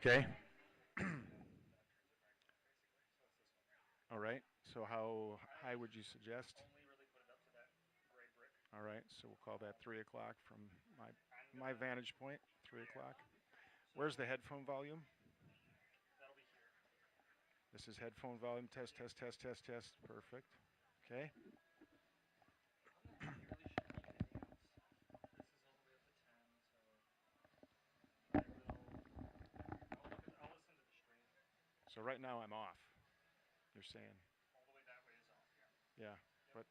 Okay. All right. So how high would you suggest? All right. So we'll call that 3 o'clock from my vantage point. 3 o'clock. Where's the headphone volume? This is headphone volume. Test, test, test, test, test. Perfect. Okay. So right now I'm off. You're saying? Yeah. But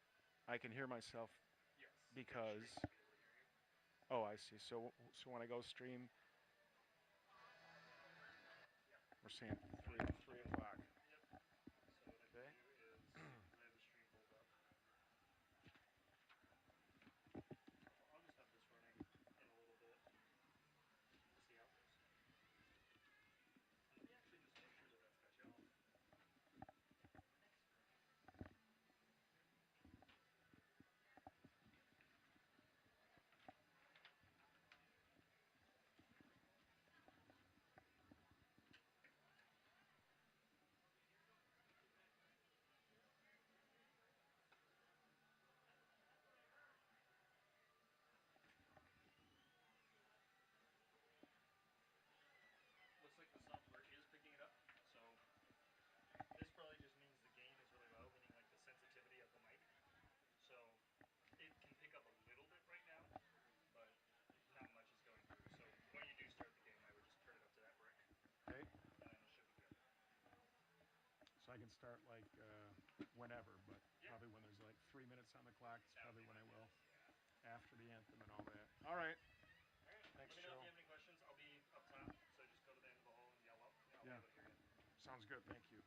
I can hear myself because. Oh, I see. So when I go stream, we're saying 3 o'clock. Okay. Okay. So I can start like whenever, but probably when there's like 3 minutes on the clock, it's probably when I will. After the anthem and all that. All right. Thanks, Joe. Yeah. Sounds good. Thank you.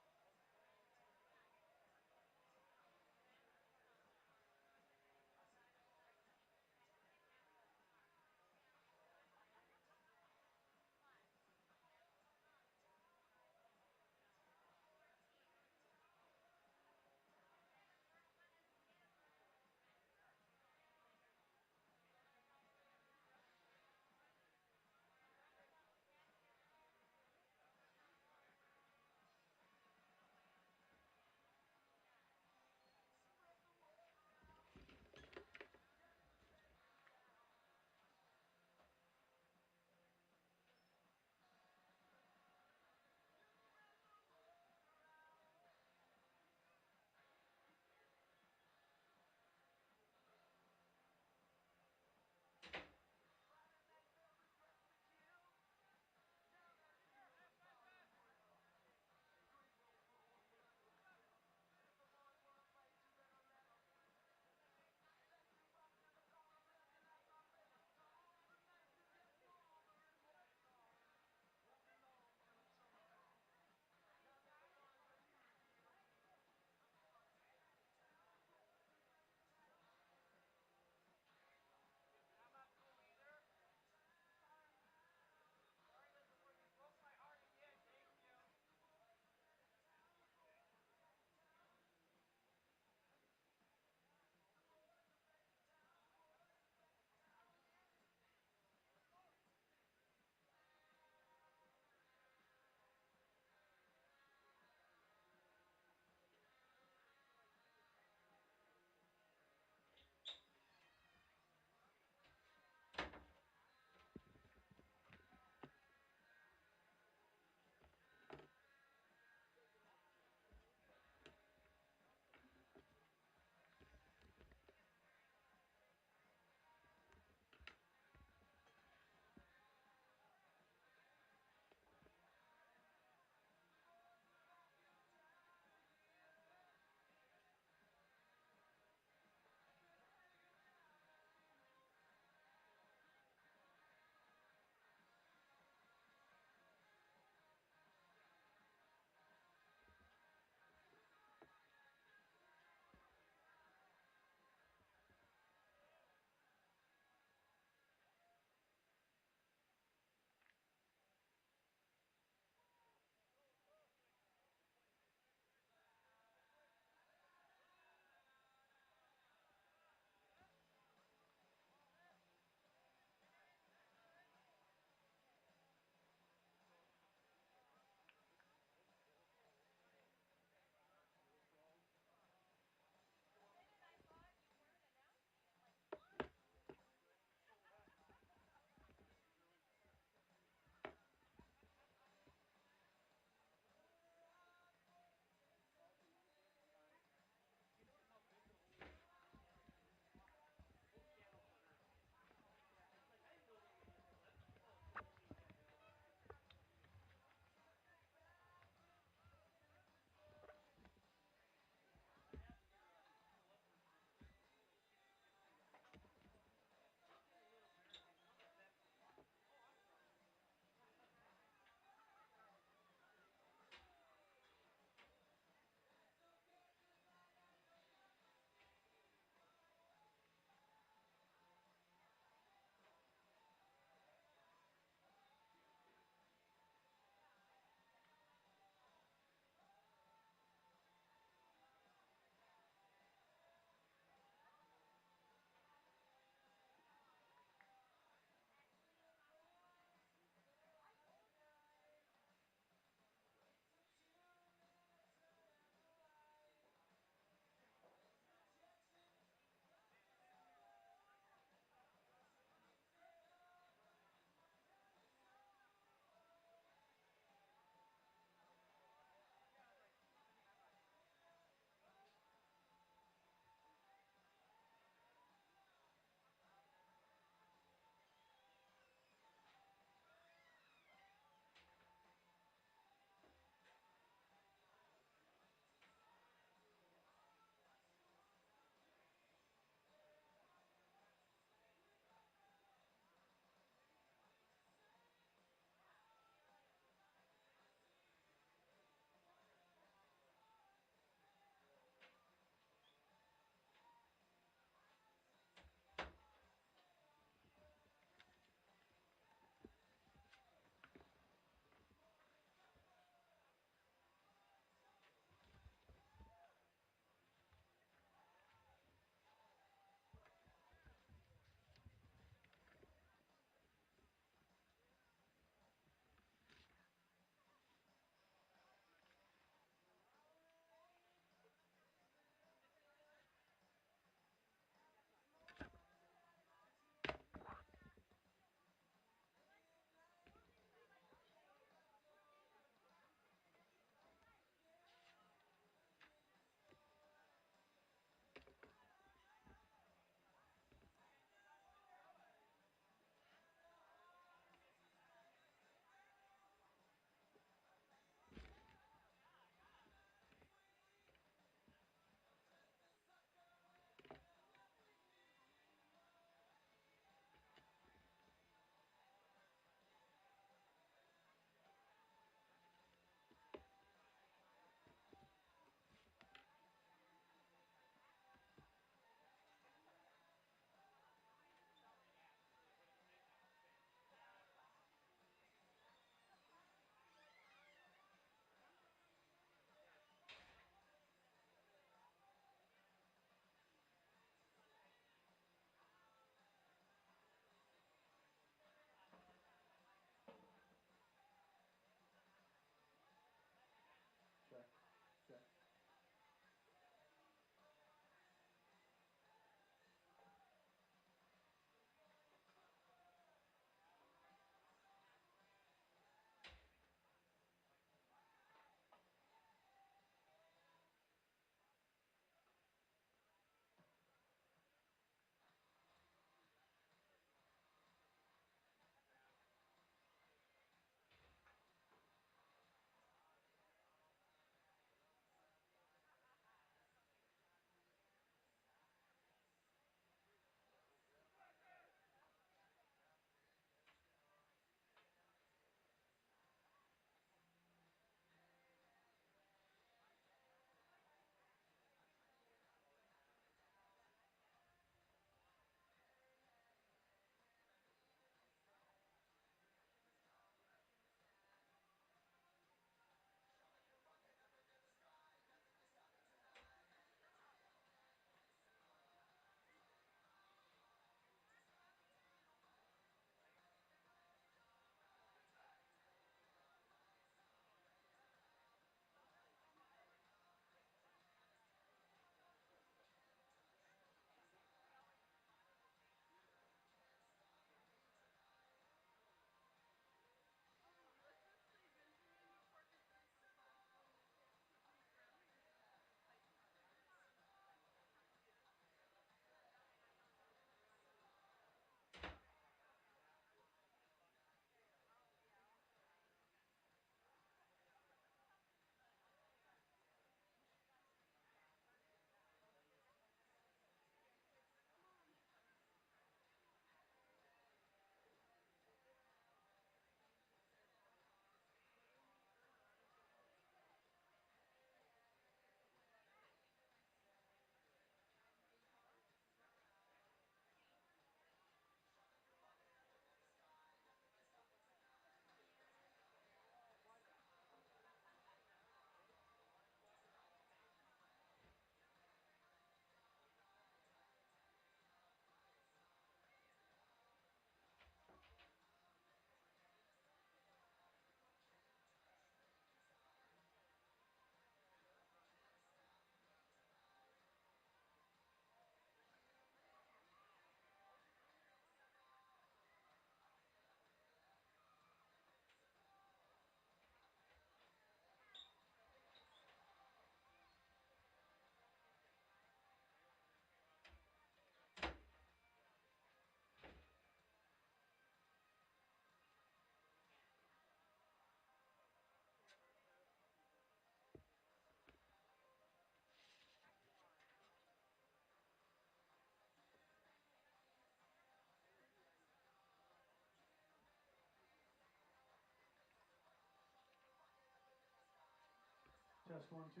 Test 1, 2.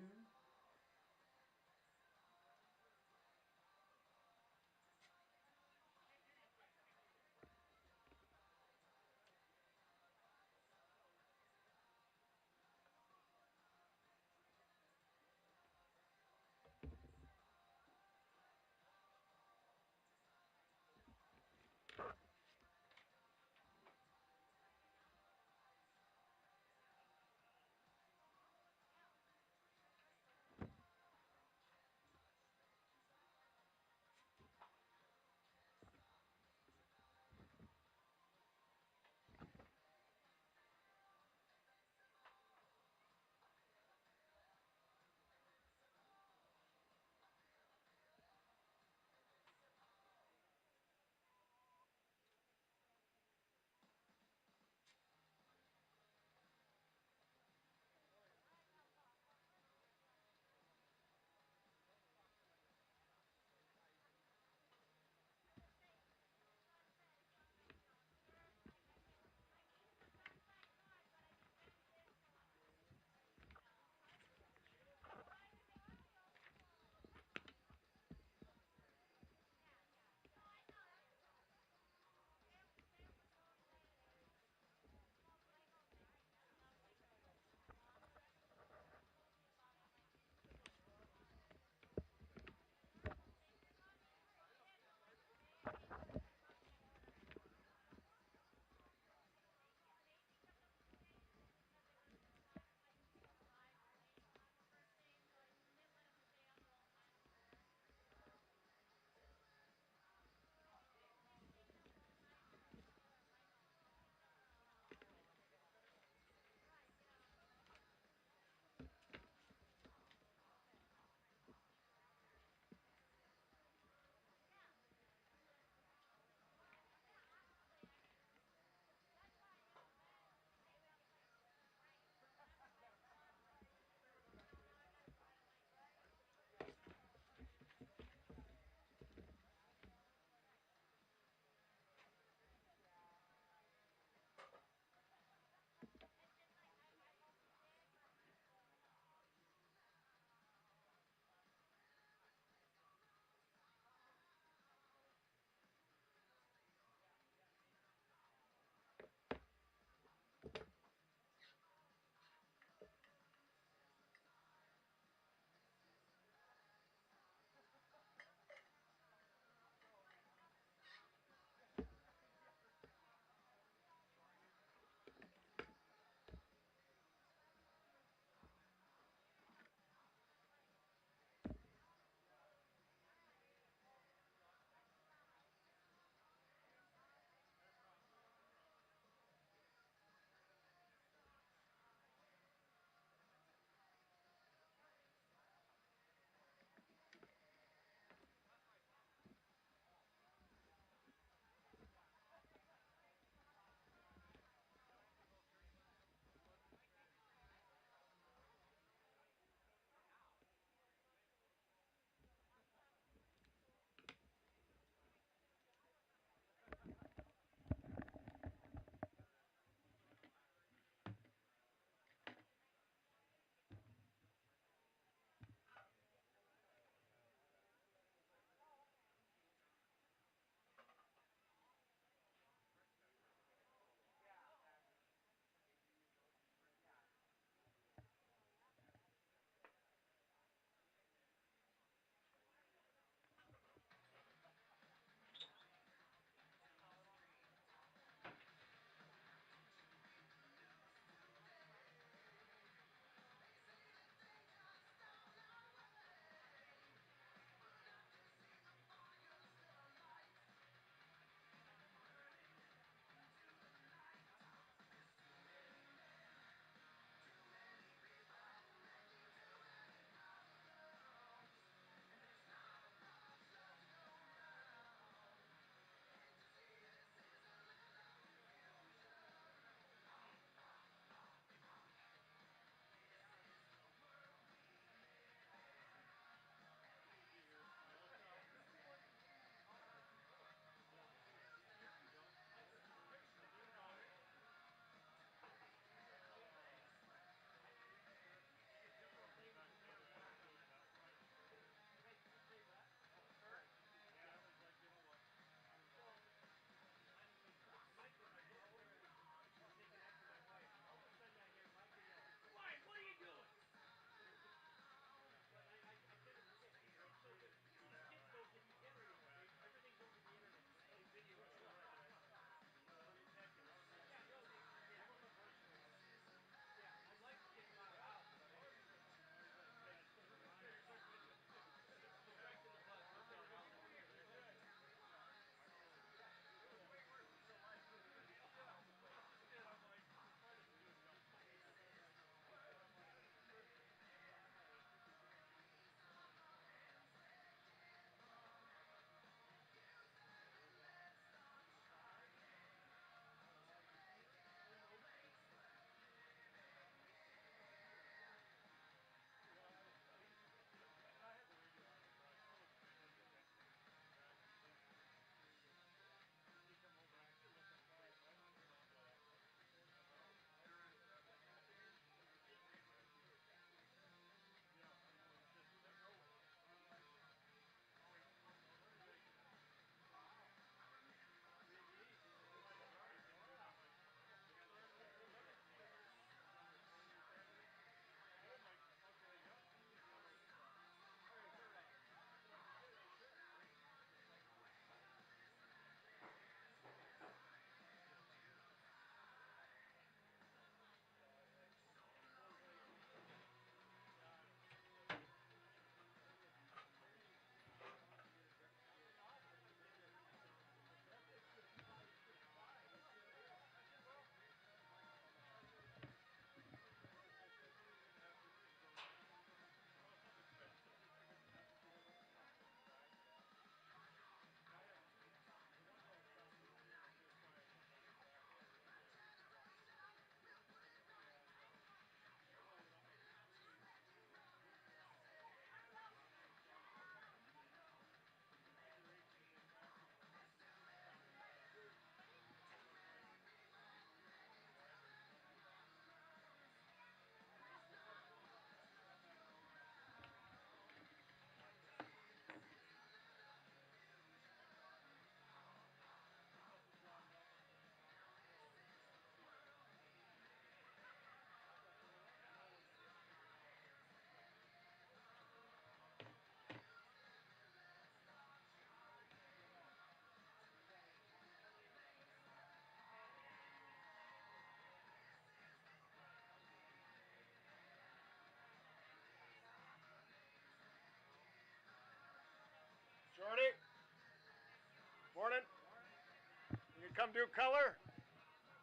come do color?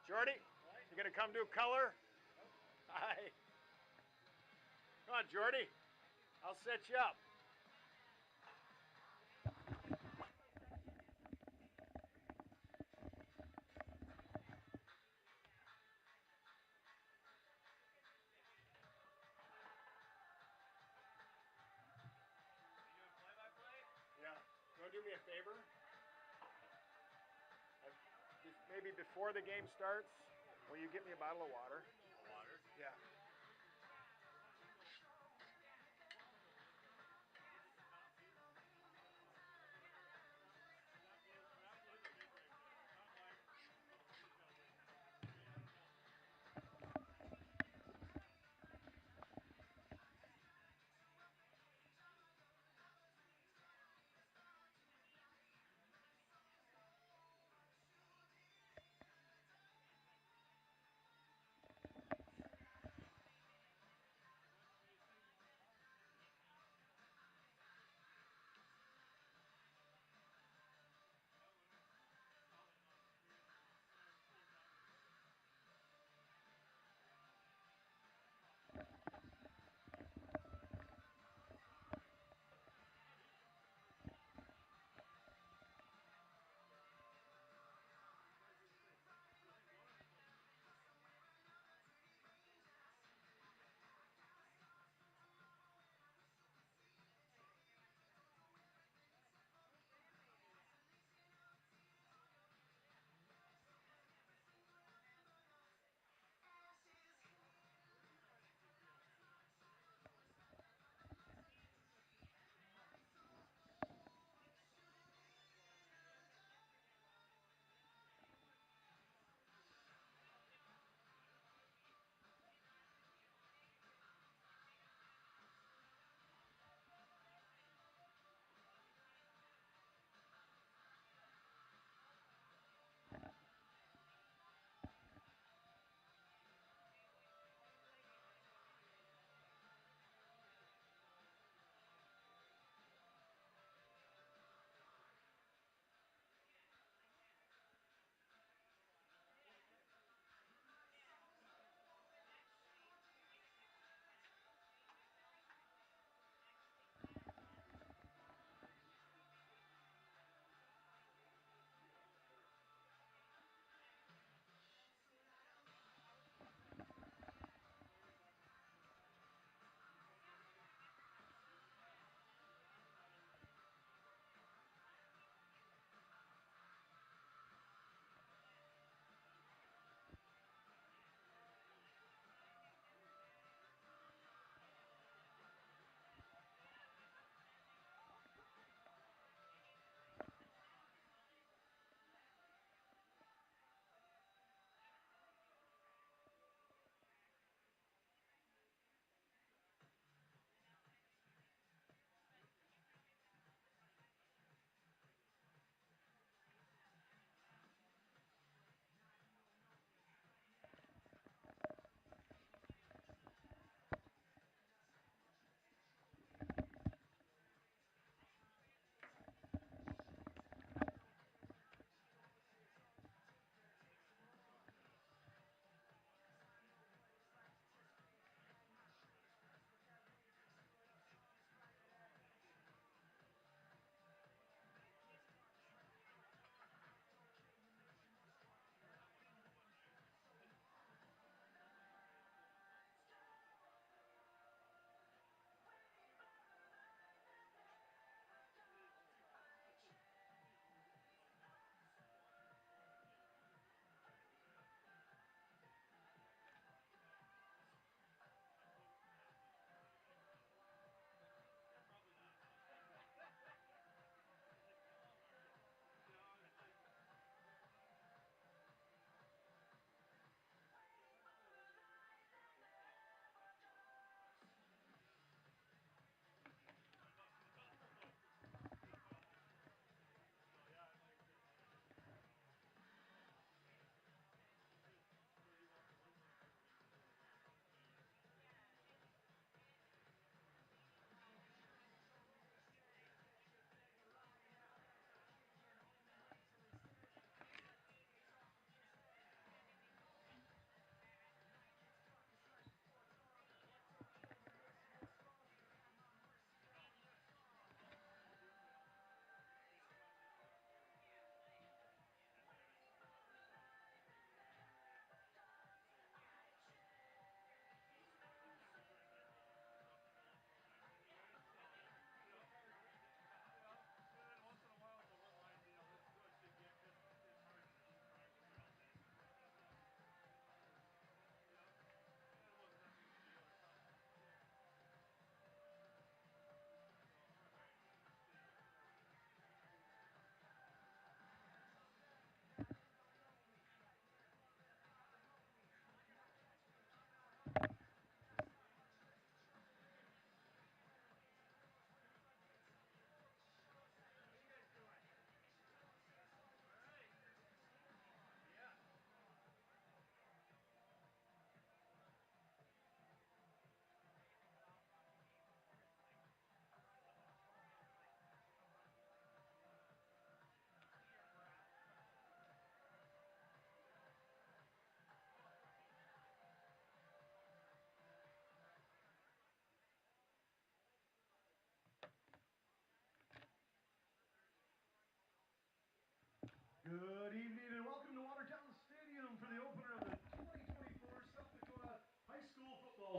Jordy, you gonna come do color? Hi. Come on, Jordy. I'll set you up. Yeah. You want to do me a favor? Maybe before the game starts, will you get me a bottle of water? Water? Yeah.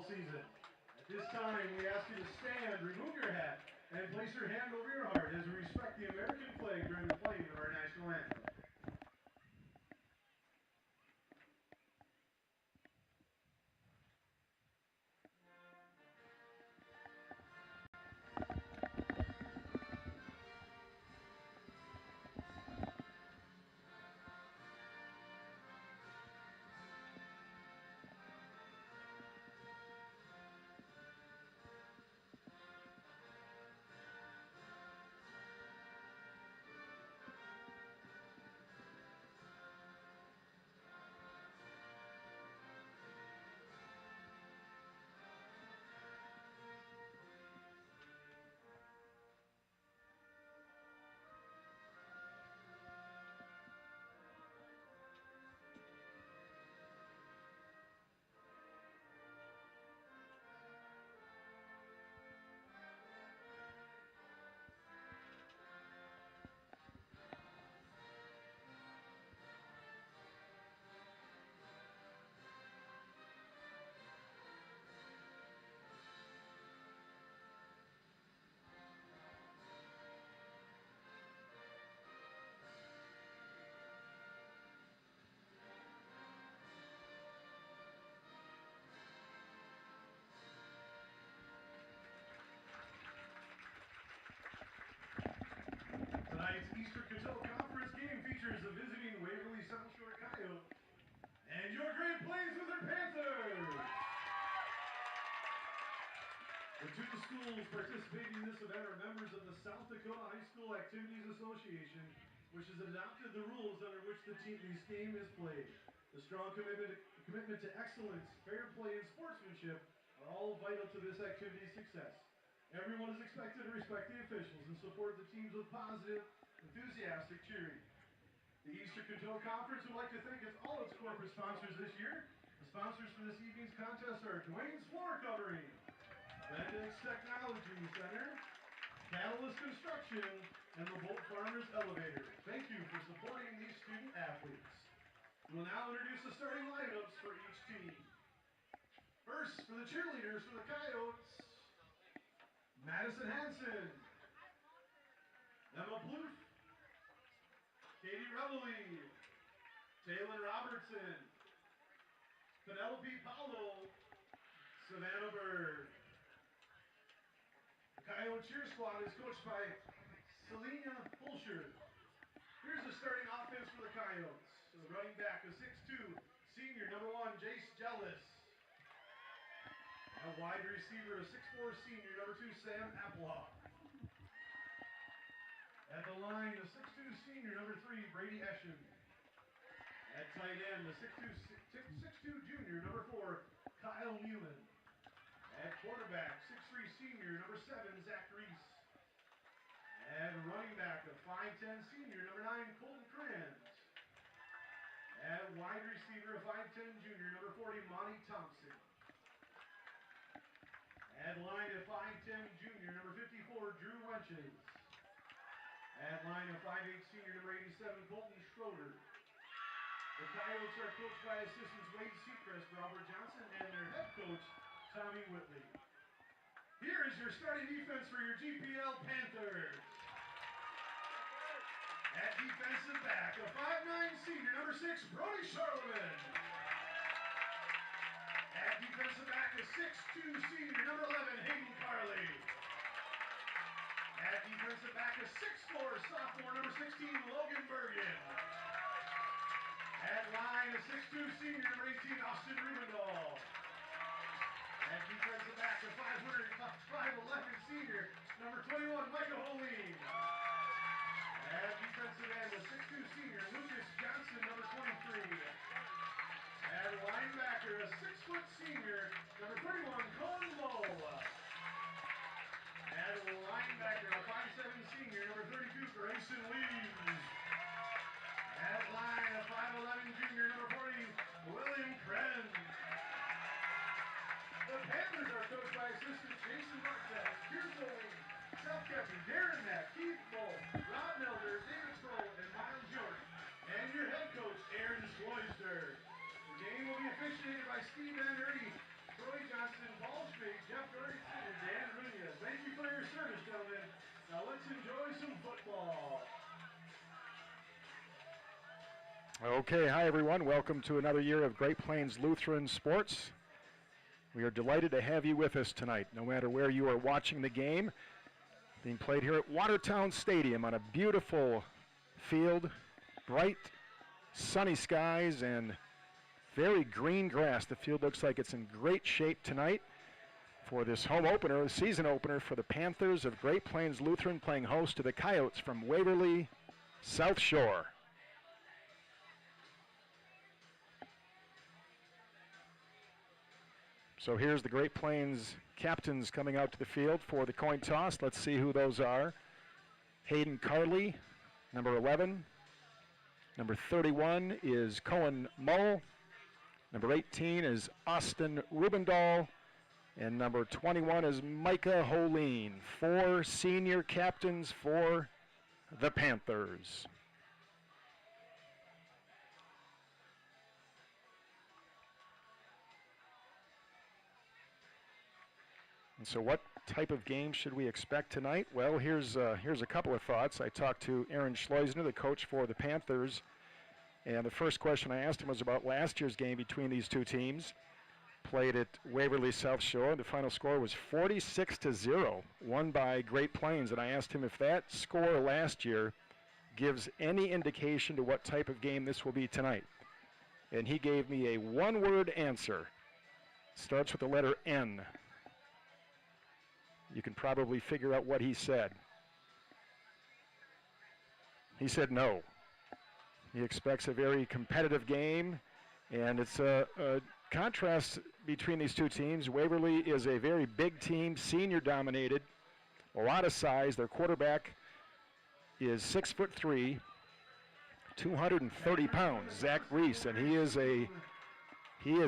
season. At this time, we ask you to stand, remove your hat, and place your hand over your heart as we respect the American flag during the playing of our national anthem. Tonight's Eastern Coteau Conference game features the visiting Waverly South Shore Coyotes and your Great Plains Wizard Panthers. The two schools participating in this event are members of the South Dakota High School Activities Association, which has adopted the rules under which this game is played. The strong commitment to excellence, fair play, and sportsmanship are all vital to this activity's success. Everyone is expected to respect the officials and support the teams with positive, enthusiastic cheering. The Eastern Coteau Conference would like to thank all its corporate sponsors this year. The sponsors for this evening's contest are Dwayne's Floor Covering, Bendix Technology Center, Catalyst Construction, and the Bolt Farmers Elevator. Thank you for supporting these student athletes. We will now introduce the starting lineups for each team. First, for the cheerleaders for the Coyotes, Madison Hansen, Emma Plouffe, Katie Reveley, Taylor Robertson, Penelope Paulo, Savannah Bird. The Coyote cheer squad is coached by Selena Fulcher. Here's the starting offense for the Coyotes. So the running back, a 6'2", senior, number 1, Jace Jellis. A wide receiver, a 6'4", senior, number 2, Sam Applehoff. At the line, a 6'2", senior, number 3, Brady Eshen. At tight end, the 6'2", junior, number 4, Kyle Nealon. At quarterback, 6'3", senior, number 7, Zach Reese. At running back, a 5'10", senior, number 9, Colton Kranz. At wide receiver, a 5'10", junior, number 40, Monty Thompson. At line, a 5'10", junior, number 54, Drew Wenches. At line, a 5'8", senior, number 87, Colton Schroeder. The Coyotes are coached by assistants Wade Seacrest, Robert Johnson, and their head coach, Tommy Whitley. Here is your starting defense for your GPL Panthers. At defensive back, a 5'9", senior, number 6, Brody Charlemagne. At defensive back, a 6'2", senior, number 11, Hayden Carley. At defensive back, a 6'4", sophomore, number 16, Logan Bergen. At line, a 6'2", senior, number 18, Austin Rubendahl. At defensive back, a 5'11", senior, number 21, Micah Holeen. At defensive end, a 6'2", senior, Lucas Johnson, number 23. At linebacker, a 6' senior, number 31, Colin Lowe. At linebacker, a 5'7", senior, number 32, Grayson Lees. At line, a 5'11", junior, number 40, William Krenz. The Panthers are coached by assistants Jason Martell, Kirsten Lee, Seth Kepke, Darren Mack, Keith Bull, Rob Milner, David Stroll, and Miles York. And your head coach, Aaron Sloyster. The game will be officiated by Steve Van Erdy, Troy Johnson, Okay, hi everyone. Welcome to another year of Great Plains Lutheran Sports. We are delighted to have you with us tonight, no matter where you are watching the game. Being played here at Watertown Stadium on a beautiful field, bright, sunny skies, and very green grass. The field looks like it's in great shape tonight for this home opener, the season opener for the Panthers of Great Plains Lutheran, playing host to the Coyotes from Waverly, South Shore. So here's the Great Plains captains coming out to the field for the coin toss. Let's see who those are. Hayden Carley, number 11. Number 31 is Cohen Mull. Number 18 is Austin Rubendahl. And number 21 is Micah Holeen. 4 senior captains for the Panthers. And so what type of game should we expect tonight? Well, here's a couple of thoughts. I talked to Aaron Schleusner, the coach for the Panthers, and the first question I asked him was about last year's game between these two teams. Played at Waverly South Shore. The final score was 46-0, won by Great Plains, and I asked him if that score last year gives any indication to what type of game this will be tonight. And he gave me a one-word answer. Starts with the letter N. You can probably figure out what he said. He said no. He expects a very competitive game, and it's a contrast between these two teams. Waverly is a very big team, senior dominated, a lot of size. Their quarterback is 6'3", 230 pounds, Zach Reese, and he is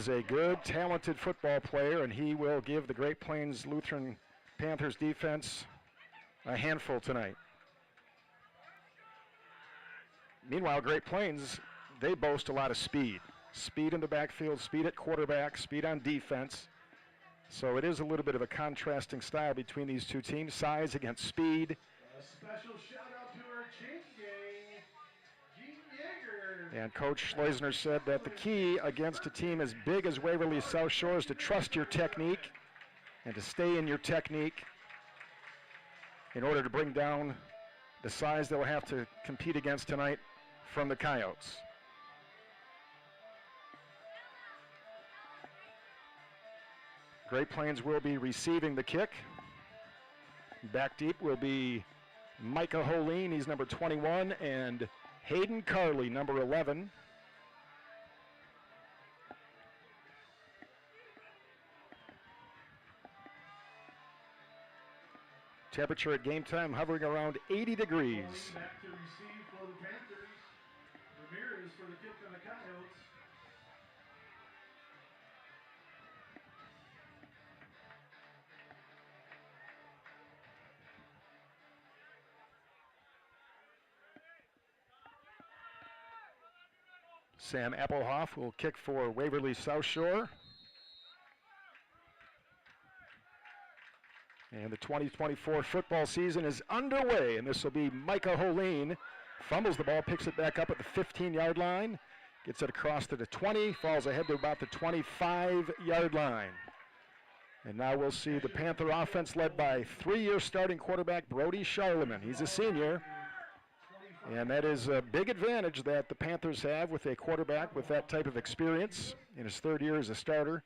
a good, talented football player, and he will give the Great Plains Lutheran Panthers defense a handful tonight. Meanwhile, Great Plains, they boast a lot of speed. Speed in the backfield, speed at quarterback, speed on defense. So it is a little bit of a contrasting style between these two teams, size against speed. A special shout out to our chain gang, Gene Yeager. And Coach Schleusner said that the key against a team as big as Waverly South Shore is to trust your technique and to stay in your technique in order to bring down the size they'll have to compete against tonight from the Coyotes. Great Plains will be receiving the kick. Back deep will be Micah Holeen, he's number 21, and Hayden Carley, number 11. Temperature at game time hovering around 80 degrees. Back to receive for the Panthers. Ramirez for the kick on the Coyotes. Sam Applehoff will kick for Waverly South Shore. And the 2024 football season is underway, and this will be Micah Holeen. Fumbles the ball, picks it back up at the 15-yard line, gets it across to the 20, falls ahead to about the 25-yard line. And now we'll see the Panther offense led by 3-year starting quarterback Brody Charlemagne. He's a senior, and that is a big advantage that the Panthers have with a quarterback with that type of experience in his 3rd year as a starter.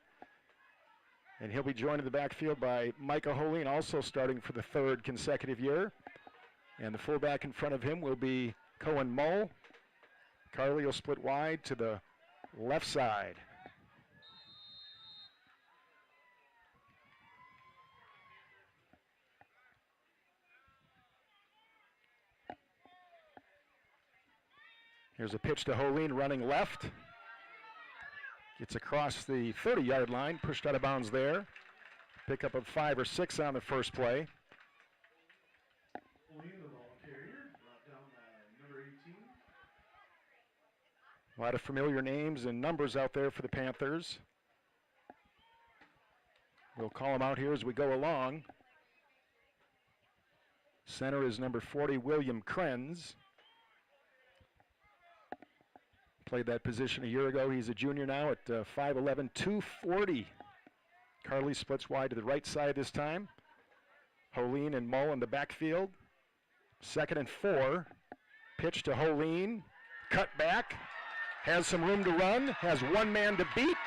And he'll be joined in the backfield by Micah Holeen, also starting for the 3rd consecutive year. And the fullback in front of him will be Cohen Mull. Carley will split wide to the left side. Here's a pitch to Holeen running left. Gets across the 30-yard line, pushed out of bounds there. Pickup of 5 or 6 on the first play. Holeen, the ball carrier, brought down by number 18. A lot of familiar names and numbers out there for the Panthers. We'll call them out here as we go along. Center is number 40, William Krenz. Played that position a year ago. He's a junior now at 5'11", 240. Carly splits wide to the right side this time. Holeen and Mull in the backfield. 2nd and 4. Pitch to Holeen. Cut back. Has some room to run. Has one man to beat.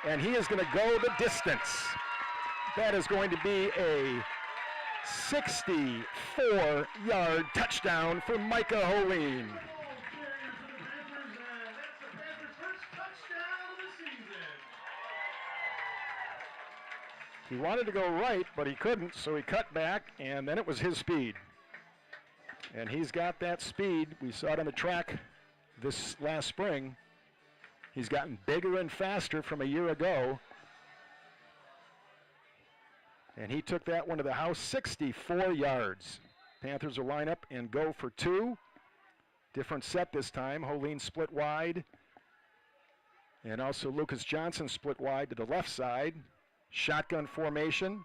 And he is going to go the distance. That is going to be a 64-yard touchdown for Micah Holeen. He wanted to go right, but he couldn't, so he cut back, and then it was his speed. And he's got that speed. We saw it on the track this last spring. He's gotten bigger and faster from a year ago. And he took that one to the house, 64 yards. Panthers will line up and go for 2. Different set this time. Holeen split wide. And also Lucas Johnson split wide to the left side. Shotgun formation.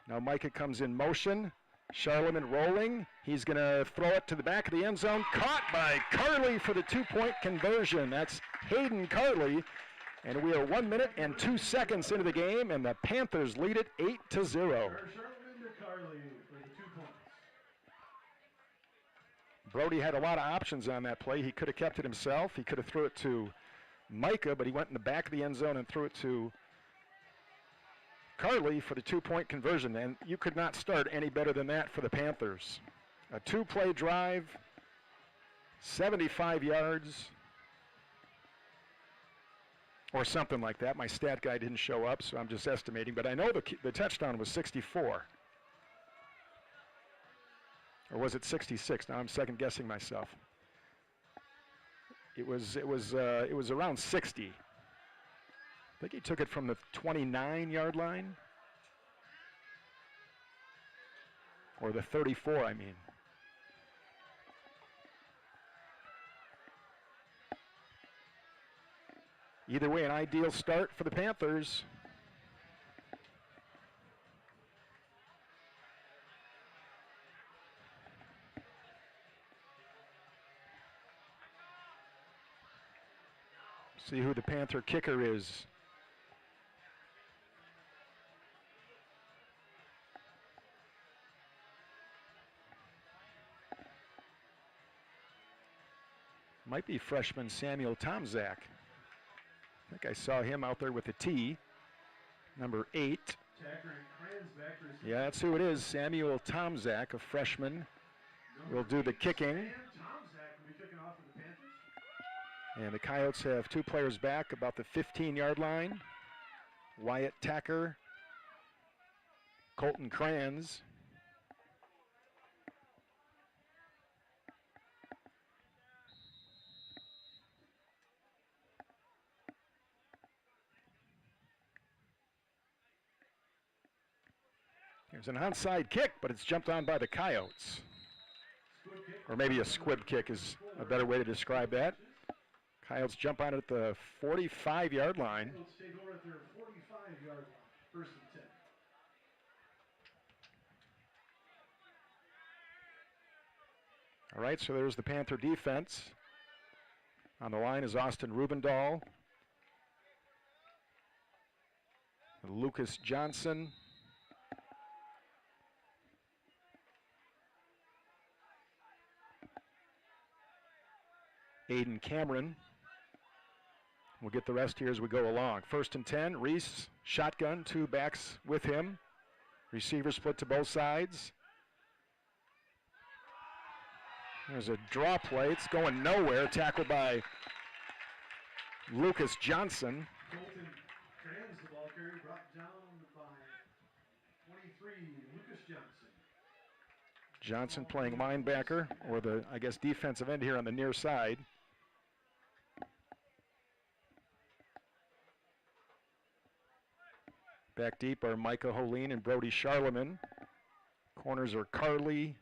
Now Micah comes in motion. Charlemagne rolling. He's going to throw it to the back of the end zone. Caught by Carly for the 2-point conversion. That's Hayden Carly. And we are 1 minute and 2 seconds into the game, and the Panthers lead it 8-0. Charlemagne to Carly for the 2 points. Brody had a lot of options on that play. He could have kept it himself. He could have threw it to Micah, but he went in the back of the end zone and threw it to Carly for the 2-point conversion, and you could not start any better than that for the Panthers. A 2-play drive, 75 yards, or something like that. My stat guy didn't show up, so I'm just estimating, but I know the touchdown was 64. Or was it 66? Now I'm second guessing myself. It was around 60. I think he took it from the 29-yard line. Or the 34, I mean. Either way, an ideal start for the Panthers. See who the Panther kicker is. Might be freshman Samuel Tomzak. I think I saw him out there with the T, number 8. Yeah, that's who it is, Samuel Tomzak, a freshman, will do the kicking. And the Coyotes have 2 players back about the 15-yard line. Wyatt Tacker, Colton Kranz. There's an onside kick, but it's jumped on by the Coyotes. Or maybe a squib kick is a better way to describe that. Coyotes jump on it at the 45-yard line. Take over at their 45-yard line, 1st and 10. All right, so there's the Panther defense. On the line is Austin Rubendahl, Lucas Johnson, Aiden Cameron. We'll get the rest here as we go along. 1st and 10, Reese, shotgun, 2 backs with him. Receiver split to both sides. There's a draw play, it's going nowhere, tackled by Lucas Johnson. Colton Kranz, the ball carrier, brought down by 23, Lucas Johnson. Johnson playing linebacker, or the, I guess, defensive end here on the near side. Back deep are Micah Holeen and Brody Charlemagne. Corners are Carly.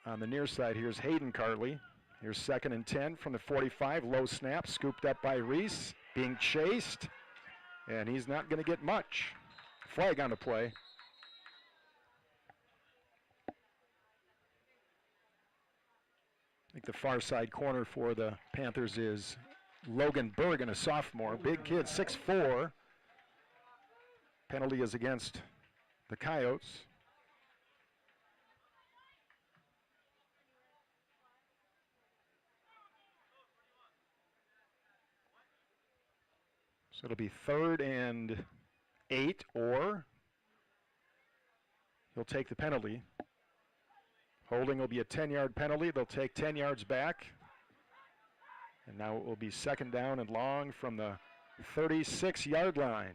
On the near side, here's Hayden Carly. Here's 2nd and 10 from the 45. Low snap, scooped up by Reese, being chased. And he's not going to get much. Flag on the play. I think the far side corner for the Panthers is Logan Bergen, a sophomore. Big kid, 6'4". Penalty is against the Coyotes. So it'll be 3rd and 8, or he'll take the penalty. Holding will be a 10-yard penalty. They'll take 10 yards back. And now it will be 2nd down and long from the 36-yard line.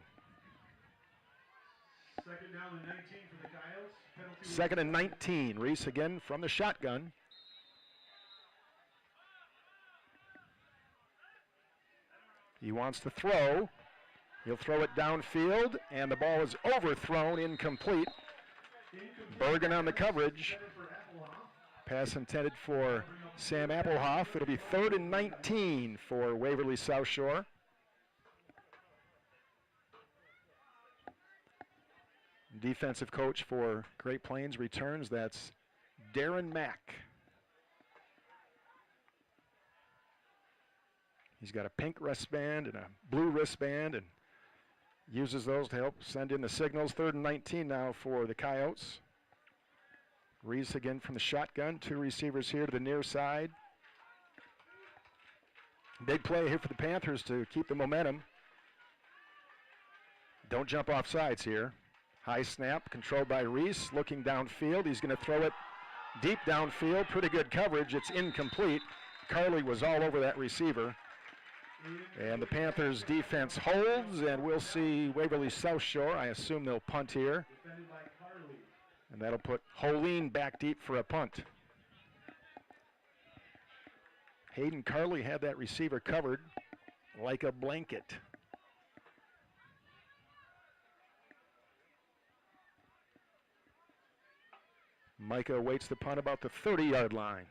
2nd down and 19 for the Coyotes. Penalty 2nd and 19. Reese again from the shotgun. He wants to throw. He'll throw it downfield, and the ball is overthrown, incomplete. Bergen on the coverage. Pass intended for Sam Applehoff. It'll be 3rd and 19 for Waverly South Shore. Defensive coach for Great Plains returns. That's Darren Mack. He's got a pink wristband and a blue wristband and uses those to help send in the signals. 3rd and 19 now for the Coyotes. Reese again from the shotgun. 2 receivers here to the near side. Big play here for the Panthers to keep the momentum. Don't jump off sides here. High snap controlled by Reese. Looking downfield. He's going to throw it deep downfield. Pretty good coverage. It's incomplete. Carley was all over that receiver. And the Panthers defense holds, and we'll see Waverly South Shore. I assume they'll punt here. And that'll put Holeen back deep for a punt. Hayden Carley had that receiver covered like a blanket. Micah awaits the punt about the 30-yard line.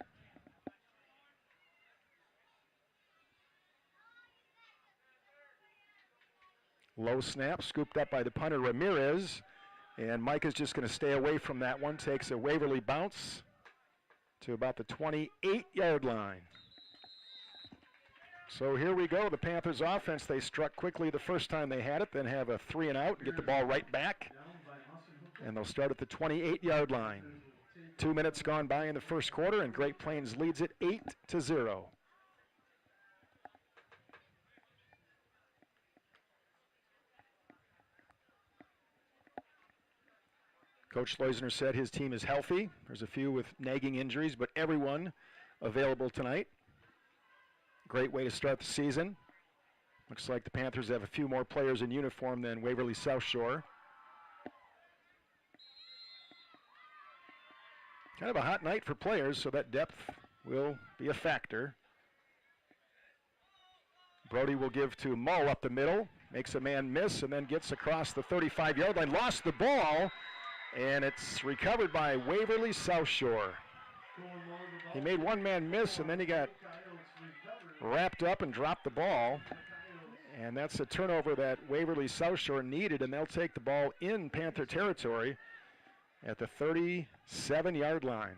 Low snap, scooped up by the punter Ramirez, and Micah's just going to stay away from that one. Takes a Waverly bounce to about the 28-yard line. So here we go, the Panthers offense. They struck quickly the first time they had it, then have a 3 and out and get the ball right back. And they'll start at the 28-yard line. 2 minutes gone by in the first quarter, and Great Plains leads it 8-0. Coach Leusner said his team is healthy. There's a few with nagging injuries, but everyone available tonight. Great way to start the season. Looks like the Panthers have a few more players in uniform than Waverly South Shore. Kind of a hot night for players, so that depth will be a factor. Brody will give to Mull up the middle, makes a man miss, and then gets across the 35-yard line. Lost the ball, and it's recovered by Waverly South Shore. He made one man miss, and then he got wrapped up and dropped the ball. And that's a turnover that Waverly South Shore needed, and they'll take the ball in Panther territory at the 37-yard line.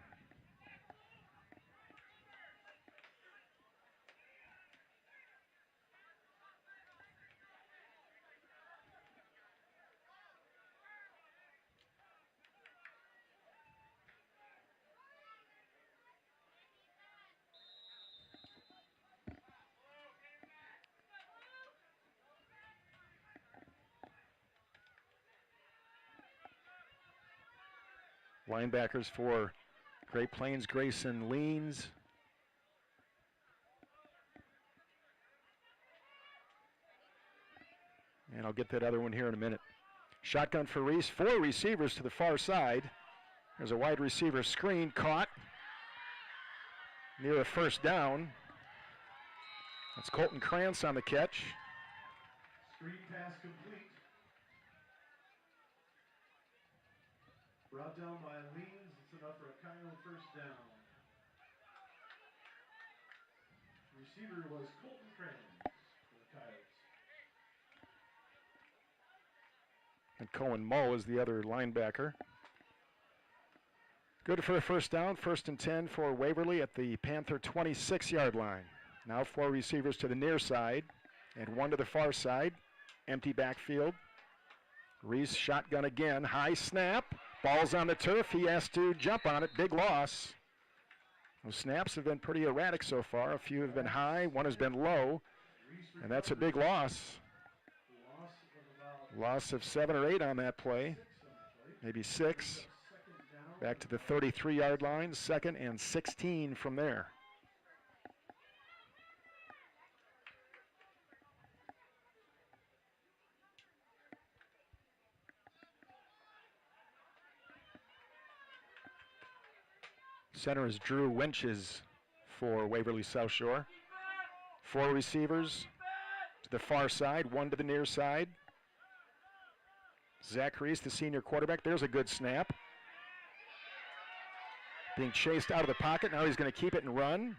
Linebackers for Great Plains, Grayson Leans. And I'll get that other one here in a minute. Shotgun for Reese, 4 receivers to the far side. There's a wide receiver screen caught near a first down. That's Colton Krantz on the catch. Screen pass complete. Brought down by Leans. It's enough for a Coyote first down. Receiver was Colton Krantz for the Coyotes. And Cohen Mull is the other linebacker. Good for a first down, 1st and 10 for Waverly at the Panther 26-yard line. Now 4 receivers to the near side and 1 to the far side. Empty backfield. Reese shotgun again, high snap. Ball's on the turf, he has to jump on it, big loss. Those snaps have been pretty erratic so far. A few have been high, 1 has been low, and that's a big loss. Loss of 7 or 8 on that play, maybe 6. Back to the 33-yard line, 2nd and 16 from there. Center is Drew Winches for Waverly South Shore. 4 receivers to the far side, 1 to the near side. Zach Reese, the senior quarterback. There's a good snap. Being chased out of the pocket. Now he's going to keep it and run.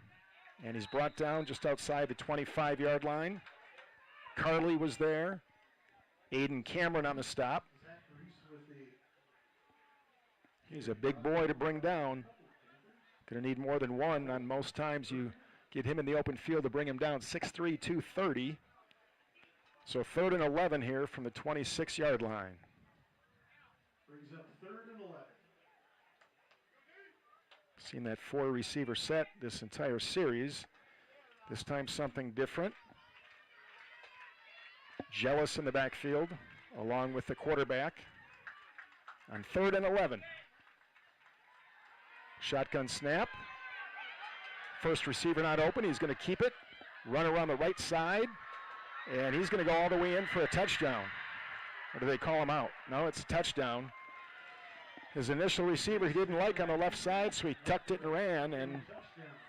And he's brought down just outside the 25-yard line. Carley was there. Aiden Cameron on the stop. He's a big boy to bring down. Going to need more than 1 on most times you get him in the open field to bring him down. 6'3", 230. So 3rd and 11 here from the 26-yard line. Brings up 3rd and 11. Seen that 4 receiver set this entire series. This time something different. Jealous in the backfield along with the quarterback on 3rd and 11. Shotgun snap. First receiver not open. He's going to keep it. Run around the right side. And he's going to go all the way in for a touchdown. Or do they call him out? No, it's a touchdown. His initial receiver he didn't like on the left side, so he tucked it and ran and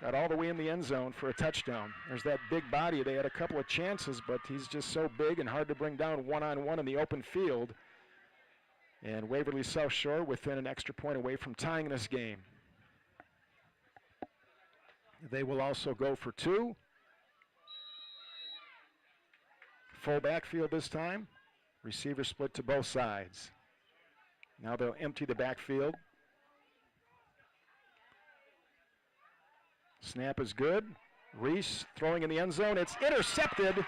got all the way in the end zone for a touchdown. There's that big body. They had a couple of chances, but he's just so big and hard to bring down one-on-one in the open field. And Waverly South Shore within an extra point away from tying this game. They will also go for 2. Full backfield this time. Receiver split to both sides. Now they'll empty the backfield. Snap is good. Reese throwing in the end zone. It's intercepted.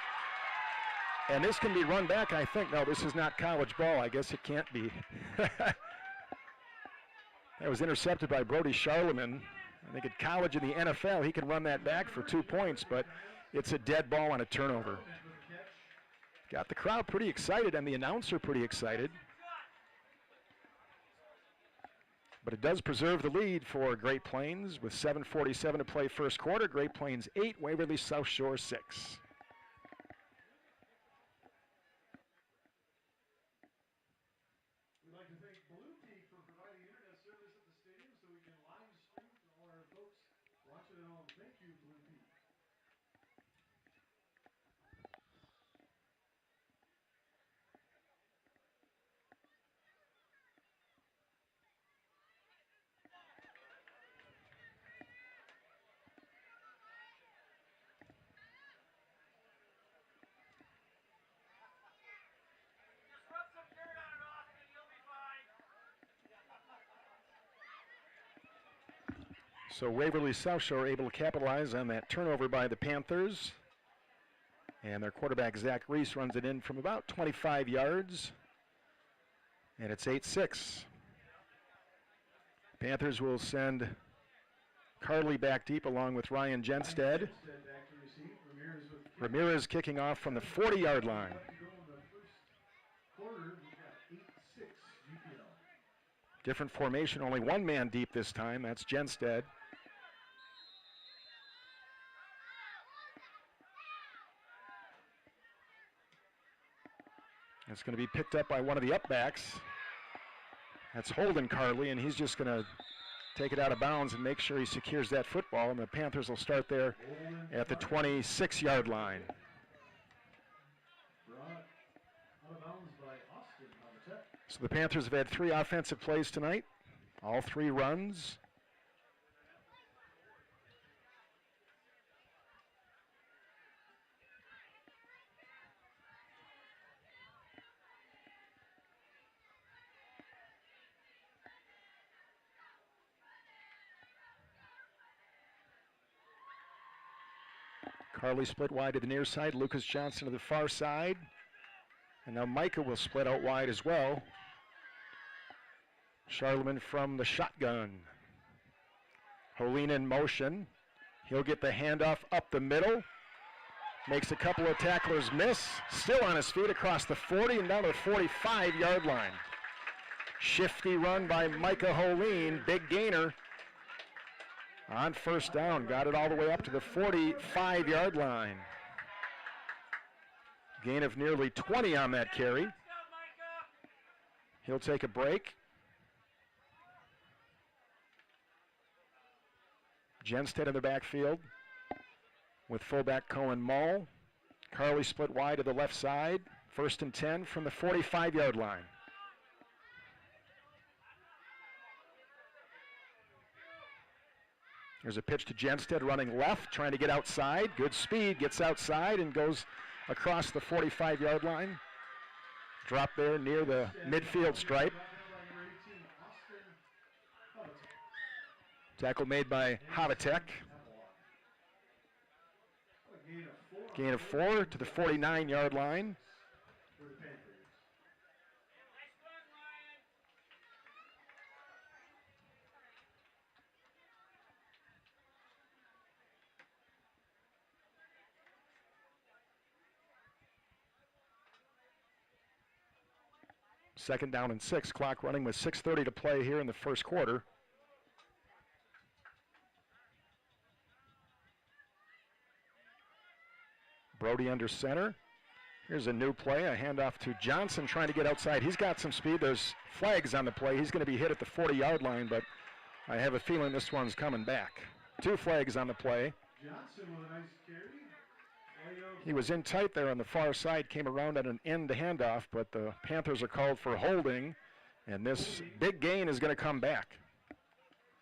And this can be run back, I think. No, this is not college ball. I guess it can't be. That was intercepted by Brody Charlemagne. I think at college in the NFL, he can run that back for 2 points, but it's a dead ball on a turnover. Got the crowd pretty excited and the announcer pretty excited. But it does preserve the lead for Great Plains with 7:47 to play first quarter. Great Plains 8, Waverly South Shore 6. We'd like to thank Blue Peak for providing internet service at the stadium so we can live stream to all our folks watching at home. Thank you, Blue Peak. So Waverly South Shore able to capitalize on that turnover by the Panthers. And their quarterback, Zach Reese, runs it in from about 25 yards. And it's 8-6. Panthers will send Carley back deep along with Ryan Genstead. Ramirez kicking off from the 40-yard line. Different formation, only 1 man deep this time. That's Genstead. It's going to be picked up by one of the upbacks. That's Holden Carley, and he's just going to take it out of bounds and make sure he secures that football, and the Panthers will start there at the 26-yard line. So the Panthers have had 3 offensive plays tonight, all 3 runs. Carly split wide to the near side. Lucas Johnson to the far side. And now Micah will split out wide as well. Charlemagne from the shotgun. Holine in motion. He'll get the handoff up the middle. Makes a couple of tacklers miss. Still on his feet across the 40 and down to the 45-yard line. Shifty run by Micah Holine. Big gainer on first down. Got it all the way up to the 45-yard line. Gain of nearly 20 on that carry. He'll take a break. Genstead in the backfield with fullback Cohen Mull. Carly split wide to the left side. 1st and 10 from the 45-yard line. There's a pitch to Genstead running left, trying to get outside. Good speed, gets outside and goes across the 45-yard line. Drop there near the midfield stripe. Tackle made by Havitek. Gain of 4 to the 49-yard line. Second down and 6. Clock running with 6:30 to play here in the first quarter. Brody under center. Here's a new play, a handoff to Johnson trying to get outside. He's got some speed. There's flags on the play. He's going to be hit at the 40-yard line, but I have a feeling this one's coming back. 2 flags on the play. Johnson with a nice carry. He was in tight there on the far side, came around at an end handoff, but the Panthers are called for holding, and this big gain is going to come back.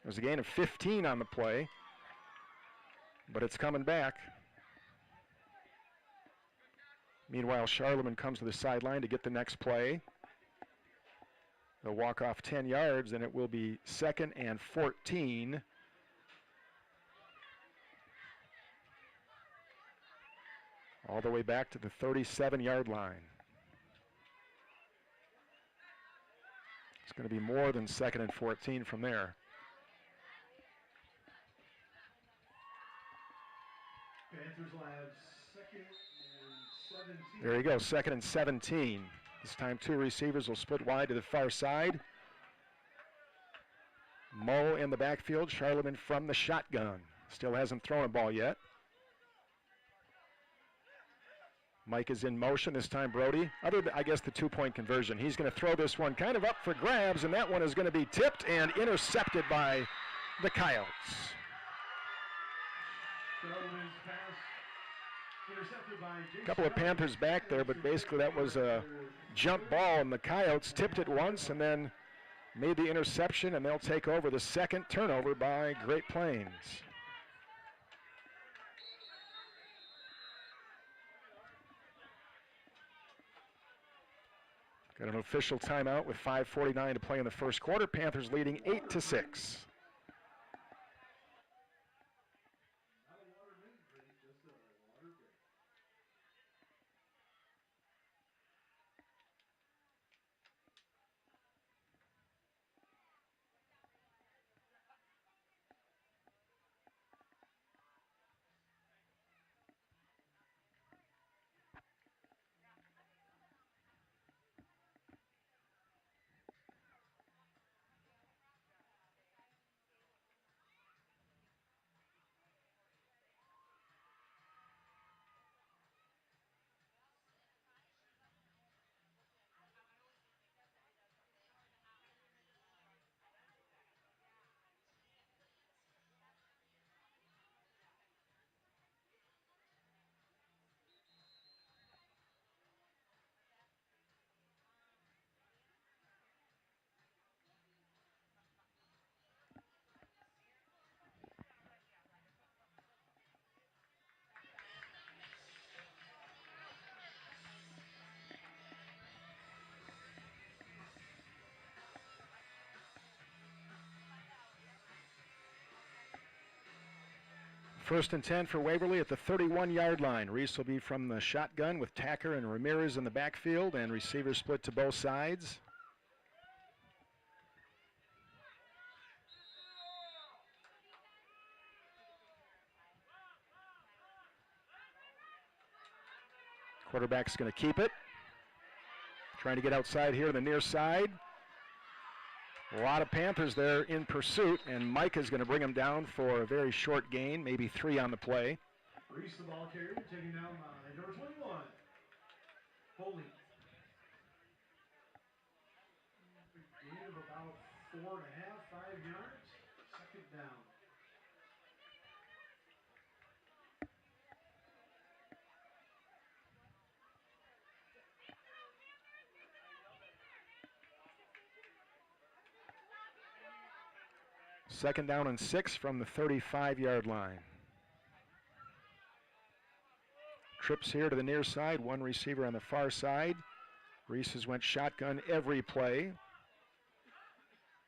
There's a gain of 15 on the play, but it's coming back. Meanwhile, Charlemagne comes to the sideline to get the next play. They'll walk off 10 yards, and it will be 2nd and 14. All the way back to the 37-yard line. It's going to be more than 2nd and 14 from there. Panthers will have 2nd and 17. There you go, 2nd and 17. This time 2 receivers will split wide to the far side. Mull in the backfield, Charlemagne from the shotgun. Still hasn't thrown a ball yet. Mike is in motion, this time Brody. Other than, I guess, the 2-point conversion. He's going to throw this one kind of up for grabs, and that one is going to be tipped and intercepted by the Coyotes. A couple of Panthers back there, but basically that was a jump ball, and the Coyotes tipped it once and then made the interception, and they'll take over the 2nd turnover by Great Plains. Got an official timeout with 5:49 to play in the first quarter. Panthers leading 8-6. First and 10 for Waverly at the 31-yard line. Reese will be from the shotgun with Tacker and Ramirez in the backfield, and receivers split to both sides. Quarterback's going to keep it. Trying to get outside here on the near side. A lot of Panthers there in pursuit, and Mike is going to bring him down for a very short gain, maybe 3 on the play. Reese, the ball carrier, taking down number 21. Holy. Gain of about 4.5, 5 yards. Second down. Second down and 6 from the 35-yard line. Trips here to the near side, one receiver on the far side. Reese has went shotgun every play.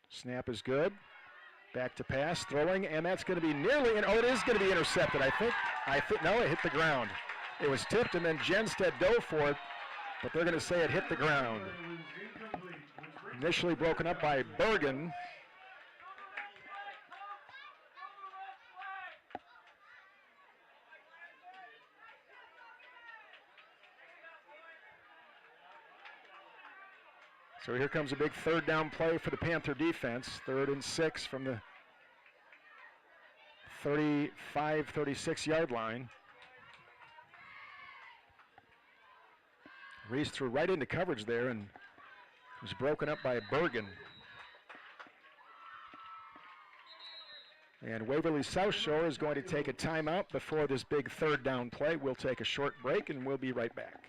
Snap is good. Back to pass, throwing, and that's going to be nearly, oh, it is going to be intercepted, I think. No, it hit the ground. It was tipped, and then Genstead dove for it, but they're going to say it hit the ground. Initially broken up by Bergen. So here comes a big third down play for the Panther defense. 3rd and 6 from the 35, 36-yard line. Reese threw right into coverage there and was broken up by Bergen. And Waverly South Shore is going to take a timeout before this big third down play. We'll take a short break and we'll be right back.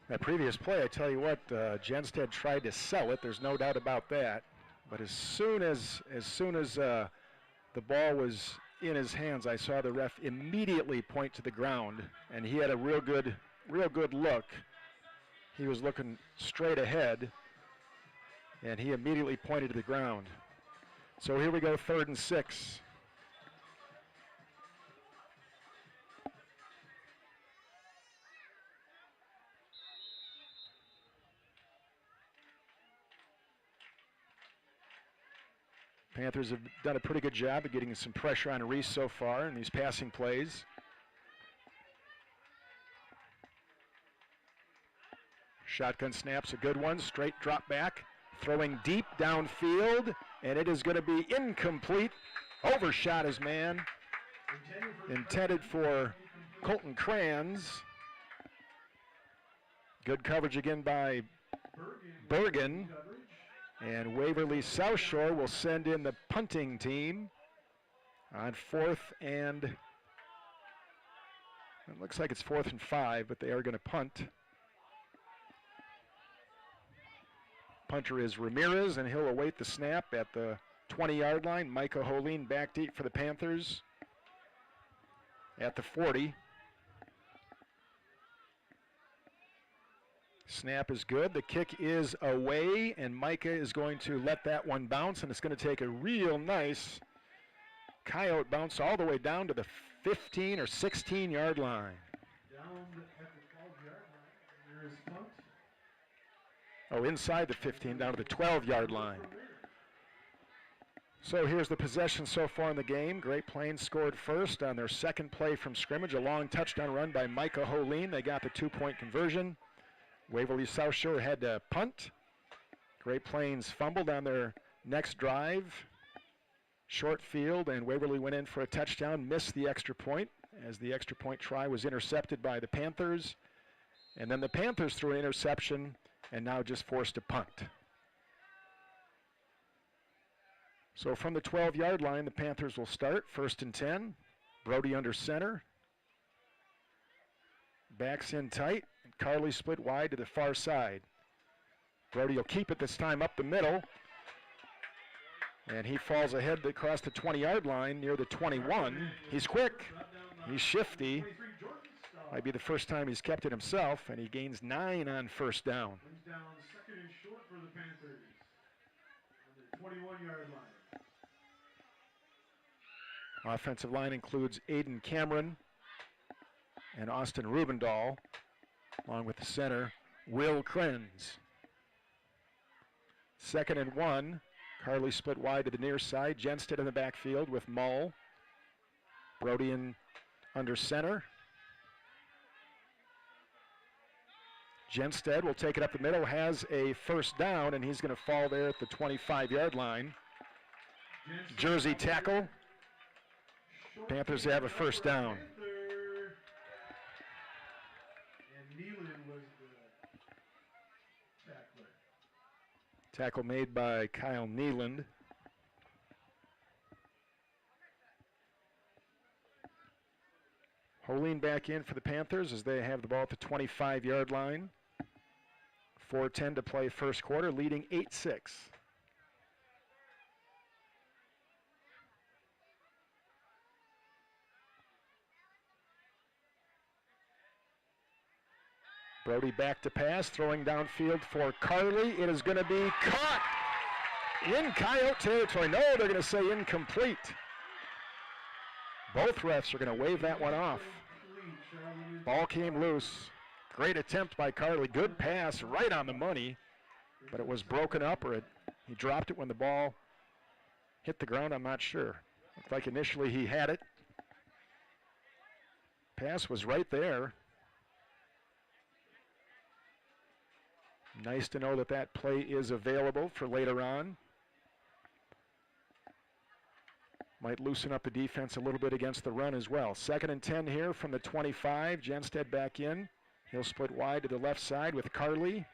That previous play, I tell you what, Genstead tried to sell it. There's no doubt about that. But as soon as the ball was in his hands, I saw the ref immediately point to the ground, and he had a real good look. He was looking straight ahead, and he immediately pointed to the ground. So here we go, 3rd and 6. Panthers have done a pretty good job of getting some pressure on Reese so far in these passing plays. Shotgun snap's a good one, straight drop back, throwing deep downfield, and it is going to be incomplete. Overshot his man. Intended for Colton Kranz. Good coverage again by Bergen. And Waverly South Shore will send in the punting team on 4th and, it looks like it's 4th and 5, but they are going to punt. Punter is Ramirez, and he'll await the snap at the 20-yard line. Micah Holine back deep for the Panthers at the 40. Snap is good. The kick is away, and Micah is going to let that one bounce, and it's going to take a real nice coyote bounce all the way down to the 15 or 16-yard line. Down at the 12-yard line. There is punt. Oh, inside the 15, down to the 12-yard line. So here's the possession so far in the game. Great Plains scored first on their second play from scrimmage, a long touchdown run by Micah Holine. They got the 2-point conversion. Waverly South Shore had to punt. Great Plains fumbled on their next drive. Short field, and Waverly went in for a touchdown, missed the extra point, as the extra point try was intercepted by the Panthers. And then the Panthers threw an interception and now just forced a punt. So from the 12-yard line, the Panthers will start, 1st and 10. Brody under center. Backs in tight, and Carly split wide to the far side. Brody will keep it this time up the middle. And he falls ahead across the 20-yard line near the 21. He's quick, he's shifty. Might be the first time he's kept it himself, and he gains 9 on 1st down. Brings down 2nd and short for the Panthers on the 21-yard line. Offensive line includes Aiden Cameron and Austin Rubendahl, along with the center, Will Krenz. 2nd and 1. Carly split wide to the near side. Jenstead in the backfield with Mull. Brody in under center. Jenstead will take it up the middle, has a 1st down, and he's going to fall there at the 25-yard line. Jersey tackle. Panthers have a 1st down. And Nealon was the tackler. Tackle made by Kyle Nealand. Holine back in for the Panthers as they have the ball at the 25-yard line. 4:10 to play 1st quarter, leading 8-6. Brody back to pass, throwing downfield for Carly. It is going to be caught in Coyote territory. No, they're going to say incomplete. Both refs are going to wave that one off. Ball came loose. Great attempt by Carly. Good pass, right on the money, but it was broken up, or he dropped it when the ball hit the ground. I'm not sure. Looked like initially he had it. Pass was right there. Nice to know that that play is available for later on. Might loosen up the defense a little bit against the run as well. 2nd and 10 here from the 25. Jenstead back in. He'll split wide to the left side with Carly.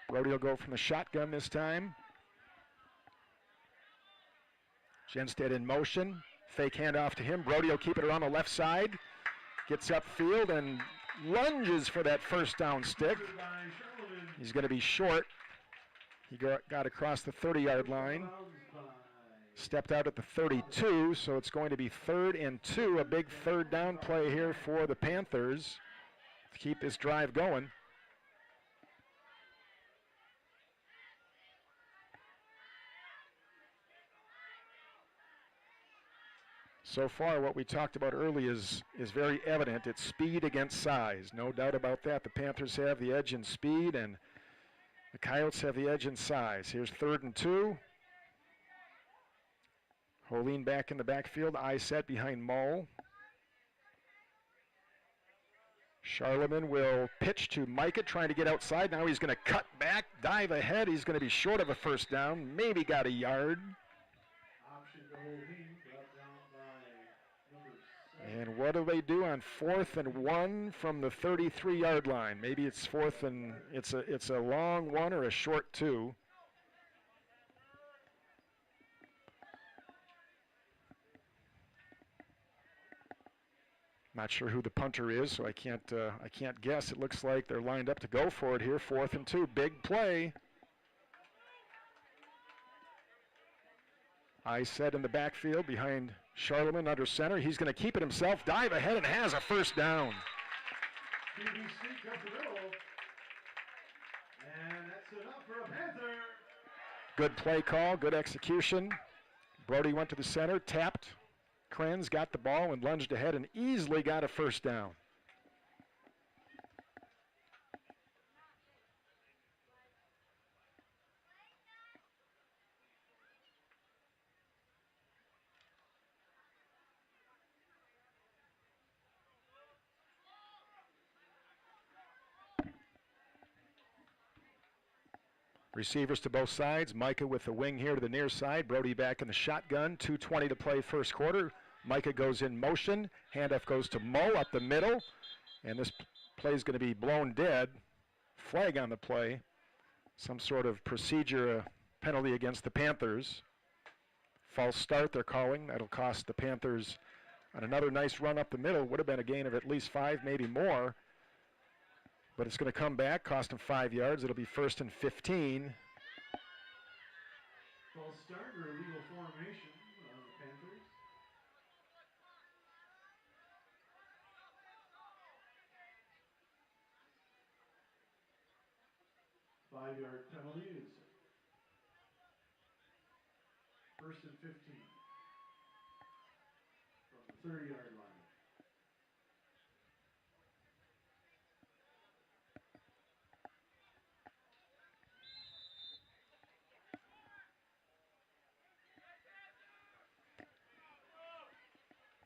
Brody will go from the shotgun this time. Jenstead in motion. Fake handoff to him. Brody will keep it around the left side. Gets upfield and lunges for that 1st down stick. He's going to be short. He got across the 30-yard line. Stepped out at the 32, so it's going to be 3rd and 2, a big 3rd down play here for the Panthers to keep this drive going. So far, what we talked about early is very evident. It's speed against size. No doubt about that. The Panthers have the edge in speed, and the Coyotes have the edge in size. Here's 3rd and 2. Holine back in the backfield. Eye set behind Mull. Charlemagne will pitch to Micah, trying to get outside. Now he's going to cut back, dive ahead. He's going to be short of a 1st down. Maybe got a yard. Option to Holine, brought down by number 7. And what do they do on 4th and 1 from the 33-yard line? Maybe it's 4th and it's a long 1 or a short 2. Not sure who the punter is, so I can't guess. It looks like they're lined up to go for it here. 4th and 2, big play. Eye set in the backfield behind Charlemagne under center. He's going to keep it himself, dive ahead, and has a 1st down. QB up the middle, and that's enough for a Panther. Good play call, good execution. Brody went to the center, tapped. Krenz got the ball and lunged ahead and easily got a 1st down. Receivers to both sides. Micah with the wing here to the near side. Brody back in the shotgun. 2:20 to play 1st quarter. Micah goes in motion. Handoff goes to Mo up the middle. And this play is going to be blown dead. Flag on the play. Some sort of procedure penalty against the Panthers. False start they're calling. That'll cost the Panthers on another nice run up the middle. Would have been a gain of at least 5, maybe more. But it's going to come back, cost them 5 yards. It'll be 1st and 15. False start or illegal formation on the Panthers. Five-yard penalty is 1st and 15 from the 30-yard line.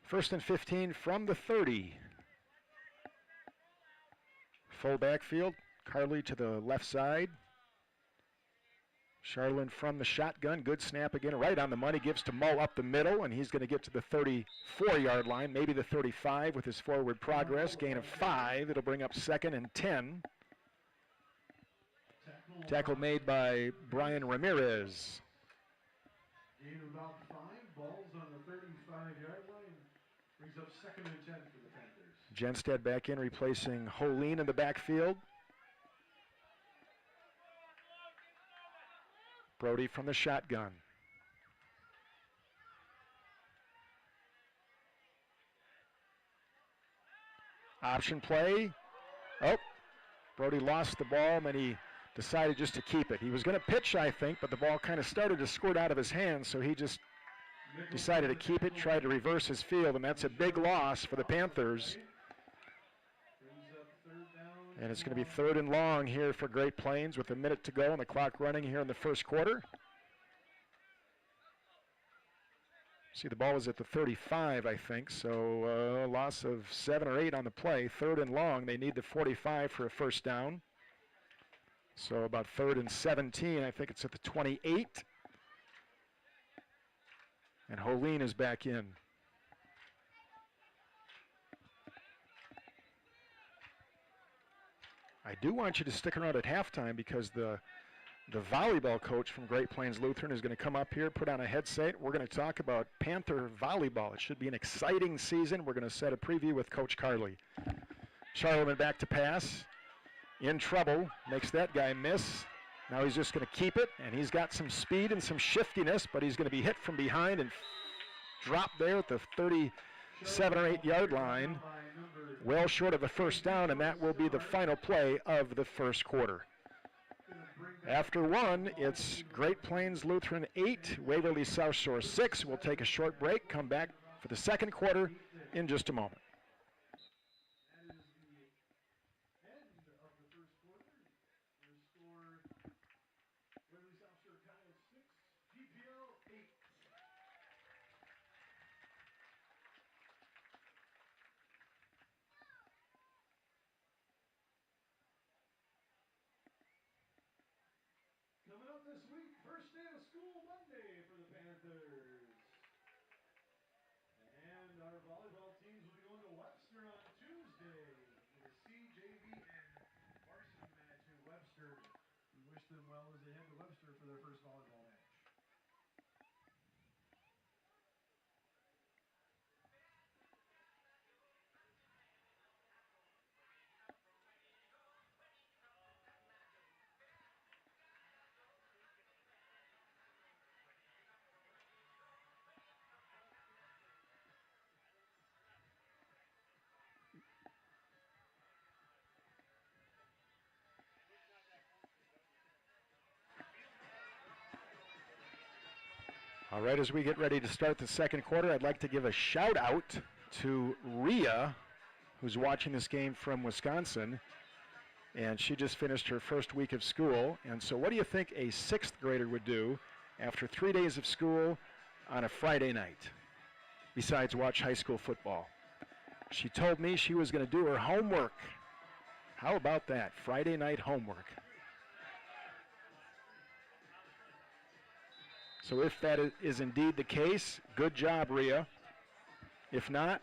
First and 15 from the 30. Full backfield. Carly to the left side. Charlin from the shotgun. Good snap again. Right on the money. Gives to Mo up the middle, and he's going to get to the 34-yard line, maybe the 35 with his forward progress. Gain of 5. It'll bring up 2nd and 10. Tackle made by Brian Ramirez. Gain of about 5. Balls on the 35-yard line. Brings up 2nd and 10 for the Panthers. Genstead back in, replacing Holeen in the backfield. Brody from the shotgun. Option play. Oh, Brody lost the ball, and then he decided just to keep it. He was going to pitch, I think, but the ball kind of started to squirt out of his hands, so he just decided to keep it, tried to reverse his field, and that's a big loss for the Panthers. And it's going to be 3rd and long here for Great Plains with a minute to go and the clock running here in the first quarter. See, the ball was at the 35, I think, so a loss of 7 or 8 on the play. 3rd and long. They need the 45 for a first down. So about 3rd and 17. I think it's at the 28. And Holeen is back in. I do want you to stick around at halftime because the volleyball coach from Great Plains Lutheran is going to come up here, put on a headset. We're going to talk about Panther volleyball. It should be an exciting season. We're going to set a preview with Coach Carly. Charlemagne back to pass. In trouble. Makes that guy miss. Now he's just going to keep it, and he's got some speed and some shiftiness, but he's going to be hit from behind and drop there at the 37 or 8-yard line. Well short of a first down, and that will be the final play of the first quarter. After 1, it's Great Plains Lutheran 8, Waverly South Shore 6. We'll take a short break, come back for the second quarter in just a moment. That is the end of the first quarter. Your score, Waverly South Shore Kyle 6, GPL 8. Coming up this week, first day of school Monday for the Panthers. And our volleyball teams will be going to Webster on Tuesday for the CJV and varsity match in Webster. We wish them well as they head to Webster for their first volleyball match. All right, as we get ready to start the second quarter, I'd like to give a shout out to Rhea, who's watching this game from Wisconsin, and she just finished her first week of school. And so what do you think a 6th grader would do after 3 days of school on a Friday night, besides watch high school football? She told me she was going to do her homework. How about that, Friday night homework? So if that is indeed the case, good job, Rhea. If not,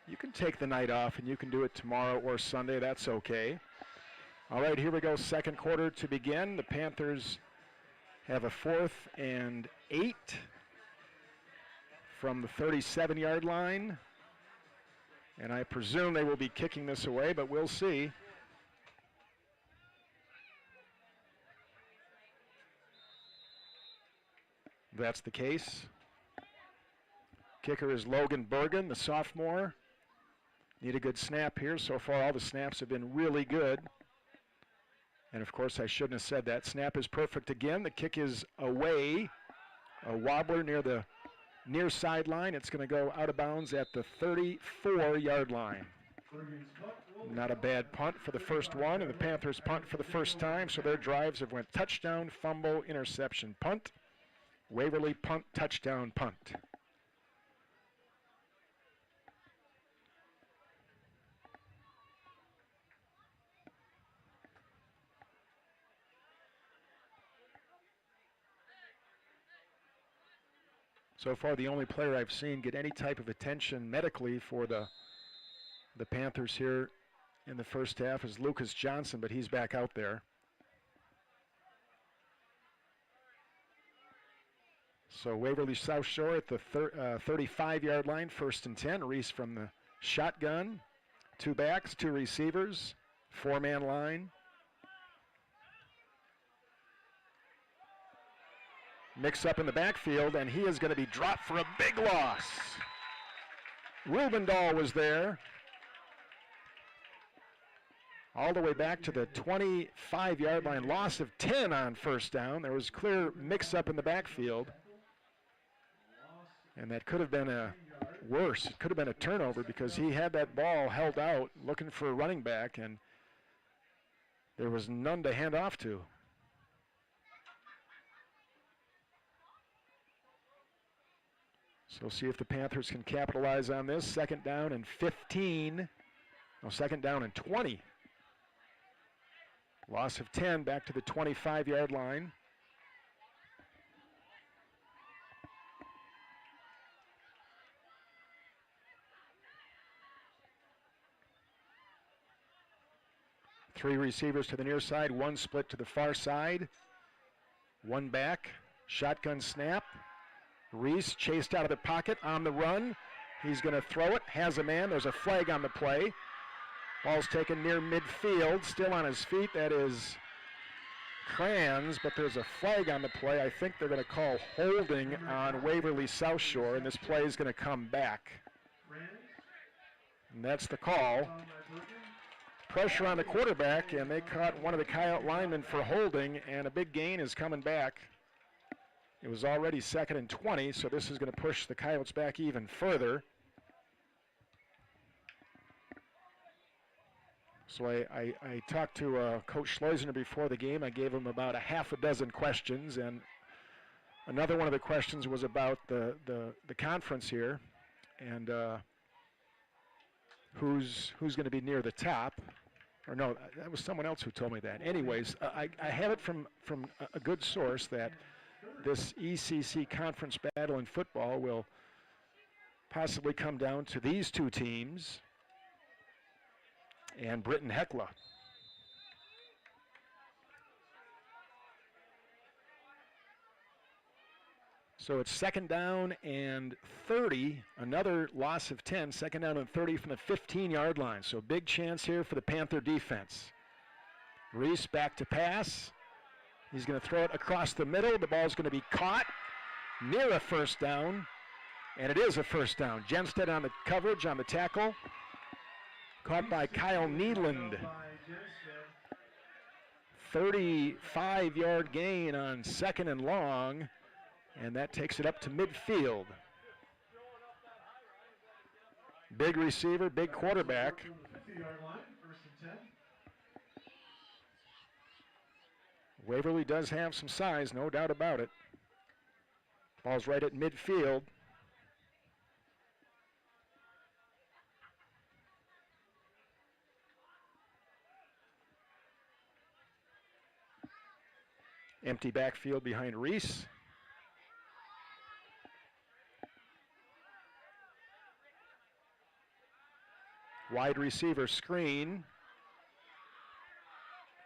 you can take the night off and you can do it tomorrow or Sunday. That's okay. All right, here we go. Second quarter to begin. The Panthers have a 4th and 8 from the 37-yard line. And I presume they will be kicking this away, but we'll see. That's the case. Kicker is Logan Bergen, the sophomore. Need a good snap here. So far, all the snaps have been really good. And of course, I shouldn't have said that. Snap is perfect again. The kick is away. A wobbler near the near sideline. It's going to go out of bounds at the 34-yard line. Not a bad punt for the first one, and the Panthers punt for the first time, so their drives have went touchdown, fumble, interception, punt. Waverly punt, touchdown, punt. So far, the only player I've seen get any type of attention medically for the Panthers here in the first half is Lucas Johnson, but he's back out there. So Waverly South Shore at the 35-yard line, 1st and 10. Reese from the shotgun. 2 backs, 2 receivers, 4-man line. Mix up in the backfield, and he is going to be dropped for a big loss. Rubendahl was there. All the way back to the 25-yard line, loss of 10 on 1st down. There was clear mix-up in the backfield. And that could have been worse. It could have been a turnover because he had that ball held out looking for a running back, and there was none to hand off to. So see if the Panthers can capitalize on this. 2nd down and 15. No, 2nd down and 20. Loss of 10 back to the 25-yard line. Three receivers to the near side, 1 split to the far side. 1 back, shotgun snap. Reese chased out of the pocket on the run. He's going to throw it, has a man. There's a flag on the play. Ball's taken near midfield, still on his feet. That is Kranz, but there's a flag on the play. I think they're going to call holding on Waverly South Shore, and this play is going to come back. And that's the call. Pressure on the quarterback, and they caught one of the Coyote linemen for holding, and a big gain is coming back. It was already 2nd and 20, so this is going to push the Coyotes back even further. So I talked to Coach Schleusner before the game. I gave him about a half a dozen questions, and another one of the questions was about the conference here, and who's going to be near the top. Or no, that was someone else who told me that. Anyways, I have it from a good source that this ECC conference battle in football will possibly come down to these 2 teams and Britton Hecla. So it's 2nd down and 30, another loss of 10, 2nd down and 30 from the 15-yard line. So big chance here for the Panther defense. Reese back to pass. He's going to throw it across the middle. The ball's going to be caught near a 1st down, and it is a 1st down. Jenstead on the coverage, on the tackle. Caught by Kyle Needland. 35-yard gain on 2nd and long, and that takes it up to midfield. Big receiver, big quarterback. Waverly does have some size, no doubt about it. Ball's right at midfield. Empty backfield behind Reese. Wide receiver screen.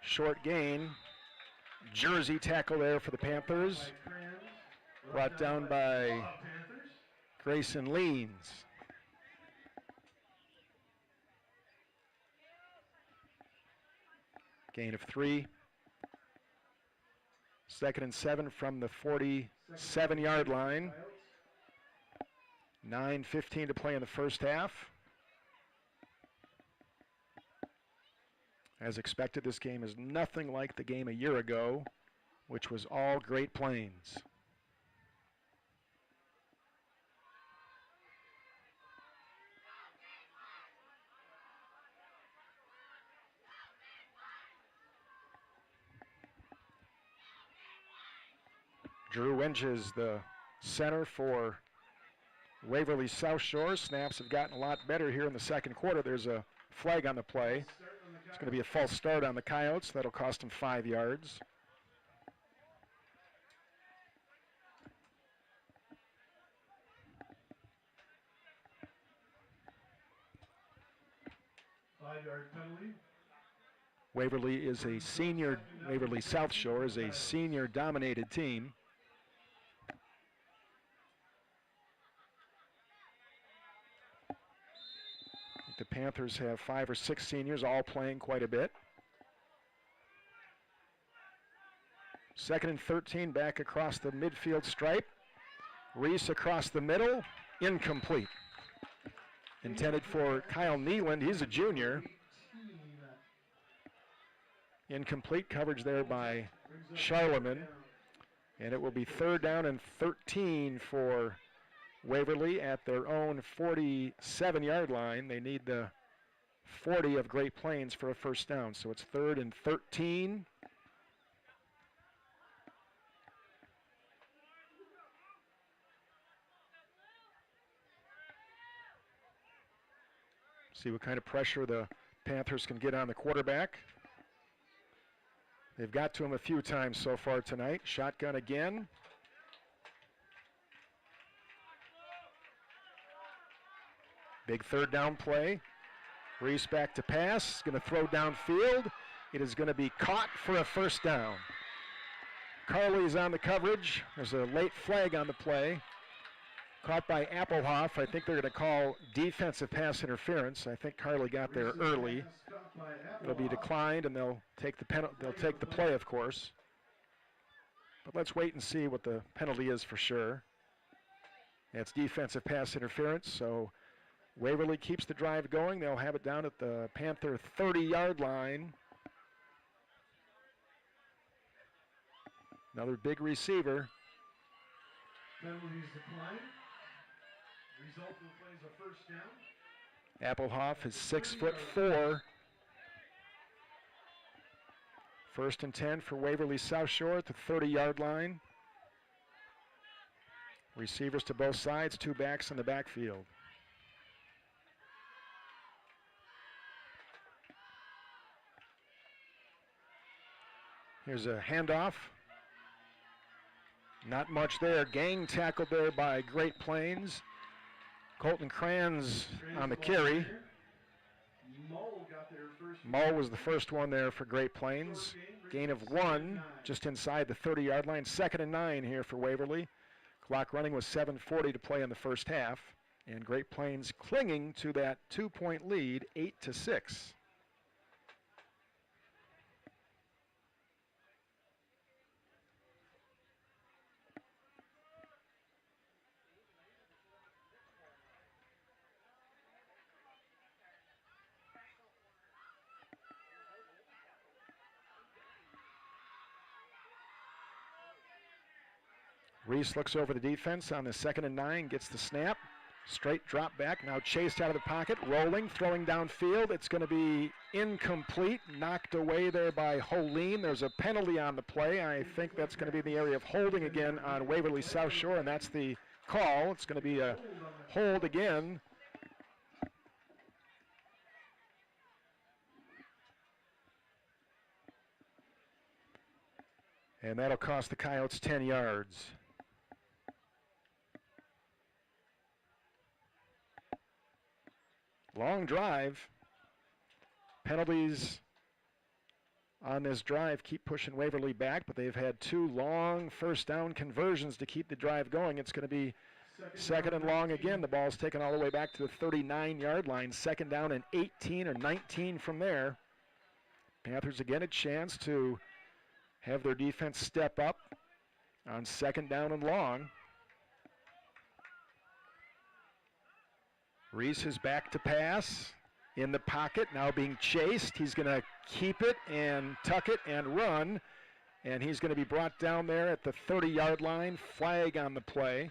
Short gain. Jersey tackle there for the Panthers. Brought down by Grayson Leans. Gain of 3. 2nd and 7 from the 47-yard line. 9:15 to play in the first half. As expected, this game is nothing like the game a year ago, which was all Great Plains. Drew Winges, the center for Waverly South Shore. Snaps have gotten a lot better here in the second quarter. There's a flag on the play. It's going to be a false start on the Coyotes. That'll cost them 5 yards. Penalty. Waverly is a senior, Waverly South Shore is a senior-dominated team. The Panthers have 5 or 6 seniors, all playing quite a bit. 2nd and 13, back across the midfield stripe. Reese across the middle, incomplete. Intended for Kyle Neeland, he's a junior. Incomplete coverage there by Charlemagne. And it will be 3rd down and 13 for Waverly at their own 47-yard line. They need the 40 of Great Plains for a first down. So it's 3rd and 13. See what kind of pressure the Panthers can get on the quarterback. They've got to him a few times so far tonight. Shotgun again. Big 3rd down play. Reese back to pass. Going to throw downfield. It is going to be caught for a first down. Carley's on the coverage. There's a late flag on the play. Caught by Applehoff. I think they're going to call defensive pass interference. I think Carley got there early. It'll be declined, and they'll take the they'll take the play, of course. But let's wait and see what the penalty is for sure. It's defensive pass interference, so Waverly keeps the drive going. They'll have it down at the Panther 30-yard line. Another big receiver. Penalties declined. Result of the play is a first down. Applehoff is 6'4". 1st and 10 for Waverly South Shore at the 30-yard line. Receivers to both sides, 2 backs in the backfield. Here's a handoff. Not much there. Gang tackled there by Great Plains. Colton Kranz on the carry. Mull was the first one there for Great Plains. Gain of 1 just inside the 30-yard line. 2nd and 9 here for Waverly. Clock running with 7:40 to play in the first half. And Great Plains clinging to that 2-point lead, 8-6. Reese looks over the defense on the 2nd and 9, gets the snap. Straight drop back, now chased out of the pocket, rolling, throwing downfield. It's going to be incomplete, knocked away there by Holeen. There's a penalty on the play. I think that's going to be in the area of holding again on Waverly South Shore, and that's the call. It's going to be a hold again. And that'll cost the Coyotes 10 yards. Long drive. Penalties on this drive keep pushing Waverly back, but they've had 2 long first down conversions to keep the drive going. It's going to be second and long again. The ball's taken all the way back to the 39-yard line. Second down and 18 or 19 from there. Panthers again a chance to have their defense step up on second down and long. Reese is back to pass. In the pocket, now being chased. He's going to keep it and tuck it and run. And he's going to be brought down there at the 30-yard line. Flag on the play.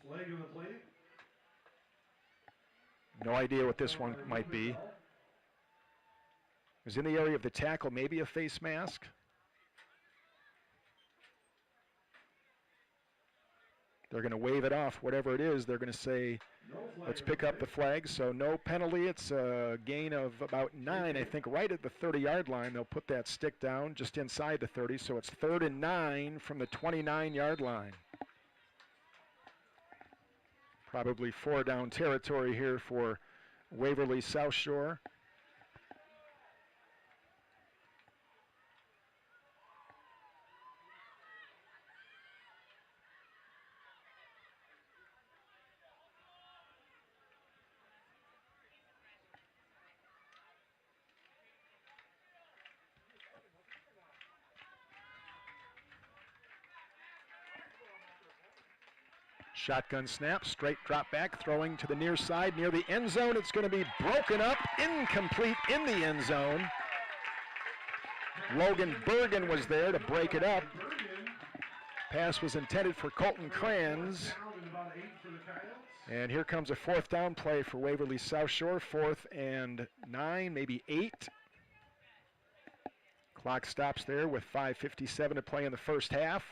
Flag on the play. No idea what this one might be. It was in the area of the tackle, maybe a face mask. They're going to wave it off, whatever it is. They're going to say, let's pick up the flag. So no penalty. It's a gain of about 9, I think, right at the 30-yard line. They'll put that stick down just inside the 30. So it's 3rd and 9 from the 29-yard line. Probably 4 down territory here for Waverly South Shore. Shotgun snap, straight drop back, throwing to the near side, near the end zone. It's going to be broken up, incomplete in the end zone. Logan Bergen was there to break it up. Pass was intended for Colton Kranz. And here comes a 4th down play for Waverly South Shore, 4th and 9, maybe 8. Clock stops there with 5:57 to play in the first half.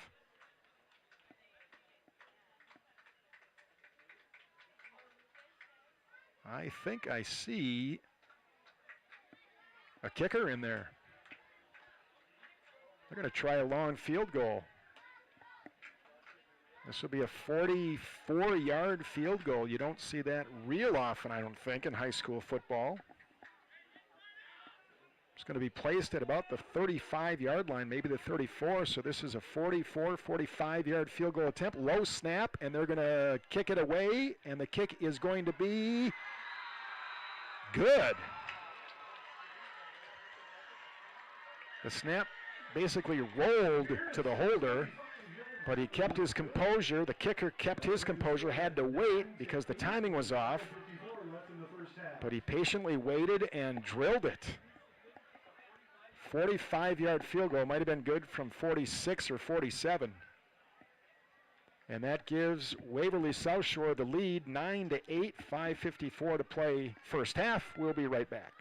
I think I see a kicker in there. They're going to try a long field goal. This will be a 44-yard field goal. You don't see that real often, I don't think, in high school football. It's going to be placed at about the 35-yard line, maybe the 34, so this is a 44, 45-yard field goal attempt. Low snap, and they're going to kick it away, and the kick is going to be good. The snap basically rolled to the holder, but he kept his composure. The kicker kept his composure, had to wait because the timing was off, but he patiently waited and drilled it. 45-yard field goal, might have been good from 46 or 47. And that gives Waverly South Shore the lead, 9-8, 5:54 to play first half. We'll be right back.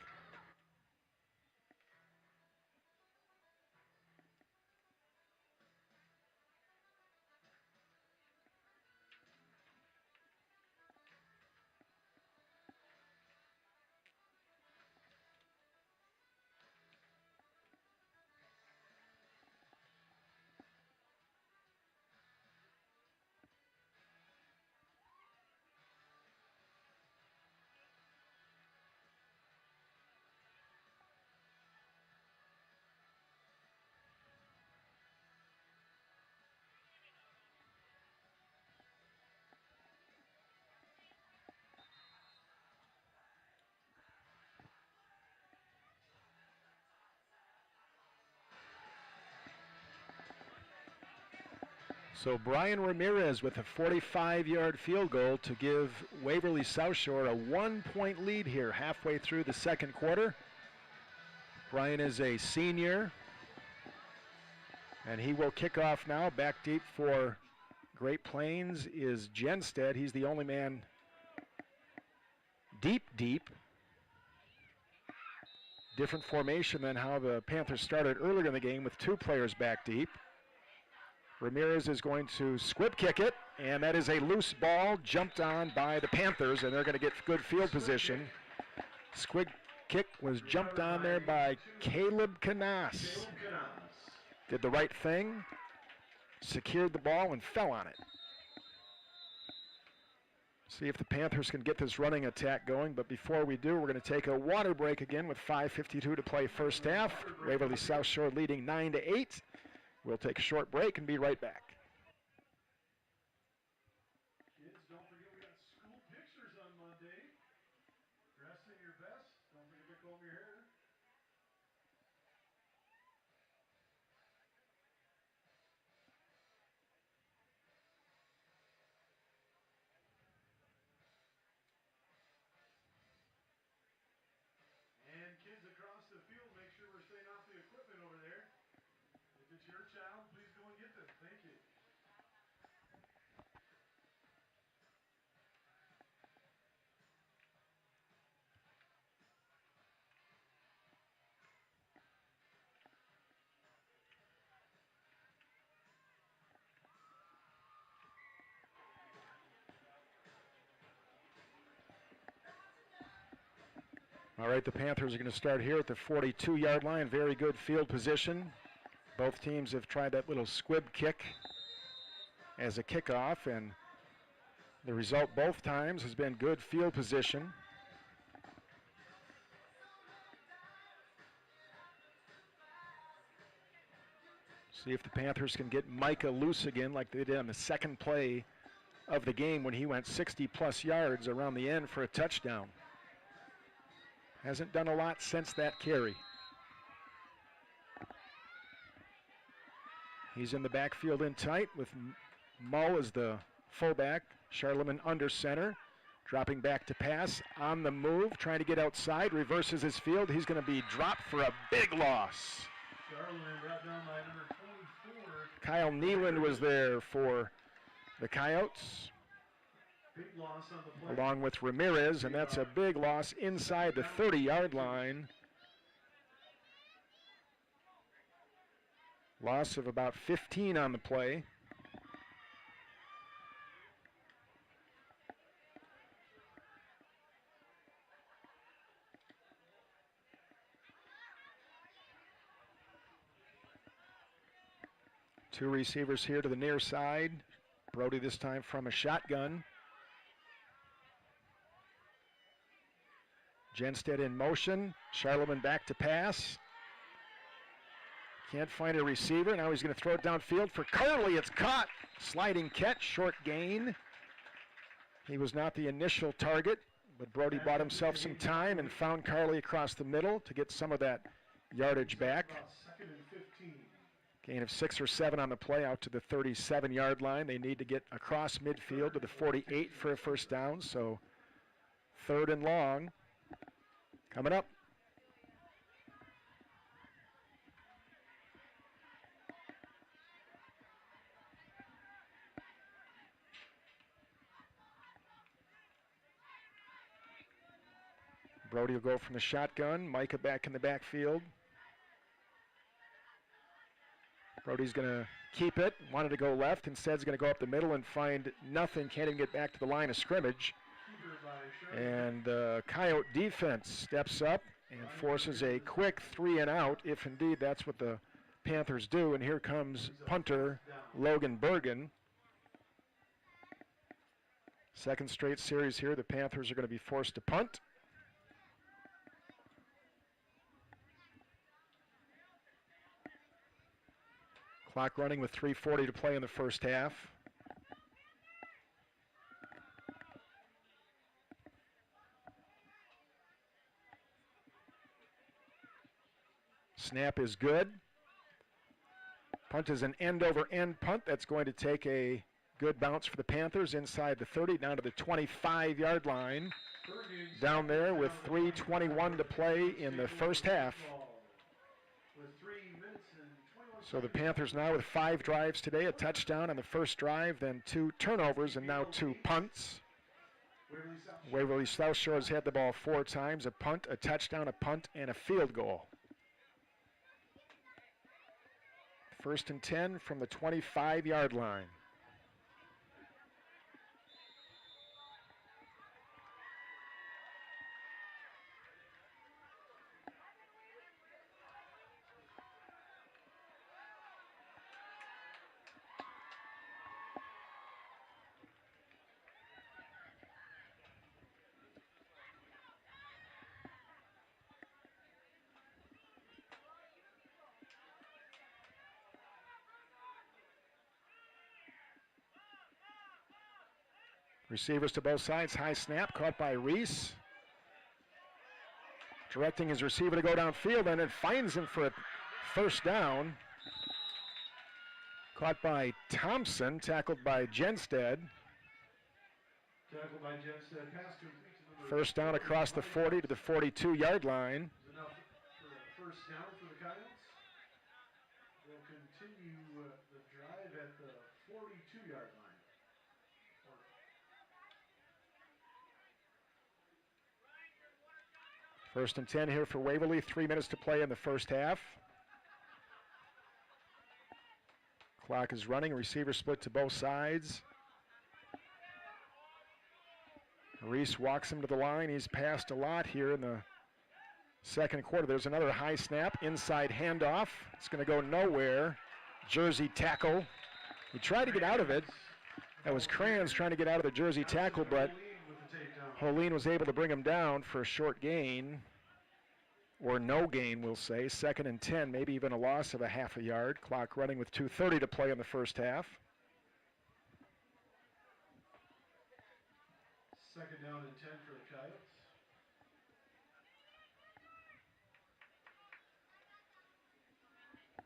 So Brian Ramirez with a 45-yard field goal to give Waverly South Shore a 1-point lead here halfway through the second quarter. Brian is a senior, and he will kick off now. Back deep for Great Plains is Jenstead. He's the only man deep. Different formation than how the Panthers started earlier in the game with 2 players back deep. Ramirez is going to squib kick it, and that is a loose ball jumped on by the Panthers, and they're going to get good field position. Squib kick was jumped on there by Caleb Canas. Did the right thing, secured the ball, and fell on it. See if the Panthers can get this running attack going, but before we do, we're going to take a water break again with 5:52 to play first half. Waverly South Shore leading 9-8. We'll take a short break and be right back. Kids, don't forget we got school pictures on Monday. Dress in your best. Don't forget to comb your hair. And kids across the field, make sure we're staying off the equipment over there. If it's your child, please go and get them. Thank you. All right, the Panthers are going to start here at the 42-yard line. Very good field position. Both teams have tried that little squib kick as a kickoff, and the result both times has been good field position. See if the Panthers can get Micah loose again like they did on the second play of the game when he went 60-plus yards around the end for a touchdown. Hasn't done a lot since that carry. He's in the backfield in tight with Mull as the fullback. Charlemagne under center. Dropping back to pass. On the move. Trying to get outside. Reverses his field. He's going to be dropped for a big loss. Charlemagne brought down by number 24. Kyle Neeland was there for the Coyotes. Big loss on the play. Along with Ramirez, and that's a big loss inside the 30-yard line. Loss of about 15 on the play. Two receivers here to the near side. Brody this time from a shotgun. Genstead in motion. Charlemagne back to pass. Can't find a receiver. Now he's going to throw it downfield for Curley. It's caught. Sliding catch, short gain. He was not the initial target, but Brody bought himself some time and found Curley across the middle to get some of that yardage back. Gain of 6 or 7 on the play out to the 37-yard line. They need to get across midfield to the 48 for a first down, so 3rd and long. Coming up. Brody will go from the shotgun. Micah back in the backfield. Brody's going to keep it. Wanted to go left. Instead, he's going to go up the middle and find nothing. Can't even get back to the line of scrimmage. And the Coyote defense steps up and forces a quick 3 and out, if indeed that's what the Panthers do. And here comes punter Logan Bergen. Second straight series here, the Panthers are going to be forced to punt. Clock running with 3:40 to play in the first half. Snap is good. Punt is an end-over-end punt. That's going to take a good bounce for the Panthers inside the 30, down to the 25-yard line. Down there with 3:21 to play in the first half. So the Panthers now with 5 drives today, a touchdown on the first drive, then 2 turnovers, and now 2 punts. Waverly South Shore has had the ball 4 times, a punt, a touchdown, a punt, and a field goal. 1st and 10 from the 25-yard line. Receivers to both sides. High snap caught by Reese. Directing his receiver to go downfield, and it finds him for a first down. Caught by Thompson, tackled by Jenstead. Tackled by Jenstead. Pass complete to number First down across the 40 to the 42-yard line. Enough for a first down for the Coyotes. They'll continue the drive at the 42-yard line. First and 10 here for Waverly. 3 minutes to play in the first half. Clock is running. Receiver split to both sides. Reese walks him to the line. He's passed a lot here in the second quarter. There's another high snap. Inside handoff. It's going to go nowhere. Jersey tackle. He tried to get out of it. That was Kranz trying to get out of the Jersey tackle, but Holeen was able to bring him down for a short gain, or no gain, we'll say. Second and 10, maybe even a loss of a half a yard. Clock running with 2:30 to play in the first half. Second down and 10 for the Coyotes.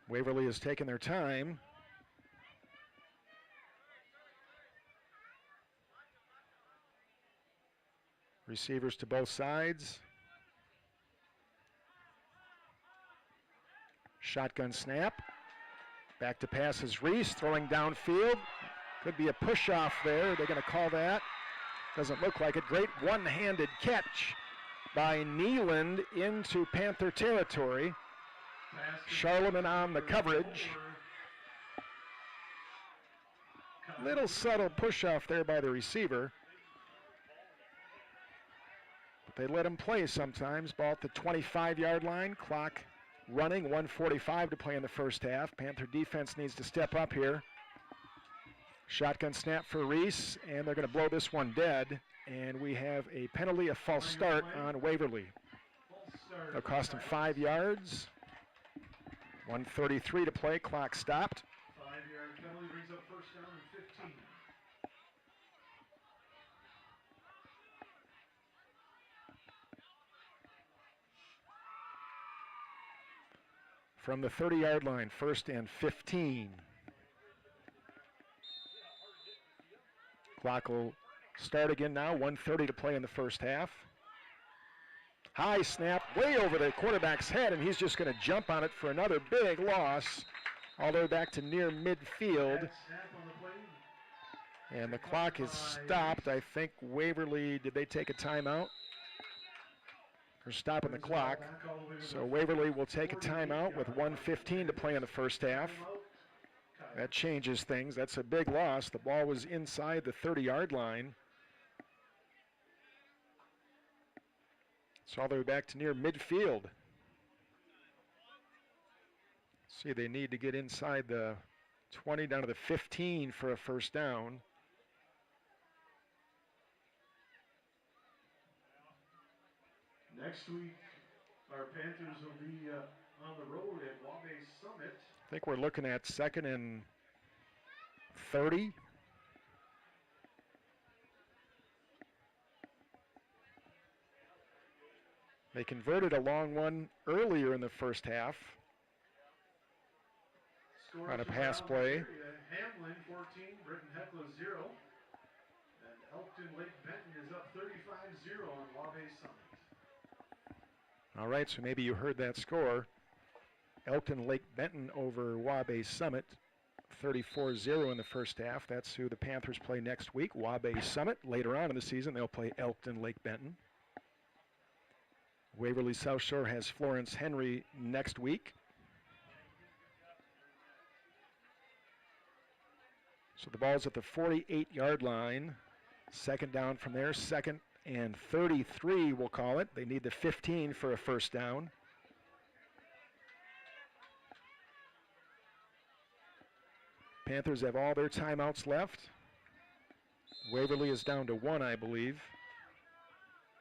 Waverly has taken their time. Receivers to both sides. Shotgun snap. Back to pass is Reese, throwing downfield. Could be a push-off there. They're going to call that. Doesn't look like it. Great one-handed catch by Neeland into Panther territory. Charlemagne on the coverage. Little subtle push-off there by the receiver. But they let him play sometimes. Ball at the 25-yard line. Clock running. 1:45 to play in the first half. Panther defense needs to step up here. Shotgun snap for Reese, and they're going to blow this one dead. And we have a penalty, a false start on Waverly. It'll cost him 5 yards. 1:33 to play. Clock stopped. 5-yard penalty brings up first down and 15. From the 30-yard line, first and 15. Clock will start again now. 1:30 to play in the first half. High snap way over the quarterback's head, and he's just going to jump on it for another big loss, all the way back to near midfield. And the clock is stopped. I think Waverly, did they take a timeout? They're stopping the clock. So Waverly will take a timeout with 1:15 to play in the first half. That changes things. That's a big loss. The ball was inside the 30-yard line. It's all the way back to near midfield. See, they need to get inside the 20 down to the 15 for a first down. Next week, our Panthers will be on the road at Waverly Summit. I think we're looking at 2nd and 30. They converted a long one earlier in the first half on a pass play. Hamlin 14, Britton Heckler 0. And Elkton Lake Benton is up 35-0 on Waverly Summit. All right, so maybe you heard that score. Elkton Lake Benton over Wabash Summit, 34-0 in the first half. That's who the Panthers play next week. Wabash Summit. Later on in the season, they'll play Elkton Lake Benton. Waverly South Shore has Florence Henry next week. So the ball's at the 48-yard line. Second down from there. 2nd and 33, we'll call it. They need the 15 for a first down. Panthers have all their timeouts left. Waverly is down to 1, I believe.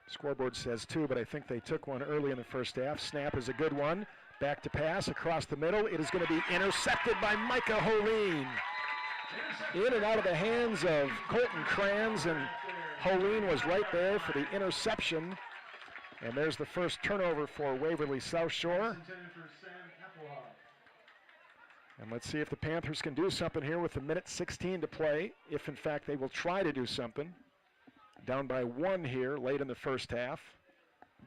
Scoreboard says 2, but I think they took one early in the first half. Snap is a good one. Back to pass across the middle. It is going to be intercepted by Micah Holeen. In and out of the hands of Colton Kranz, and Holeen was right there for the interception. And there's the first turnover for Waverly South Shore. And let's see if the Panthers can do something here with a minute 16 to play, if in fact they will try to do something. Down by 1 here late in the first half.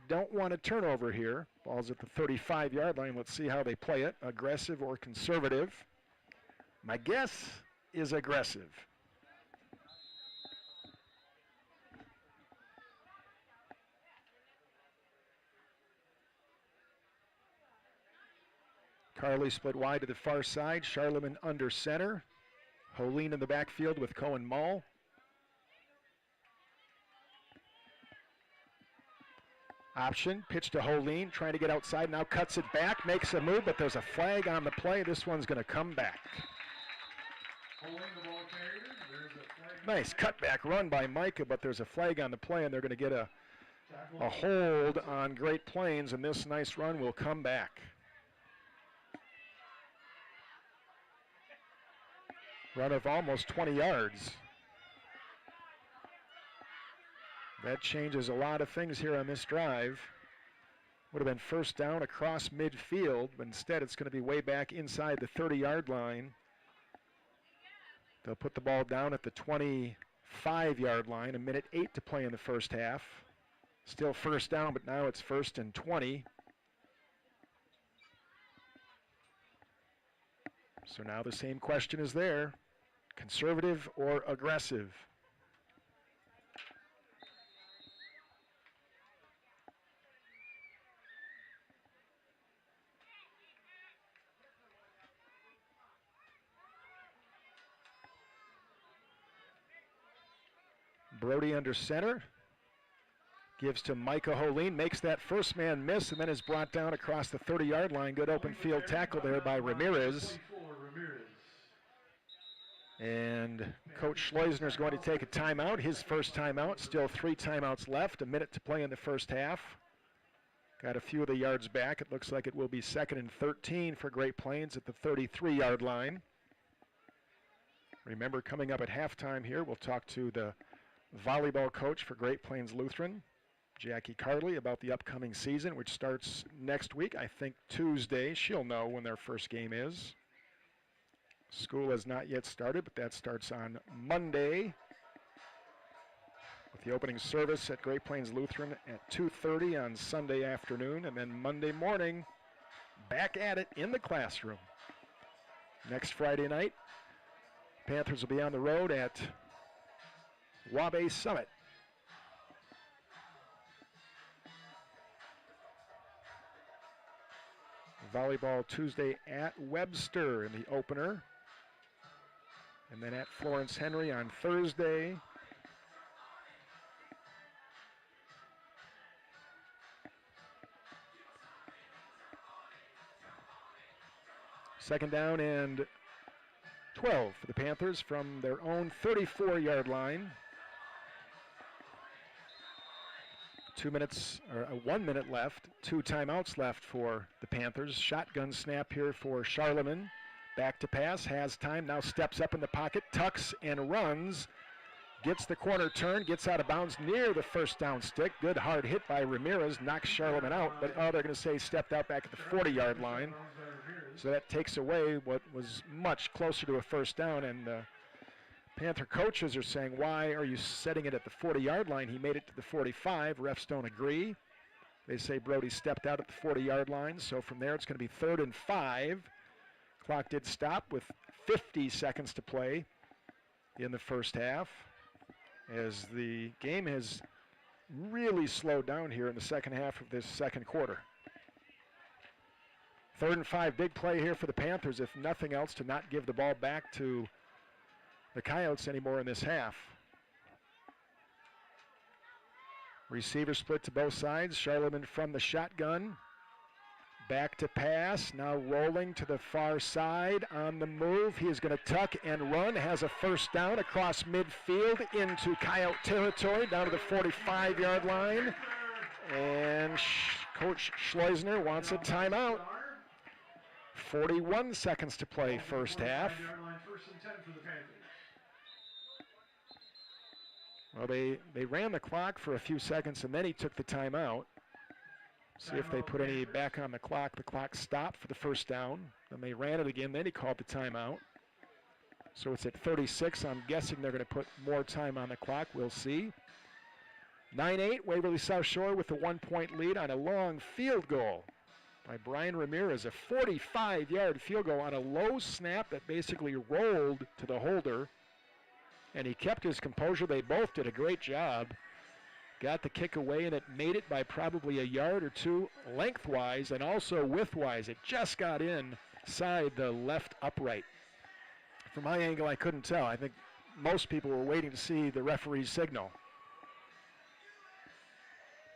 Don't want a turnover here. Ball's at the 35-yard line. Let's see how they play it, aggressive or conservative. My guess is aggressive. Carly split wide to the far side. Charlemagne under center. Holeen in the backfield with Cohen Mull. Option, pitch to Holeen, trying to get outside, now cuts it back, makes a move, but there's a flag on the play. This one's going to come back. Nice cutback run by Micah, but there's a flag on the play, and they're going to get a hold on Great Plains, and this nice run will come back. Run of almost 20 yards. That changes a lot of things here on this drive. Would have been first down across midfield, but instead it's going to be way back inside the 30-yard line. They'll put the ball down at the 25-yard line, a minute 8 to play in the first half. Still first down, but now it's 1st and 20. So now the same question is there. Conservative or aggressive? Brody under center. Gives to Micah Holeen, makes that first man miss, and then is brought down across the 30-yard line. Good open field tackle there by Ramirez. And Coach Schleusner is going to take a timeout, his first timeout. Still 3 timeouts left, a minute to play in the first half. Got a few of the yards back. It looks like it will be 2nd and 13 for Great Plains at the 33-yard line. Remember, coming up at halftime here, we'll talk to the volleyball coach for Great Plains Lutheran, Jackie Carley, about the upcoming season, which starts next week, I think Tuesday. She'll know when their first game is. School has not yet started, but that starts on Monday with the opening service at Great Plains Lutheran at 2:30 on Sunday afternoon, and then Monday morning, back at it in the classroom. Next Friday night, Panthers will be on the road at Wabe Summit. Volleyball Tuesday at Webster in the opener. And then at Florence Henry on Thursday. Second down and 12 for the Panthers from their own 34-yard line. 2 minutes, or 1 minute left, 2 timeouts left for the Panthers. Shotgun snap here for Charlemagne. Back to pass, has time, now steps up in the pocket, tucks and runs. Gets the corner turn, gets out of bounds near the first down stick. Good hard hit by Ramirez, knocks Charlemagne out, but they're going to say stepped out back at the 40-yard line. So that takes away what was much closer to a first down, and Panther coaches are saying, why are you setting it at the 40-yard line? He made it to the 45. Refs don't agree. They say Brody stepped out at the 40-yard line, so from there it's going to be 3rd and 5. Clock did stop with 50 seconds to play in the first half, as the game has really slowed down here in the second half of this second quarter. 3rd and 5, big play here for the Panthers, if nothing else, to not give the ball back to the Coyotes anymore in this half. Receiver split to both sides. Charlemagne from the shotgun. Back to pass, now rolling to the far side on the move. He is going to tuck and run, has a first down across midfield into Coyote territory, down to the 45-yard line. And Coach Schleusner wants a timeout. 41 seconds to play first half. Well, they ran the clock for a few seconds, and then he took the timeout. See if they put any back on the clock. The clock stopped for the first down. Then they ran it again. Then he called the timeout. So it's at 36. I'm guessing they're going to put more time on the clock. We'll see. 9-8, Waverly South Shore with a 1-point lead on a long field goal by Brian Ramirez. A 45-yard field goal on a low snap that basically rolled to the holder. And he kept his composure. They both did a great job. Got the kick away, and it made it by probably a yard or two lengthwise and also widthwise. It just got inside the left upright. From my angle, I couldn't tell. I think most people were waiting to see the referee's signal.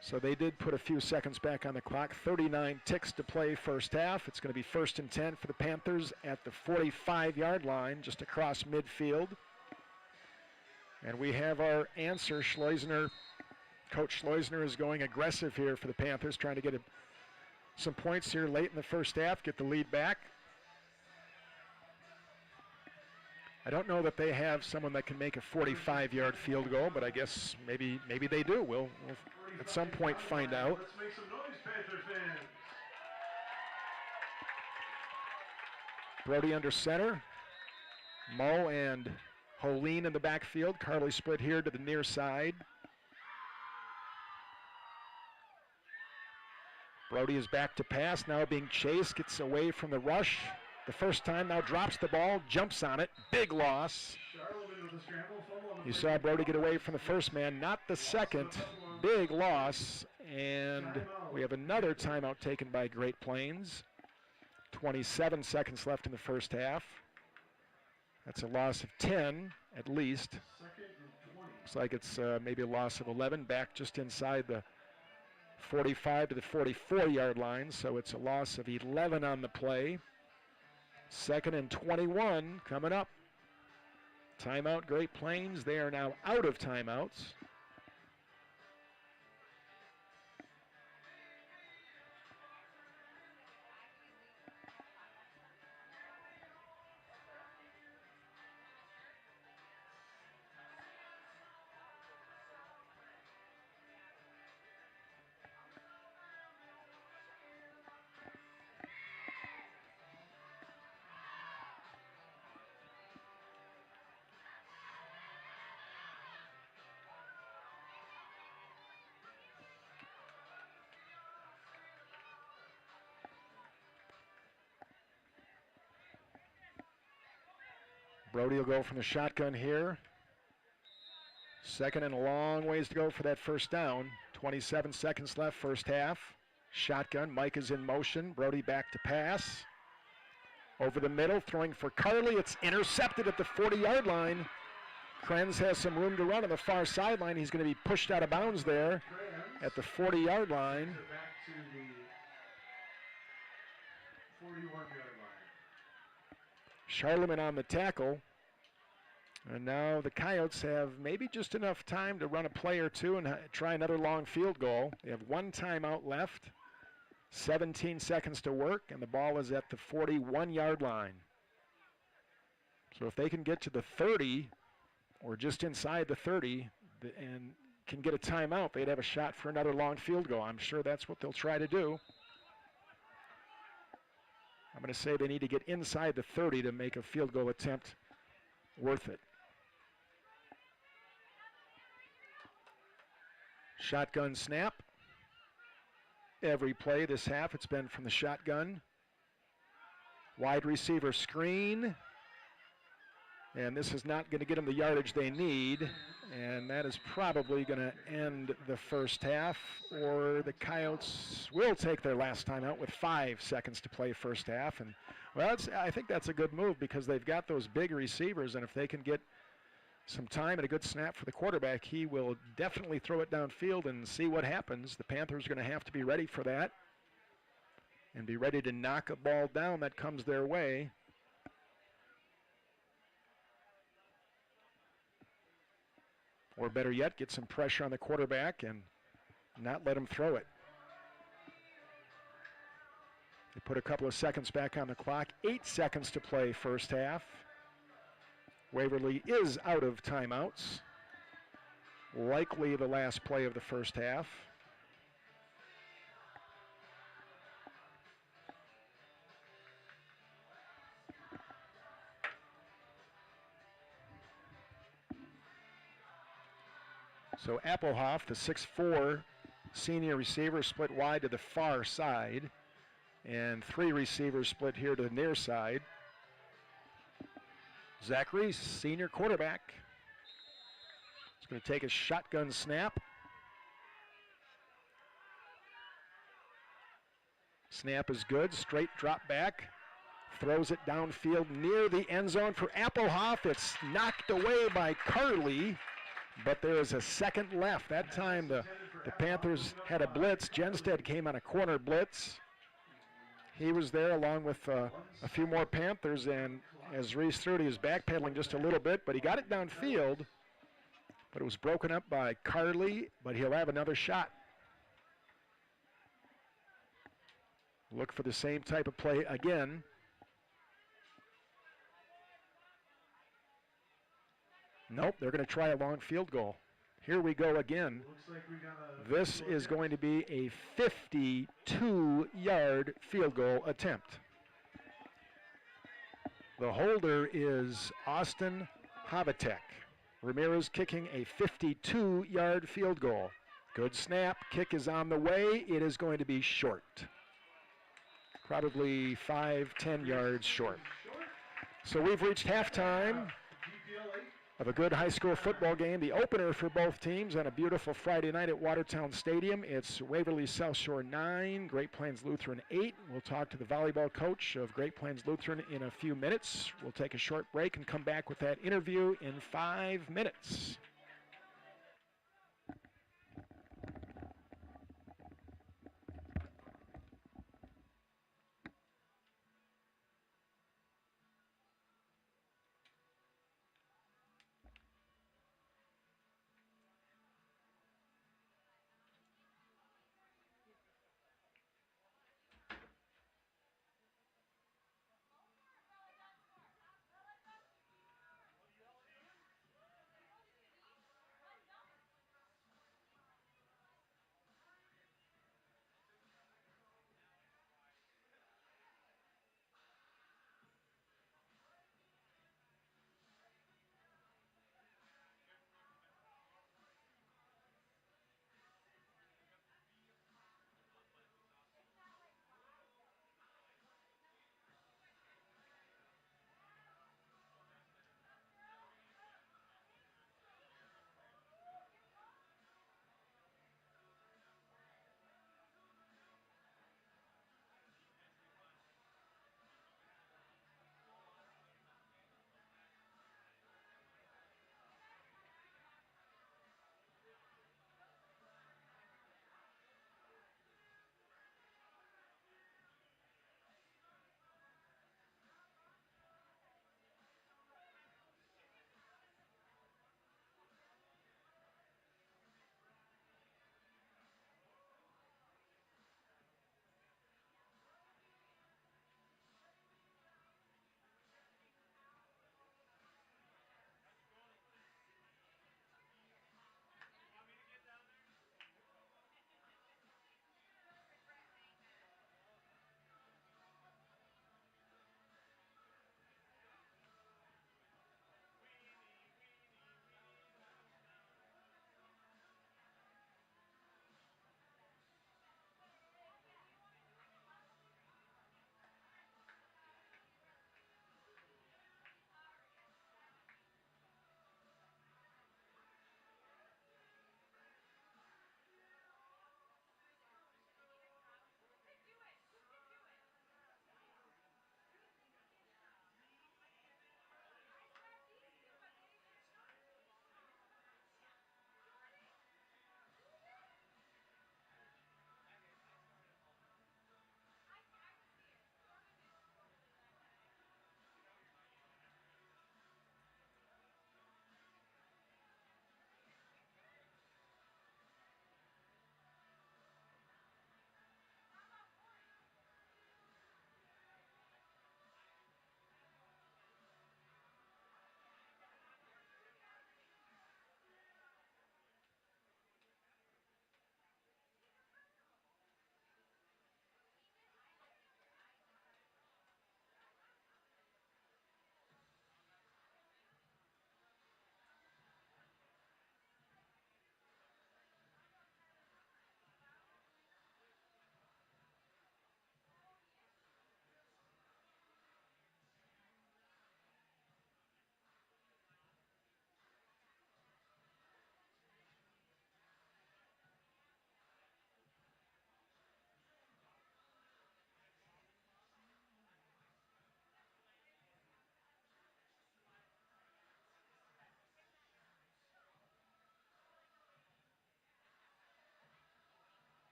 So they did put a few seconds back on the clock. 39 ticks to play first half. It's going to be 1st and 10 for the Panthers at the 45-yard line, just across midfield. And we have our answer. Coach Schleusner is going aggressive here for the Panthers, trying to get some points here late in the first half, get the lead back. I don't know that they have someone that can make a 45-yard field goal, but I guess maybe they do. We'll at some point find out. Let's make some noise, Panther fans. Brody under center. Mo and Holeen in the backfield. Carly split here to the near side. Brody is back to pass, now being chased, gets away from the rush. The first time, now drops the ball, jumps on it, big loss. You saw Brody get away from the first man, not the second. Big loss, and we have another timeout taken by Great Plains. 27 seconds left in the first half. That's a loss of 10, at least. Looks like it's maybe a loss of 11, back just inside the 45 to the 44-yard line, so it's a loss of 11 on the play. 2nd and 21 coming up. Timeout, Great Plains. They are now out of timeouts. Brody will go from the shotgun here. 2nd and a long ways to go for that first down. 27 seconds left, first half. Shotgun, Mike is in motion. Brody back to pass. Over the middle, throwing for Carly. It's intercepted at the 40-yard line. Krenz has some room to run on the far sideline. He's going to be pushed out of bounds there at the 40-yard line. Back to the 41-yard line. Charlemagne on the tackle. And now the Coyotes have maybe just enough time to run a play or two and try another long field goal. They have 1 timeout left, 17 seconds to work, and the ball is at the 41-yard line. So if they can get to the 30 or just inside the 30 and can get a timeout, they'd have a shot for another long field goal. I'm sure that's what they'll try to do. I'm going to say they need to get inside the 30 to make a field goal attempt worth it. Shotgun snap. Every play this half, it's been from the shotgun. Wide receiver screen. And this is not going to get them the yardage they need. And that is probably going to end the first half, or the Coyotes will take their last time out with 5 seconds to play first half. And well, I think that's a good move because they've got those big receivers, and if they can get some time and a good snap for the quarterback, he will definitely throw it downfield and see what happens. The Panthers are going to have to be ready for that and be ready to knock a ball down that comes their way. Or better yet, get some pressure on the quarterback and not let him throw it. They put a couple of seconds back on the clock. 8 seconds to play first half. Waverly is out of timeouts. likely the last play of the first half. So Applehoff, the 6'4" senior receiver, split wide to the far side, and 3 receivers split here to the near side. Zachary, senior quarterback, is going to take a shotgun snap. Snap is good, straight drop back. Throws it downfield near the end zone for Applehoff. It's knocked away by Carly, but there is a second left. That time the Panthers had a blitz. Genstead came on a corner blitz. He was there along with a few more Panthers, and as Reese threw it, he was backpedaling just a little bit, but he got it downfield, but it was broken up by Carly, but he'll have another shot. Look for the same type of play again. Nope, they're going to try a long field goal. Here we go again. This is going to be a 52-yard field goal attempt. The holder is Austin Havitek. Ramirez kicking a 52-yard field goal. Good snap. Kick is on the way. It is going to be short. Probably 5-10 yards short. So we've reached halftime of a good high school football game, the opener for both teams on a beautiful Friday night at Watertown Stadium. It's Waverly South Shore 9, Great Plains Lutheran 8. We'll talk to the volleyball coach of Great Plains Lutheran in a few minutes. We'll take a short break and come back with that interview in 5 minutes.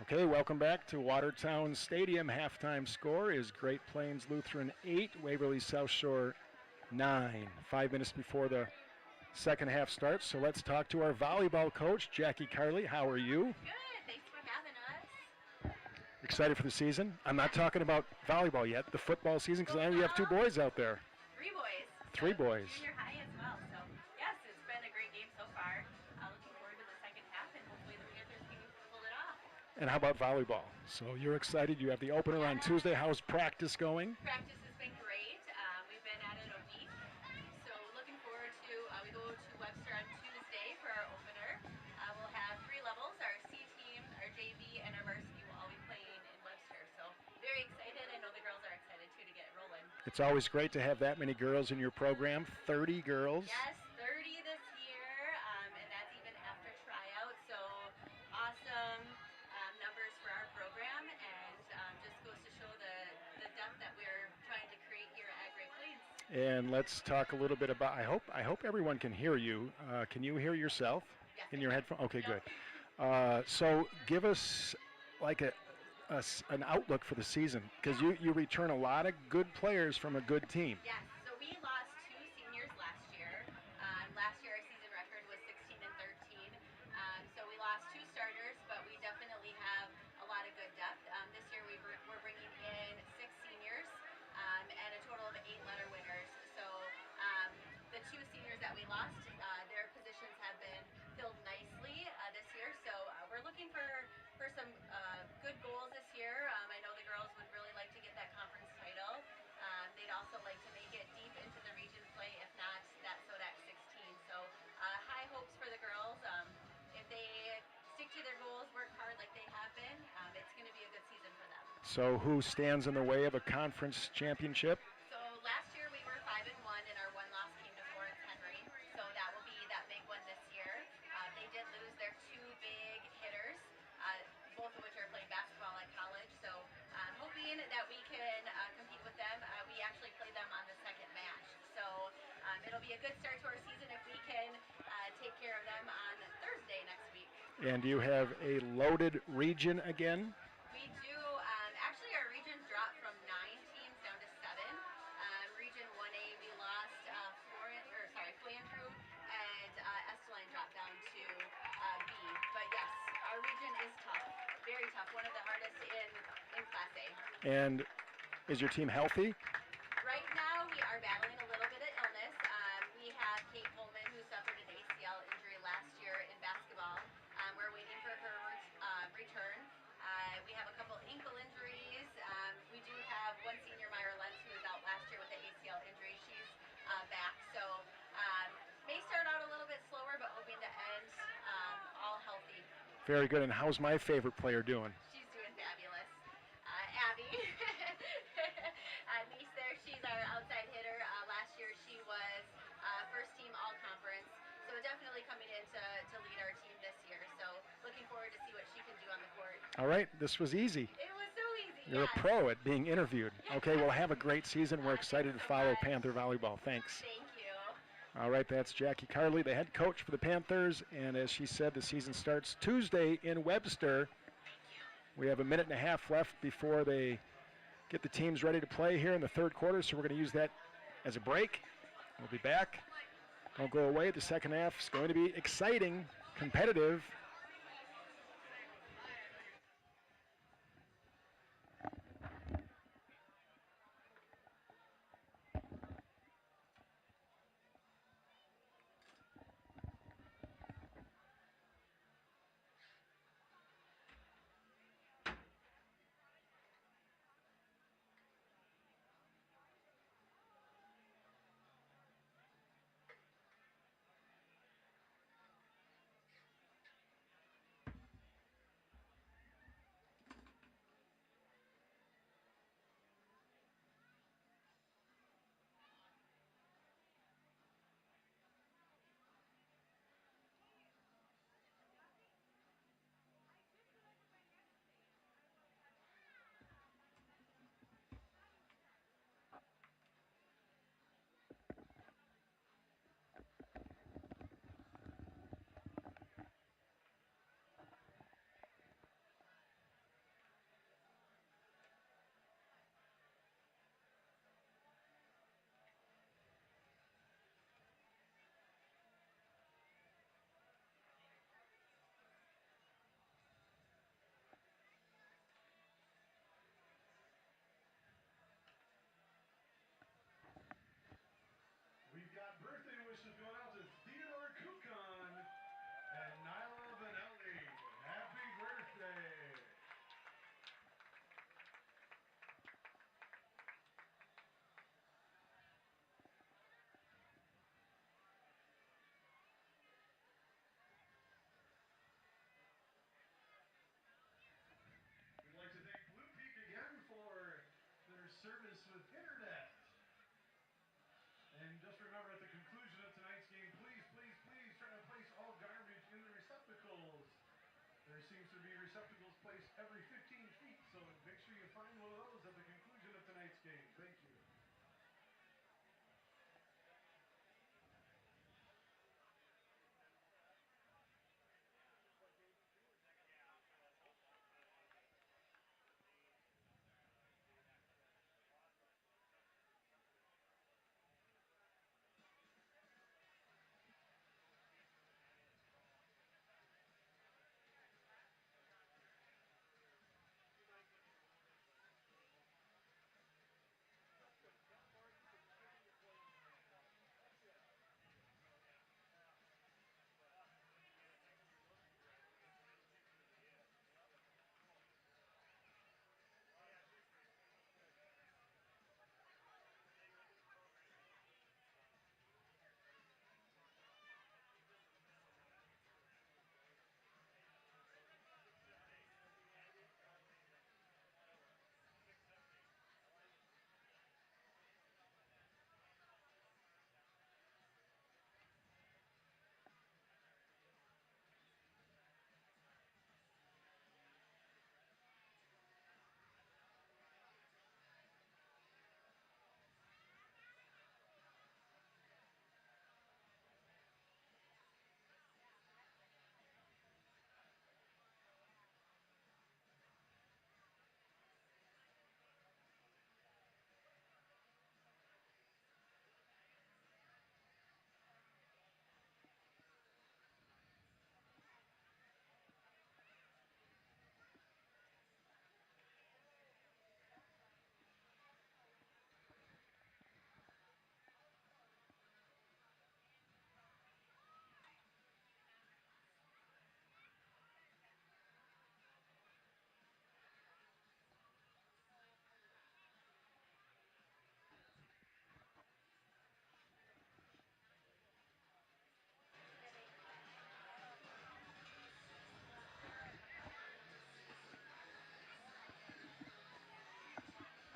Okay, welcome back to Watertown Stadium. Halftime score is Great Plains Lutheran 8, Waverly South Shore 9. 5 minutes before the second half starts, so let's talk to our volleyball coach, Jackie Carley. How are you? Good, thanks for having us. Excited for the season? I'm not talking about volleyball yet, the football season, because I know you have 2 boys out there. 3 boys. 3 boys. Junior high as well. So, yes, it's been a great game so far. Looking forward to the second half, and hopefully the Panthers can pull it off. And how about volleyball? So you're excited. You have the opener on Tuesday. How's practice going? Practice has been great. We've been at it a week. So looking forward to, we go to Webster on Tuesday for our opener. We'll have 3 levels. Our C team, our JV, and our varsity will all be playing in Webster. So very excited. I know the girls are excited too to get rolling. It's always great to have that many girls in your program. 30 girls. Yes, 30 this year, and that's even after tryout. So awesome numbers for our program, and just goes to show the depth that we're trying to create here at Great Plains. And let's talk a little bit about. I hope everyone can hear you. Can you hear yourself Yes, in your headphone? Okay, Yep. good. So give us like an outlook for the season, because you return a lot of good players from a good team. Yes, so we lost 2 seniors last year. Last year our season record was 16 and 13. So we lost 2 starters, but we definitely have a lot of good depth. This year we're bringing in 6 seniors and a total of 8 letter winners. So the 2 seniors that we lost, their positions have been filled nicely this year. So we're looking for some good goals this year. I know the girls would really like to get that conference title. They'd also like to make it deep into the region play, if not that SODAC 16. So high hopes for the girls. If they stick to their goals, work hard like they have been, it's going to be a good season for them. So who stands in the way of a conference championship? So last year we were 5-1, and our one loss came to Florence Henry. So that will be that big one this year. They did lose their 2 big hitters, both of which are playing basketball at college. So I'm hoping that we can compete with them. We actually play them on the second match. So it'll be a good start to our season if we can take care of them on Thursday next week. And do you have a loaded region again? We do. Actually, our region's dropped from 9 teams down to 7. Region 1A, we lost Flandreau, and Esteline dropped down to B. But yes, our region is tough, very tough, one of the hardest in Class A. And is your team healthy? Right now, we are battling a little bit of illness. We have Kate Coleman, who suffered an ACL injury last year in basketball. We're waiting for her return. We have a couple ankle injuries. We do have one senior, Myra Lenz, who was out last year with an ACL injury. She's back. So may start out a little bit slower, but hoping to end all healthy. Very good. And how's my favorite player doing? She's doing fabulous. Abby, niece there, she's our outside hitter. Last year she was first team all-conference. So definitely coming in to lead our team this year. So looking forward to see what she can do on the court. All right, this was easy. It was so easy. You're a pro at being interviewed. Okay, well, have a great season. We're excited to follow Panther volleyball. Thanks. Thank you. All right, that's Jackie Carley, the head coach for the Panthers. And as she said, the season starts Tuesday in Webster. We have a minute and a half left before they get the teams ready to play here in the third quarter, so we're going to use that as a break. We'll be back. Don't go away. The second half is going to be exciting, competitive. receptacles placed every 15 feet, so make sure you find one of those at the conclusion of tonight's game. Thank you.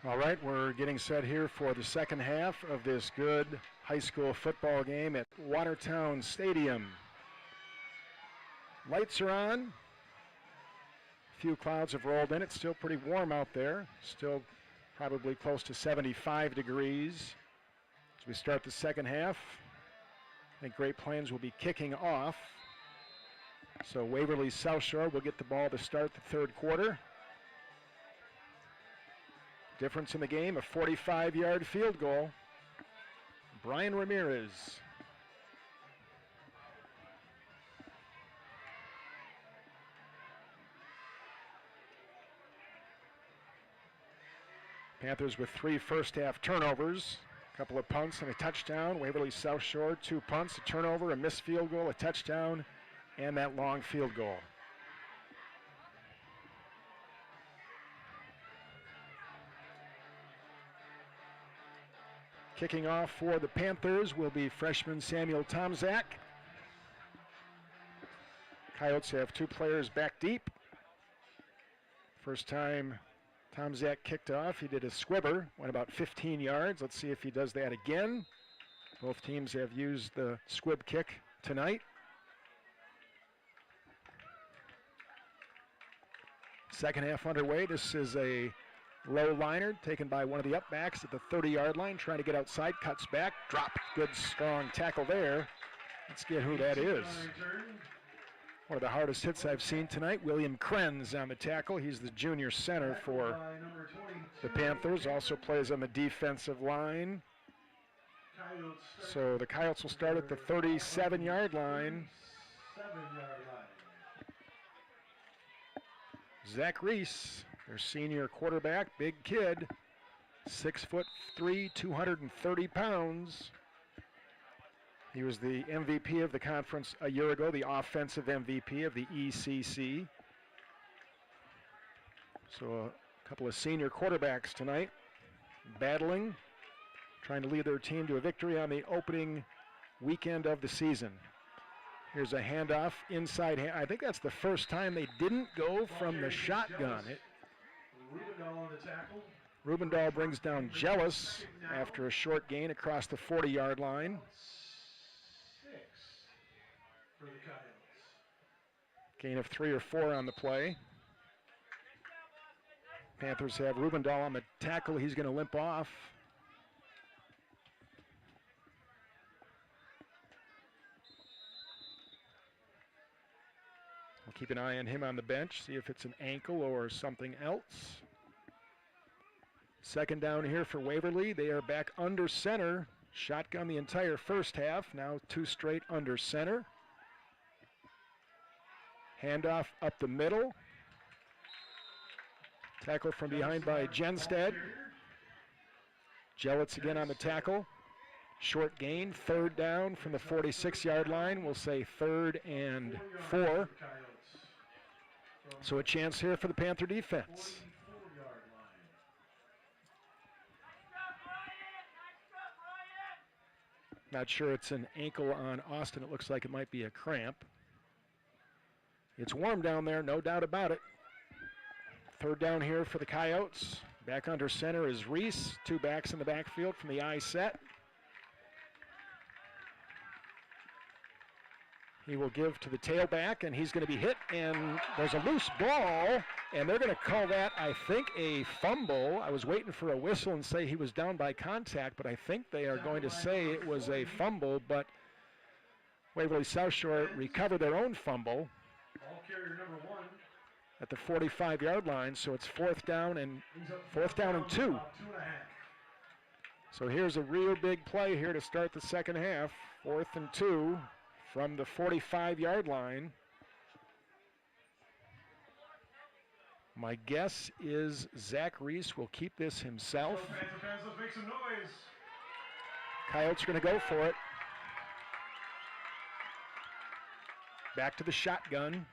All right, we're getting set here for the second half of this good high school football game at Watertown Stadium. Lights are on. A few clouds have rolled in. It's still pretty warm out there. Still probably close to 75 degrees. As we start the second half, I think Great Plains will be kicking off. So Waverly South Shore will get the ball to start the third quarter. Difference in the game, a 45-yard field goal. Brian Ramirez. Panthers with 3 first-half turnovers, a couple of punts and a touchdown. Waverly South Shore, 2 punts, a turnover, a missed field goal, a touchdown, and that long field goal. Kicking off for the Panthers will be freshman Samuel Tomzak. Coyotes have 2 players back deep. First time Tomzak kicked off, he did a squibber, went about 15 yards. Let's see if he does that again. Both teams have used the squib kick tonight. Second half underway. This is a low liner taken by one of the upbacks at the 30-yard line, trying to get outside, cuts back, drop. Good strong tackle there. Let's get who that is. One of the hardest hits I've seen tonight, William Krenz on the tackle. He's the junior center for the Panthers, also plays on the defensive line. So the Coyotes will start at the 37-yard line. Zach Reese, their senior quarterback, big kid, 6'3", 230 pounds. He was the MVP of the conference a year ago, the offensive MVP of the ECC. So a couple of senior quarterbacks tonight battling, trying to lead their team to a victory on the opening weekend of the season. Here's a handoff inside. I think that's the first time they didn't go from the shotgun. Rubendahl brings down Jealous after a short gain across the 40-yard line. 6 for the Coyotes. Gain of 3 or 4 on the play. Panthers have Rubendahl on the tackle. He's going to limp off. We'll keep an eye on him on the bench, see if it's an ankle or something else. Second down here for Waverly. They are back under center. Shotgun the entire first half. Now 2 straight under center. Handoff up the middle. Tackle from behind by Genstead. Jelitz again on the tackle. Short gain, 3rd down from the 46-yard line. We'll say 3rd and 4. So a chance here for the Panther defense. Not sure it's an ankle on Austin. It looks like it might be a cramp. It's warm down there, no doubt about it. 3rd down here for the Coyotes. Back under center is Reese. 2 backs in the backfield from the I set. He will give to the tailback, and he's going to be hit, and there's a loose ball, and they're going to call that, I think, a fumble. I was waiting for a whistle and say he was down by contact, but I think they are going to say it was a fumble, but Waverly South Shore recovered their own fumble at the 45-yard line, so it's 4th down and 2. So here's a real big play here to start the second half. 4th and 2 from the 45-yard line. My guess is Zach Reese will keep this himself. Coyotes are going to go for it. Back to the shotgun.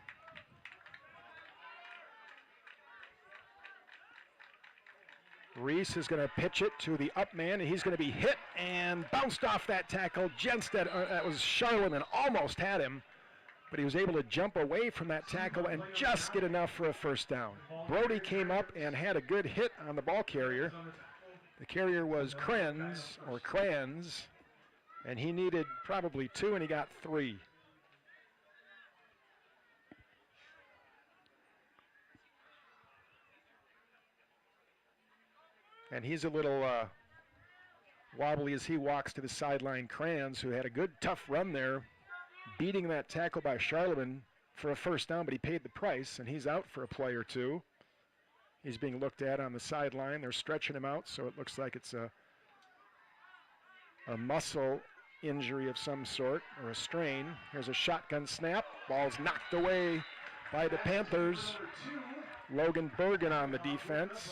Reese is going to pitch it to the up man, and he's going to be hit and bounced off that tackle. Genstead, that was Charlemagne, almost had him, but he was able to jump away from that tackle and just get enough for a 1st down. Brody came up and had a good hit on the ball carrier. The carrier was Kranz, and he needed probably 2, and he got 3. And he's a little wobbly as he walks to the sideline. Kranz, who had a good, tough run there, beating that tackle by Charlemagne for a 1st down, but he paid the price, and he's out for a play or 2. He's being looked at on the sideline. They're stretching him out, so it looks like it's a muscle injury of some sort, or a strain. Here's a shotgun snap. Ball's knocked away by the Panthers. Logan Bergen on the defense.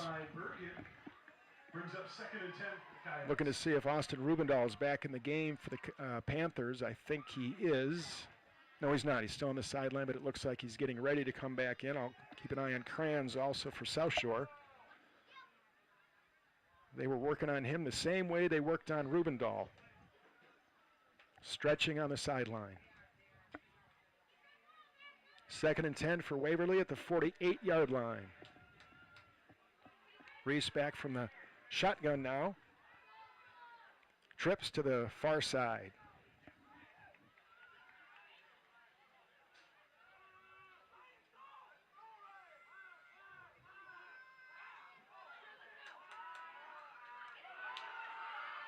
Brings up 2nd and 10 for Coyotes. Looking to see if Austin Rubendahl is back in the game for the Panthers. I think he is. No, he's not. He's still on the sideline, but it looks like he's getting ready to come back in. I'll keep an eye on Kranz also for South Shore. They were working on him the same way they worked on Rubendahl. Stretching on the sideline. 2nd and 10 for Waverly at the 48-yard line. Reese back from the shotgun now. Trips to the far side.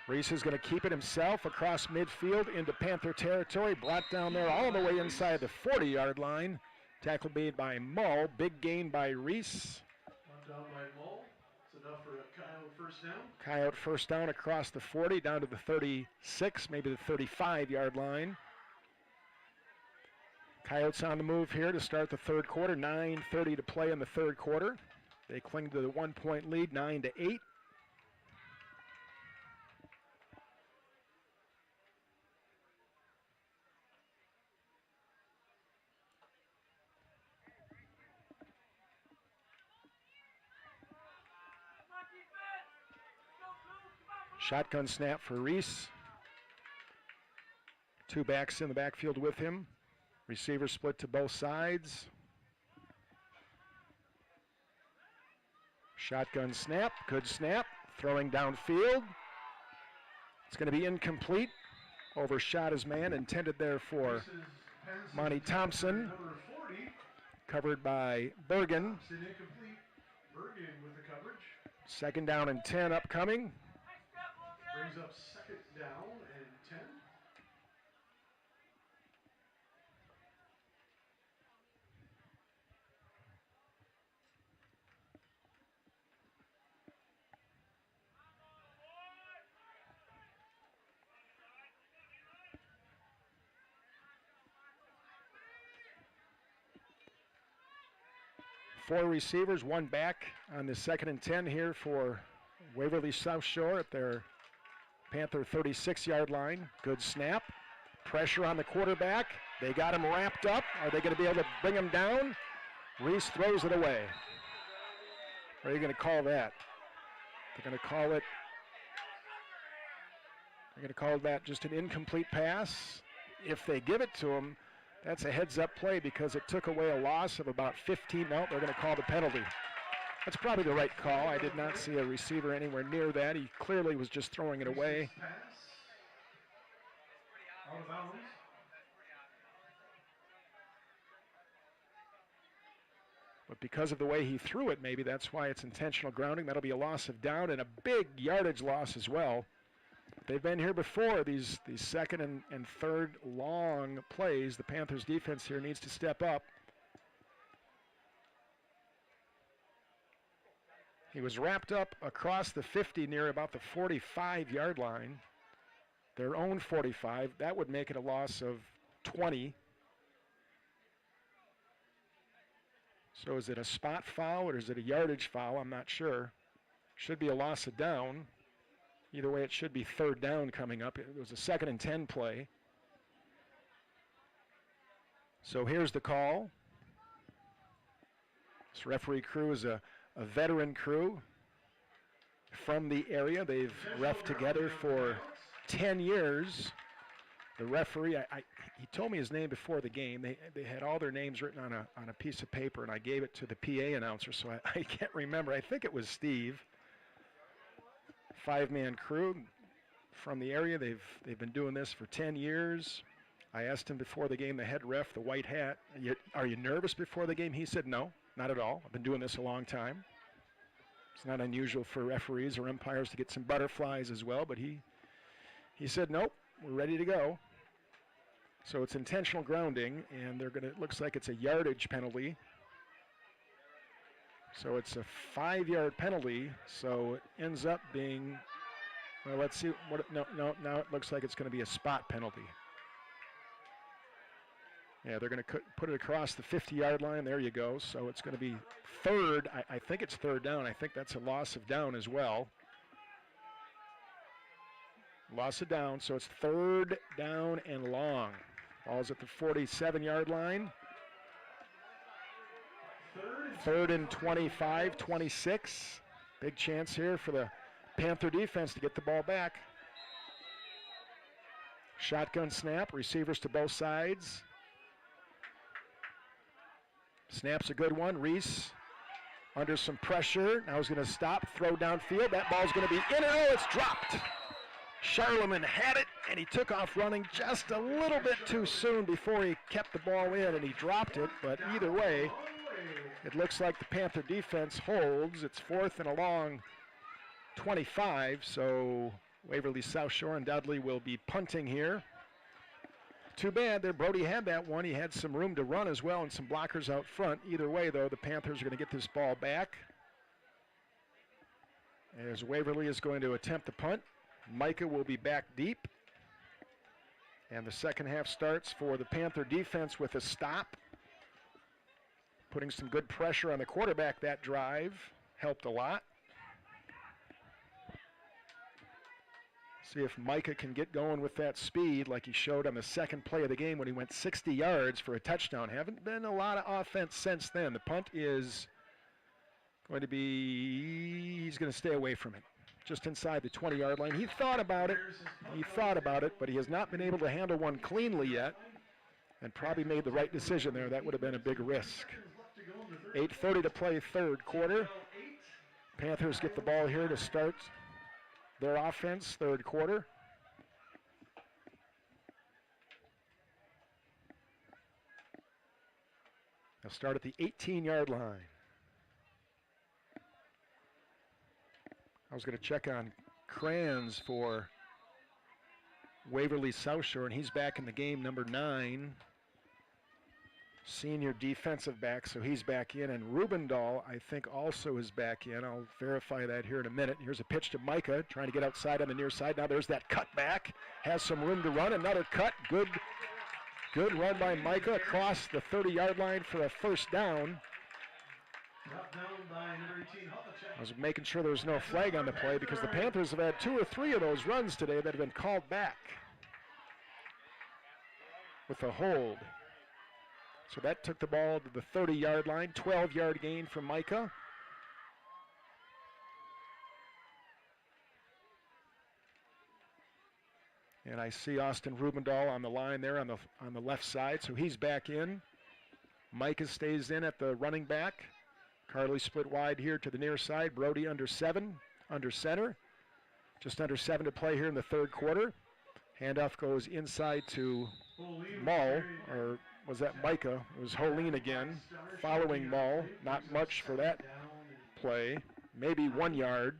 Reese is going to keep it himself across midfield into Panther territory. Brought down there all the way inside the 40-yard line. Tackle made by Mull. Big gain by Reese. Down by Mull. Enough for a Coyote 1st down. Coyote 1st down across the 40, down to the 36, maybe the 35-yard line. Coyotes on the move here to start the 3rd quarter. 9:30 to play in the 3rd quarter. They cling to the 1-point lead, 9-8. Shotgun snap for Reese. 2 backs in the backfield with him. Receiver split to both sides. Shotgun snap, good snap. Throwing downfield. It's going to be incomplete. Overshot his man, intended there for Monty Thompson. Covered by Bergen. Bergen with the coverage. Second down and 10 upcoming. Brings up second down and 10. Four receivers, one back on the second and 10 here for Waverly South Shore at their Panther 36-yard line. Good snap. Pressure on the quarterback. They got him wrapped up. Are they going to be able to bring him down? Reese throws it away. What are you going to call that? They're going to call it. They're going to call that just an incomplete pass. If they give it to him, that's a heads-up play because it took away a loss of about 15. No, they're going to call the penalty. That's probably the right call. I did not see a receiver anywhere near that. He clearly was just throwing it away. Out of bounds. But because of the way he threw it, maybe that's why it's intentional grounding. That'll be a loss of down and a big yardage loss as well. They've been here before, these second and third long plays. The Panthers defense here needs to step up. He was wrapped up across the 50 near about the 45-yard line. Their own 45. That would make it a loss of 20. So is it a spot foul or is it a yardage foul? I'm not sure. Should be a loss of down. Either way, it should be third down coming up. It was a second and 10 play. So here's the call. This referee crew is a veteran crew from the area. They've reffed together for 10 years. The referee, he told me his name before the game. They had all their names written on a piece of paper, and I gave it to the PA announcer, so I can't remember. I think it was Steve. Five-man crew from the area. They've been doing this for 10 years. I asked him before the game, the head ref, the white hat, are you nervous before the game? He said, no, not at all. I've been doing this a long time. It's not unusual for referees or umpires to get some butterflies as well, but he said, nope, we're ready to go. So it's intentional grounding, and it looks like it's a yardage penalty. So it's a 5-yard penalty, so it ends up being, well, let's see, now it looks like it's going to be a spot penalty. Yeah, they're going to put it across the 50-yard line. There you go. So it's going to be third. I think it's third down. I think that's a loss of down as well. Loss of down, so it's third down and long. Ball's at the 47-yard line. Third and 25, 26. Big chance here for the Panther defense to get the ball back. Shotgun snap, receivers to both sides. Snap's a good one. Reese under some pressure. Now he's going to stop, throw downfield. That ball's going to be in and oh, it's dropped. Charlemagne had it, and he took off running just a little bit too soon before he kept the ball in, and he dropped it. But either way, it looks like the Panther defense holds. It's fourth and a long 25, so Waverly South Shore and Dudley will be punting here. Too bad there. Brody had that one. He had some room to run as well and some blockers out front. Either way, though, the Panthers are going to get this ball back. As Waverly is going to attempt the punt. Micah will be back deep. And the second half starts for the Panther defense with a stop. Putting some good pressure on the quarterback that drive. Helped a lot. See if Micah can get going with that speed like he showed on the second play of the game when he went 60 yards for a touchdown. Haven't been a lot of offense since then. The punt is going to be, he's going to stay away from it. Just inside the 20-yard line. He thought about it, but he has not been able to handle one cleanly yet and probably made the right decision there. That would have been a big risk. 8:30 to play third quarter. Panthers get the ball here to start their offense, third quarter. They'll start at the 18-yard line. I was going to check on Kranz for Waverly South Shore, and he's back in the game, number 9. Senior defensive back, so he's back in. And Rubendahl, I think, also is back in. I'll verify that here in a minute. Here's a pitch to Micah, trying to get outside on the near side. Now there's that cut back. Has some room to run. Another cut. Good run by Micah across the 30-yard line for a first down. I was making sure there was no flag on the play because the Panthers have had 2 or 3 of those runs today that have been called back with a hold. So that took the ball to the 30-yard line, 12-yard gain from Micah. And I see Austin Rubendahl on the line there on the left side, so he's back in. Micah stays in at the running back. Carly split wide here to the near side. Brody under center. Just under 7 to play here in the third quarter. Handoff goes inside to Mull, or was that Micah? It was Holeen again, following Mull. Not much for that play, maybe 1 yard.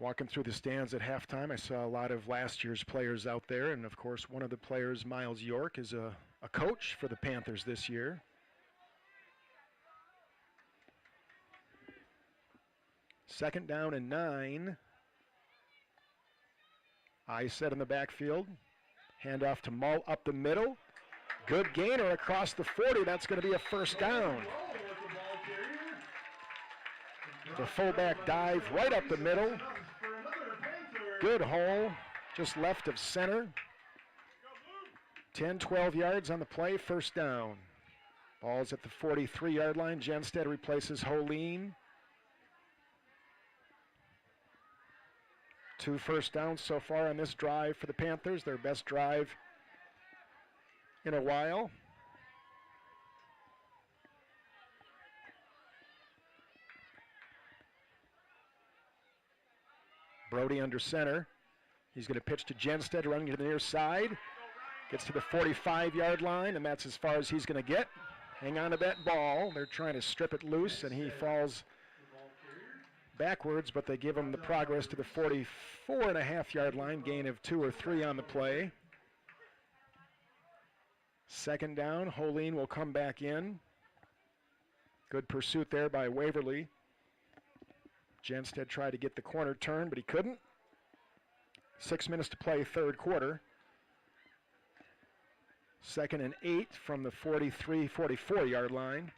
Walking through the stands at halftime, I saw a lot of last year's players out there, and of course one of the players, Miles York, is a coach for the Panthers this year. Second down and 9. I set in the backfield. Handoff to Mull up the middle. Good gainer across the 40. That's going to be a first down. The fullback dive right up the middle. Good hole, just left of center. 10, 12 yards on the play, first down. Ball's at the 43-yard line. Jenstead replaces Holeen. 2 first downs so far on this drive for the Panthers, their best drive in a while. Brody under center. He's going to pitch to Jenstead, running to the near side. Gets to the 45-yard line, and that's as far as he's going to get. Hang on to that ball. They're trying to strip it loose, and he falls backwards, but they give him the progress to the 44.5-yard line, gain of 2 or 3 on the play. Second down, Holeen will come back in. Good pursuit there by Waverly. Jenstead tried to get the corner turn, but he couldn't. 6 minutes to play, third quarter. 2nd and 8 from the 43, 44-yard line.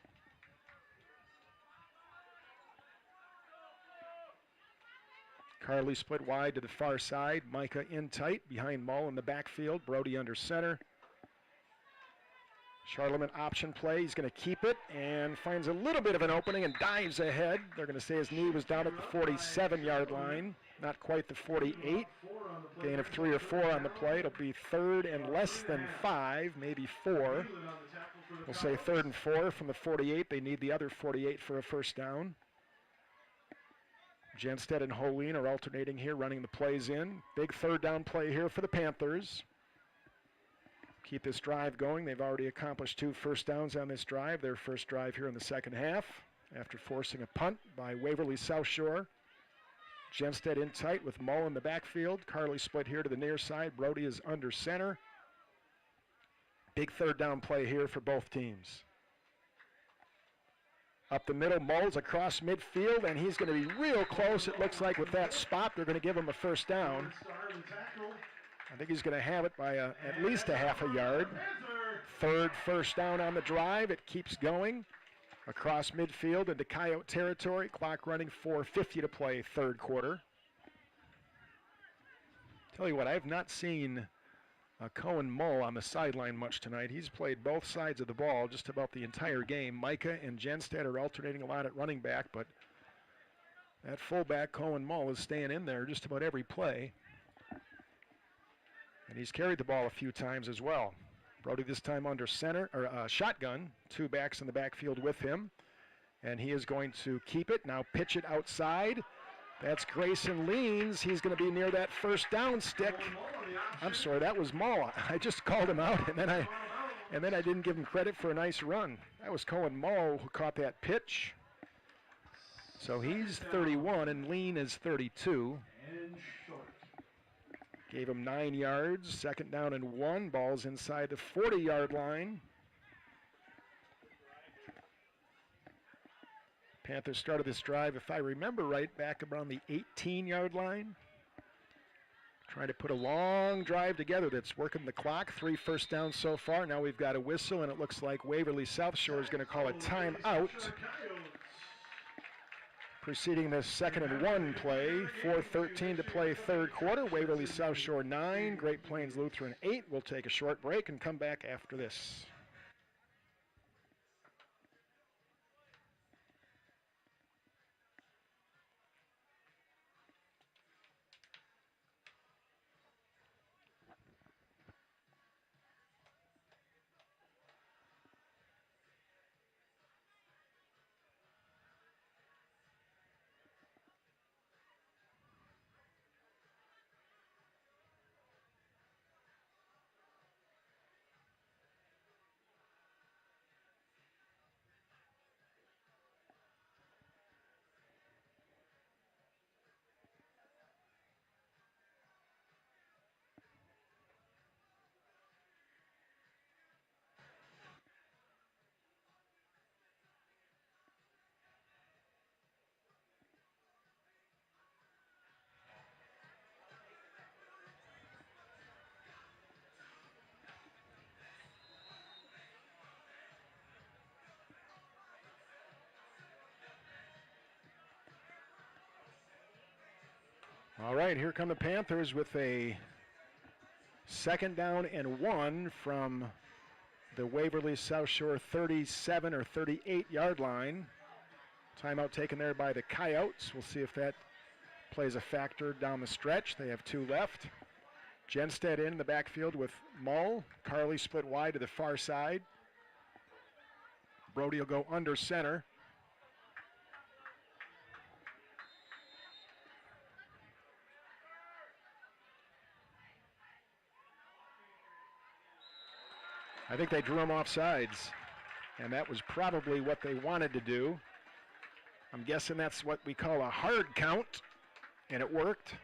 Carly split wide to the far side. Micah in tight behind Mull in the backfield. Brody under center. Charlemagne option play. He's going to keep it and finds a little bit of an opening and dives ahead. They're going to say his knee was down at the 47-yard line. Not quite the 48. Gain of 3 or 4 on the play. It'll be 3rd and less than 5, maybe 4. We'll say 3rd and 4 from the 48. They need the other 48 for a first down. Jenstead and Holeen are alternating here, running the plays in. Big third down play here for the Panthers. Keep this drive going. They've already accomplished 2 first downs on this drive. Their first drive here in the second half after forcing a punt by Waverly South Shore. Jenstead in tight with Mull in the backfield. Carly split here to the near side. Brody is under center. Big third down play here for both teams. Up the middle, Mull's across midfield, and he's going to be real close, it looks like, with that spot. They're going to give him a first down. I think he's going to have it by at least a half a yard. 3rd first down on the drive. It keeps going across midfield into Coyote territory. Clock running, 4:50 to play, third quarter. Tell you what, I've not seen Cohen Mull on the sideline much tonight. He's played both sides of the ball just about the entire game. Micah and Jenstead are alternating a lot at running back, but that fullback, Cohen Mull, is staying in there just about every play. And he's carried the ball a few times as well. Brody this time under center, or shotgun. 2 backs in the backfield with him. And he is going to keep it. Now pitch it outside. That's Grayson Leans. He's going to be near that first down stick. I'm sorry, that was Mull. I just called him out, and then I didn't give him credit for a nice run. That was Cohen Mull who caught that pitch. So he's 31 and Lean is 32. And short. Gave him 9 yards, 2nd down and 1. Ball's inside the 40-yard line. Panthers started this drive, if I remember right, back around the 18-yard line. Trying to put a long drive together that's working the clock. 3 first downs so far. Now we've got a whistle, and it looks like Waverly South Shore is going to call a timeout. Preceding this 2nd and 1 play. 4:13 to play 3rd quarter. Waverly South Shore 9, Great Plains Lutheran 8. We'll take a short break and come back after this. All right, here come the Panthers with a 2nd down and 1 from the Waverly South Shore 37 or 38-yard line. Timeout taken there by the Coyotes. We'll see if that plays a factor down the stretch. They have 2 left. Genstead in the backfield with Mull. Carley split wide to the far side. Brody will go under center. I think they drew him off sides, and that was probably what they wanted to do. I'm guessing that's what we call a hard count, and it worked.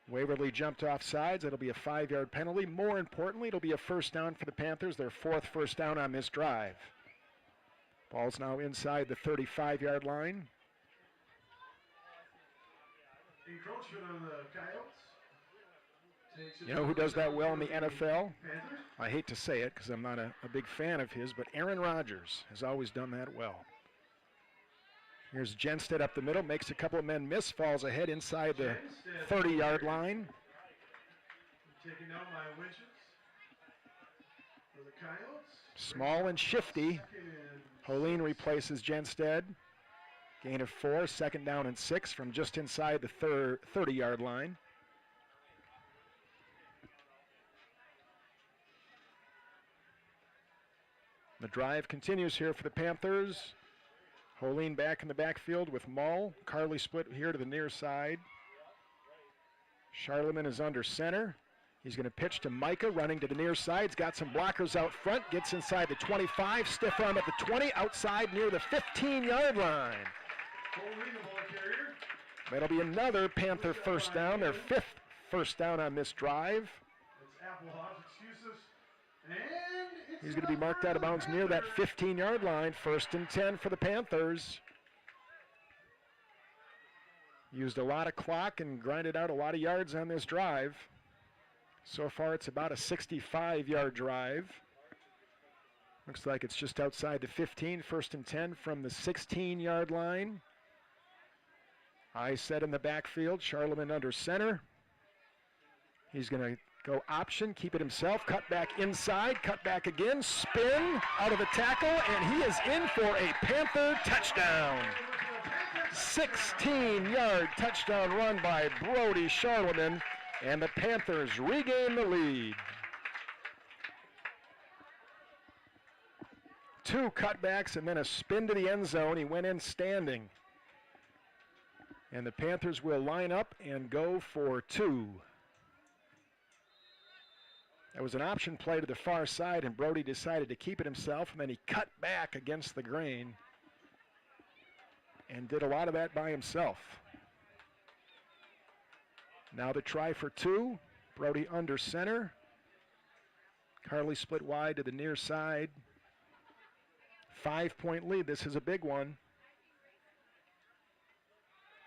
Waverly jumped off sides. It'll be a 5-yard penalty. More importantly, it'll be a first down for the Panthers, their 4th first down on this drive. Ball's now inside the 35-yard line. Encroachment on the Coyotes. You know who does that well in the NFL? I hate to say it because I'm not a big fan of his, but Aaron Rodgers has always done that well. Here's Genstead up the middle, makes a couple of men miss, falls ahead inside the 30-yard line. Taking down my winches for the Coyotes. Small and shifty. Holine replaces Genstead. Gain of 4, 2nd down and 6 from just inside the 30-yard line. The drive continues here for the Panthers. Holine back in the backfield with Mull. Carley split here to the near side. Charlemagne is under center. He's going to pitch to Micah, running to the near side. He's got some blockers out front. Gets inside the 25. Stiff arm at the 20. Outside near the 15-yard line. That'll be another Panther first down. Their 5th first down on this drive. He's going to be marked out of bounds near that 15-yard line. 1st and 10 for the Panthers. Used a lot of clock and grinded out a lot of yards on this drive. So far it's about a 65-yard drive. Looks like it's just outside the 15. 1st and 10 from the 16-yard line. I set in the backfield. Charlemagne under center. He's going to go option, keep it himself, cut back inside, cut back again, spin out of the tackle, and he is in for a Panther touchdown. 16-yard touchdown run by Brody Charlemagne, and the Panthers regain the lead. 2 cutbacks and then a spin to the end zone. He went in standing. And the Panthers will line up and go for 2. That was an option play to the far side, and Brody decided to keep it himself, and then he cut back against the grain and did a lot of that by himself. Now the try for 2. Brody under center. Carly split wide to the near side. 5-point lead. This is a big one.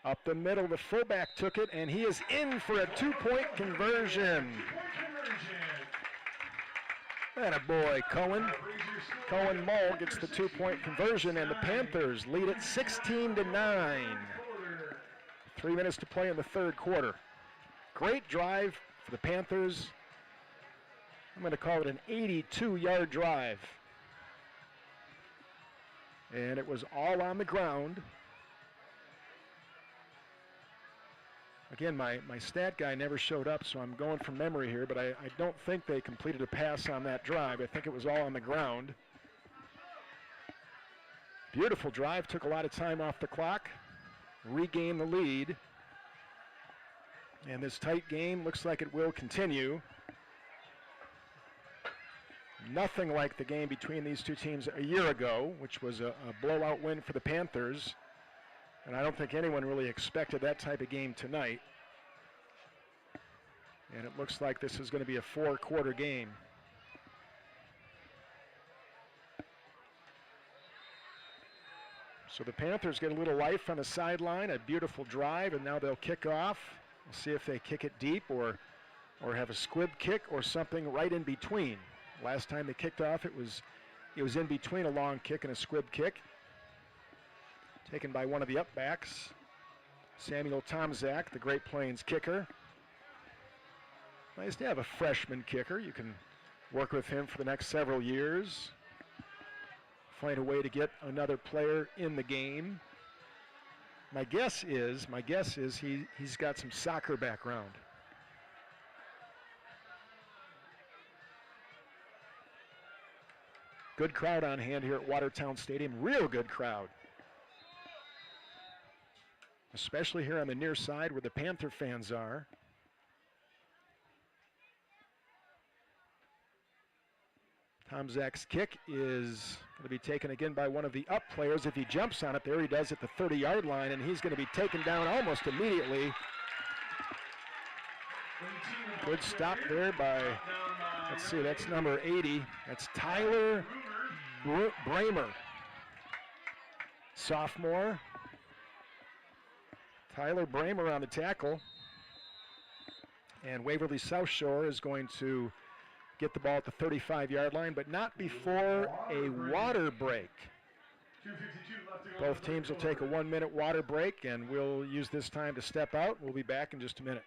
Up the middle, the fullback took it, and he is in for a 2-point conversion. And a boy, Cohen Mull gets the 2-point conversion, and the Panthers lead it 16-9. 3 minutes to play in the third quarter. Great drive for the Panthers. I'm going to call it an 82-yard drive. And it was all on the ground. Again, my stat guy never showed up, so I'm going from memory here, but I don't think they completed a pass on that drive. I think it was all on the ground. Beautiful drive, took a lot of time off the clock, regained the lead. And this tight game looks like it will continue. Nothing like the game between these two teams a year ago, which was a blowout win for the Panthers. And I don't think anyone really expected that type of game tonight. And it looks like this is going to be a 4-quarter game. So the Panthers get a little life on the sideline, a beautiful drive, and now they'll kick off. We'll see if they kick it deep or have a squib kick or something right in between. Last time they kicked off, it was in between a long kick and a squib kick. Taken by one of the upbacks, Samuel Tomczak, the Great Plains kicker. Nice to have a freshman kicker. You can work with him for the next several years. Find a way to get another player in the game. My guess is he's got some soccer background. Good crowd on hand here at Watertown Stadium. Real good crowd. Especially here on the near side where the Panther fans are. Tomczak's kick is going to be taken again by one of the up players. If he jumps on it, there he does at the 30-yard line, and he's going to be taken down almost immediately. Good stop there by, let's see, that's number 80. That's Tyler Bramer, sophomore. Tyler Bramer on the tackle. And Waverly South Shore is going to get the ball at the 35-yard line, but not before a water break. Both teams will take a 1-minute water break, and we'll use this time to step out. We'll be back in just a minute.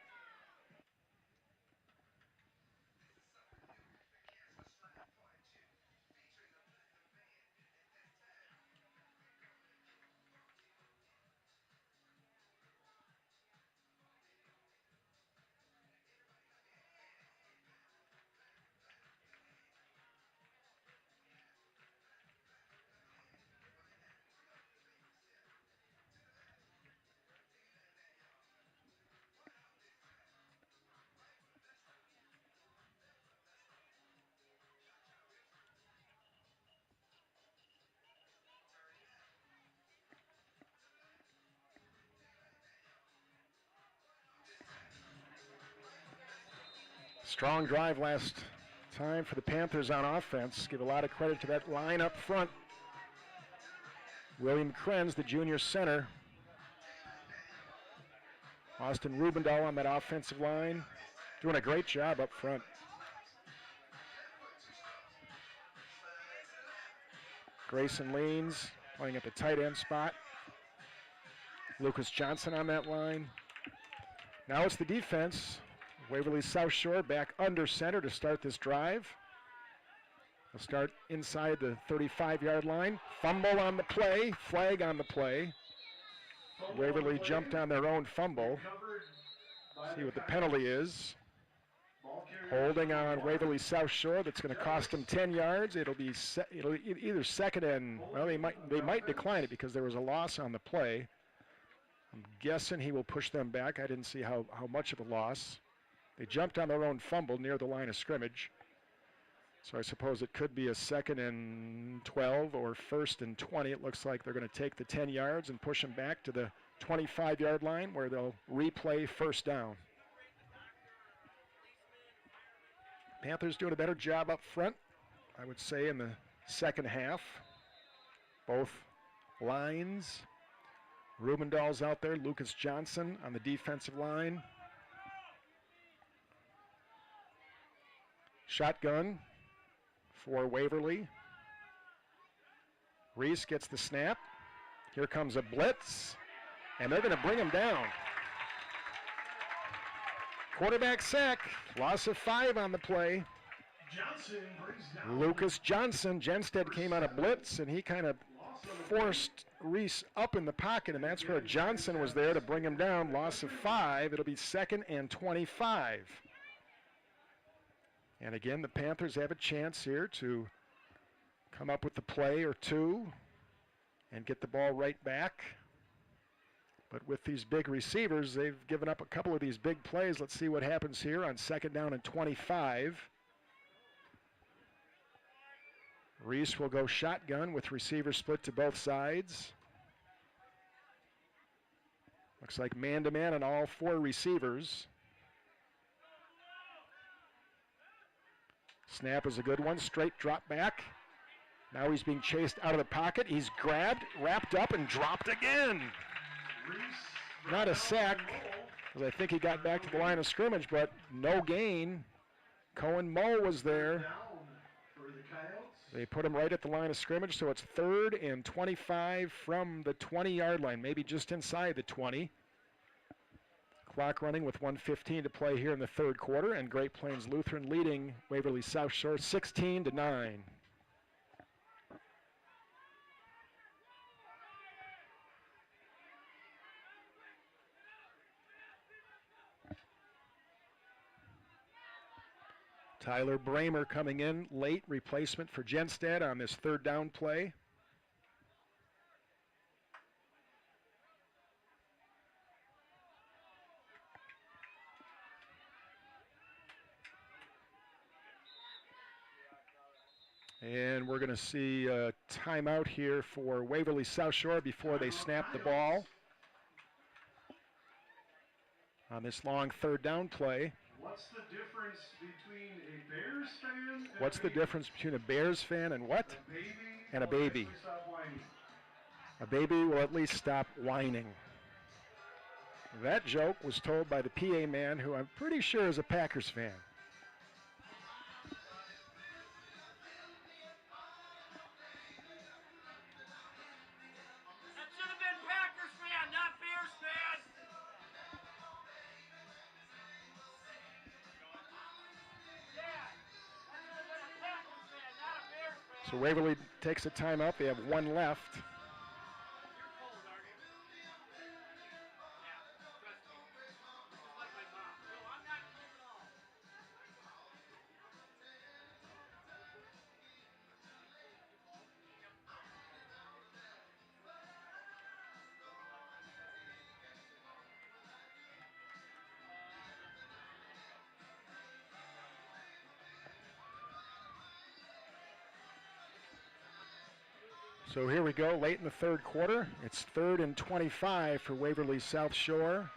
Strong drive last time for the Panthers on offense. Give a lot of credit to that line up front. William Krenz, the junior center. Austin Rubendahl on that offensive line. Doing a great job up front. Grayson Leans playing at the tight end spot. Lucas Johnson on that line. Now it's the defense. Waverly South Shore back under center to start this drive. They'll start inside the 35-yard line. Fumble on the play, flag on the play. Waverly jumped on their own fumble. See what the penalty is. Holding on Waverly South Shore, that's going to cost them 10 yards. It'll either second and, well, they might decline it because there was a loss on the play. I'm guessing he will push them back. I didn't see how much of a loss. They jumped on their own fumble near the line of scrimmage. So I suppose it could be a 2nd and 12 or 1st and 20. It looks like they're going to take the 10 yards and push them back to the 25-yard line where they'll replay 1st down. Panthers doing a better job up front, I would say, in the second half. Both lines. Rubendahl's out there, Lucas Johnson on the defensive line. Shotgun for Waverly. Reese gets the snap. Here comes a blitz, and they're going to bring him down. Quarterback sack, loss of 5 on the play. Johnson brings down Lucas Johnson. Genstead came on a blitz, and he kind of forced Reese up in the pocket, and that's where Johnson was there to bring him down. Loss of 5. It'll be 2nd and 25. And again, the Panthers have a chance here to come up with a play or two and get the ball right back. But with these big receivers, they've given up a couple of these big plays. Let's see what happens here on 2nd down and 25. Reese will go shotgun with receivers split to both sides. Looks like man-to-man on all 4 receivers. Snap is a good one, straight drop back. Now he's being chased out of the pocket. He's grabbed, wrapped up, and dropped again. Not a sack, because I think he got back to the line of scrimmage, but no gain. Cohen Moe was there. They put him right at the line of scrimmage, so it's 3rd and 25 from the 20-yard line, maybe just inside the 20. Clock running with 1:15 to play here in the 3rd quarter, and Great Plains Lutheran leading Waverly South Shore 16-9. Tyler Bramer coming in late, replacement for Genstead on this 3rd down play. And we're going to see a timeout here for Waverly South Shore before they snap the ball on this long 3rd down play. What's the difference between a Bears fan and What's the difference between a Bears fan and what? A baby And a baby. Stop whining. A baby will at least stop whining. That joke was told by the PA man, who I'm pretty sure is a Packers fan. That should have been Packers fan, not Bears fan. So Waverly takes a timeout. They have 1 left. So here we go, late in the 3rd quarter. It's 3rd and 25 for Waverly South Shore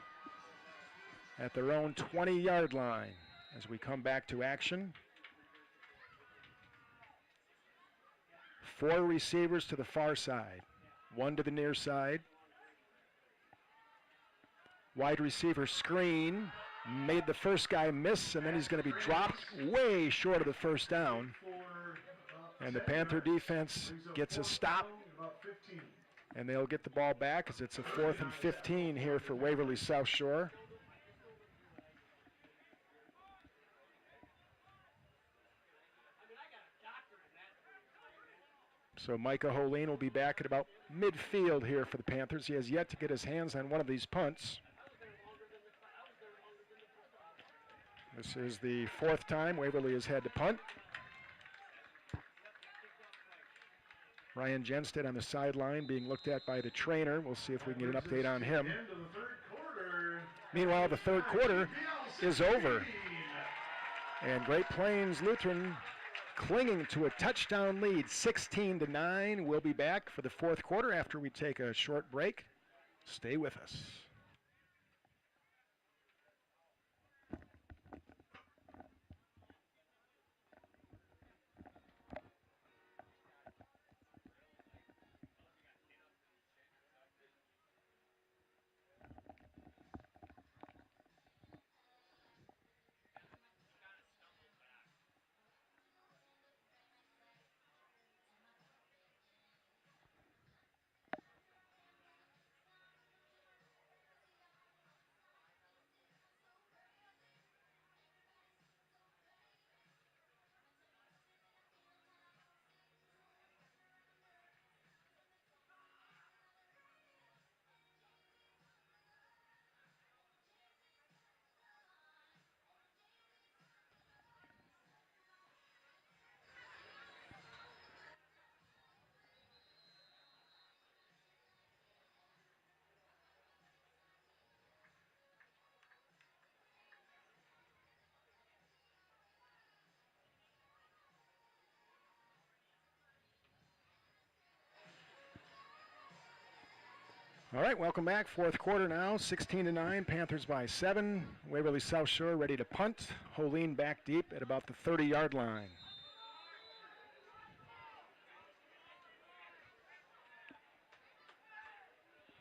at their own 20-yard line as we come back to action. 4 receivers to the far side, 1 to the near side. Wide receiver screen, made the first guy miss, and then he's going to be dropped way short of the 1st down. And the Panther defense gets a stop, and they'll get the ball back as it's a 4th and 15 here for Waverly South Shore. So Micah Holeen will be back at about midfield here for the Panthers. He has yet to get his hands on one of these punts. This is the 4th time Waverly has had to punt. Ryan Jenstead on the sideline being looked at by the trainer. We'll see if we can get an update on him. End of the third quarter. Meanwhile, the third quarter is over. And Great Plains Lutheran clinging to a touchdown lead, 16-9. We'll be back for the fourth quarter after we take a short break. Stay with us. All right, welcome back. Fourth quarter now, 16-9. Panthers by 7. Waverly South Shore ready to punt. Holeen back deep at about the 30-yard line.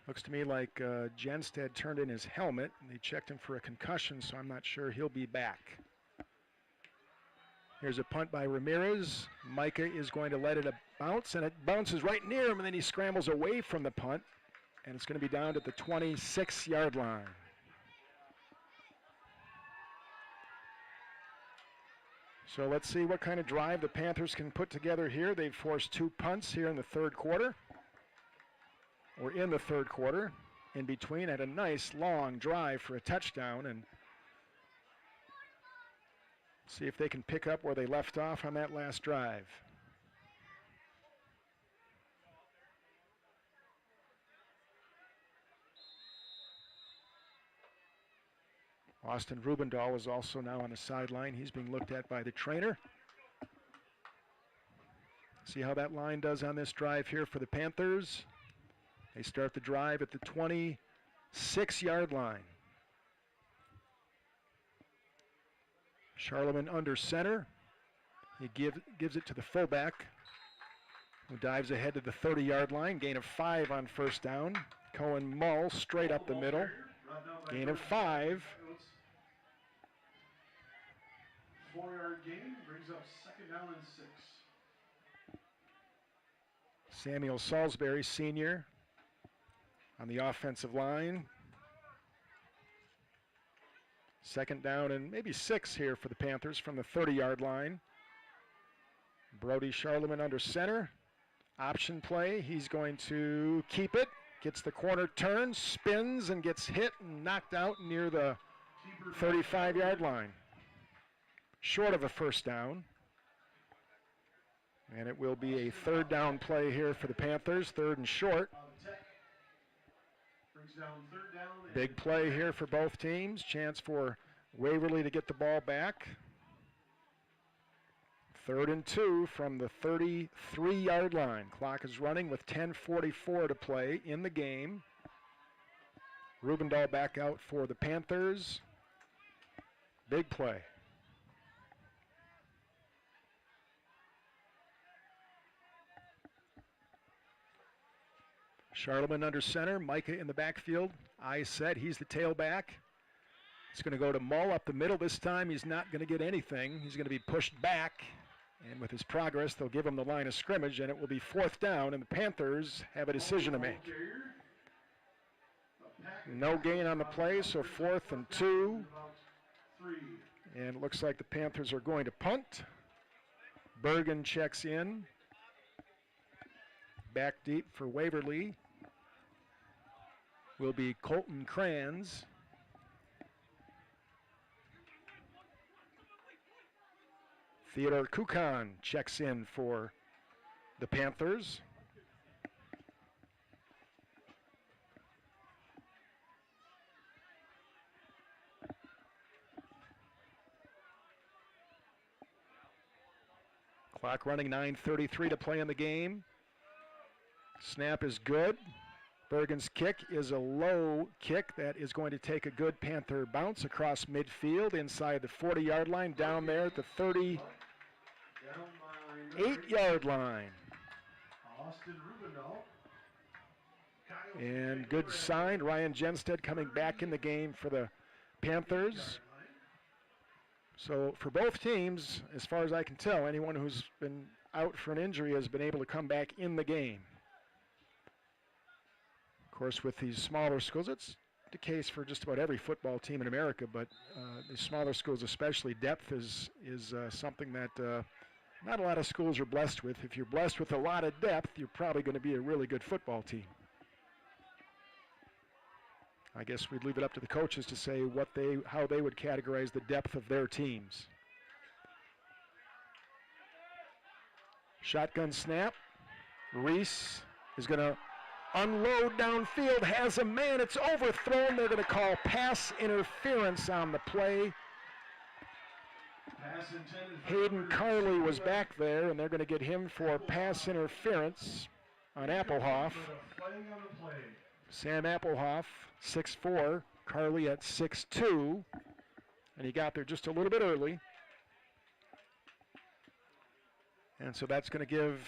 Looks to me like Jenstead turned in his helmet. They checked him for a concussion, so I'm not sure he'll be back. Here's a punt by Ramirez. Micah is going to let it bounce, and it bounces right near him, and then he scrambles away from the punt. And it's going to be down at the 26-yard line. So let's see what kind of drive the Panthers can put together here. They've forced 2 punts here in the third quarter. Or in the third quarter. In between, had a nice long drive for a touchdown. And see if they can pick up where they left off on that last drive. Austin Rubendahl is also now on the sideline. He's being looked at by the trainer. See how that line does on this drive here for the Panthers. They start the drive at the 26-yard line. Charlemagne under center. He gives it to the fullback, who dives ahead to the 30-yard line. Gain of 5 on first down. Cohen Mull straight up the middle. Gain of 5. 4-yard gain brings up second down and 6. Samuel Salisbury, senior, on the offensive line. Second down and maybe 6 here for the Panthers from the 30-yard line. Brody Charlemagne under center. Option play. He's going to keep it. Gets the corner turn, spins, and gets hit and knocked out near the 35-yard line. Short of a first down. And it will be a third down play here for the Panthers, third and short. Big play here for both teams. Chance for Waverly to get the ball back. 3rd and 2 from the 33-yard line. Clock is running with 10:44 to play in the game. Rubendahl back out for the Panthers. Big play. Charlemagne under center, Micah in the backfield. Eyes set, he's the tailback. It's going to go to Mull up the middle. This time he's not going to get anything. He's going to be pushed back. And with his progress, they'll give him the line of scrimmage, and it will be 4th down, and the Panthers have a decision to make. No gain on the play, so 4th and 2. And it looks like the Panthers are going to punt. Bergen checks in. Back deep for Waverly will be Colton Kranz. Theodore Kukan checks in for the Panthers. Clock running, 9:33 to play in the game. Snap is good. Bergen's kick is a low kick that is going to take a good Panther bounce across midfield inside the 40-yard line, down there at the 38-yard line. And good sign, Ryan Genstead coming back in the game for the Panthers. So for both teams, as far as I can tell, anyone who's been out for an injury has been able to come back in the game. Of course, with these smaller schools, it's the case for just about every football team in America, but the smaller schools especially, depth is something that not a lot of schools are blessed with. If you're blessed with a lot of depth, you're probably going to be a really good football team. I guess we'd leave it up to the coaches to say how they would categorize the depth of their teams. Shotgun snap. Reese is going to unload downfield, has a man, it's overthrown. They're going to call pass interference on the play. Hayden Carley was back there, and they're going to get him for pass interference on Applehoff. Sam Applehoff, 6'4", Carley at 6'2", and he got there just a little bit early. And so that's going to give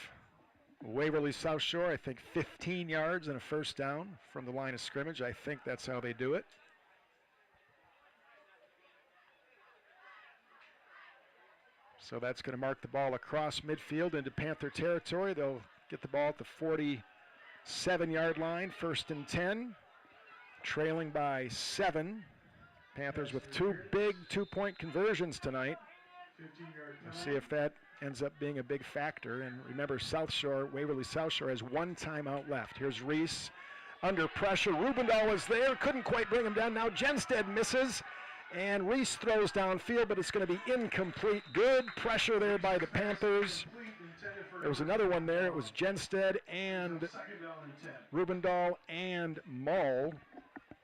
Waverly South Shore, I think, 15 yards and a first down from the line of scrimmage. I think that's how they do it. So that's going to mark the ball across midfield into Panther territory. They'll get the ball at the 47-yard line, 1st and 10, trailing by 7. Panthers with 2 big 2-point conversions tonight. We'll see if that ends up being a big factor. And remember, South Shore, Waverly South Shore has 1 timeout left. Here's Reese under pressure. Rubendahl is there, couldn't quite bring him down. Now Genstead misses, and Reese throws downfield, but it's going to be incomplete. Good pressure there by the Panthers. There was another one there. It was Genstead and Rubendahl and Mull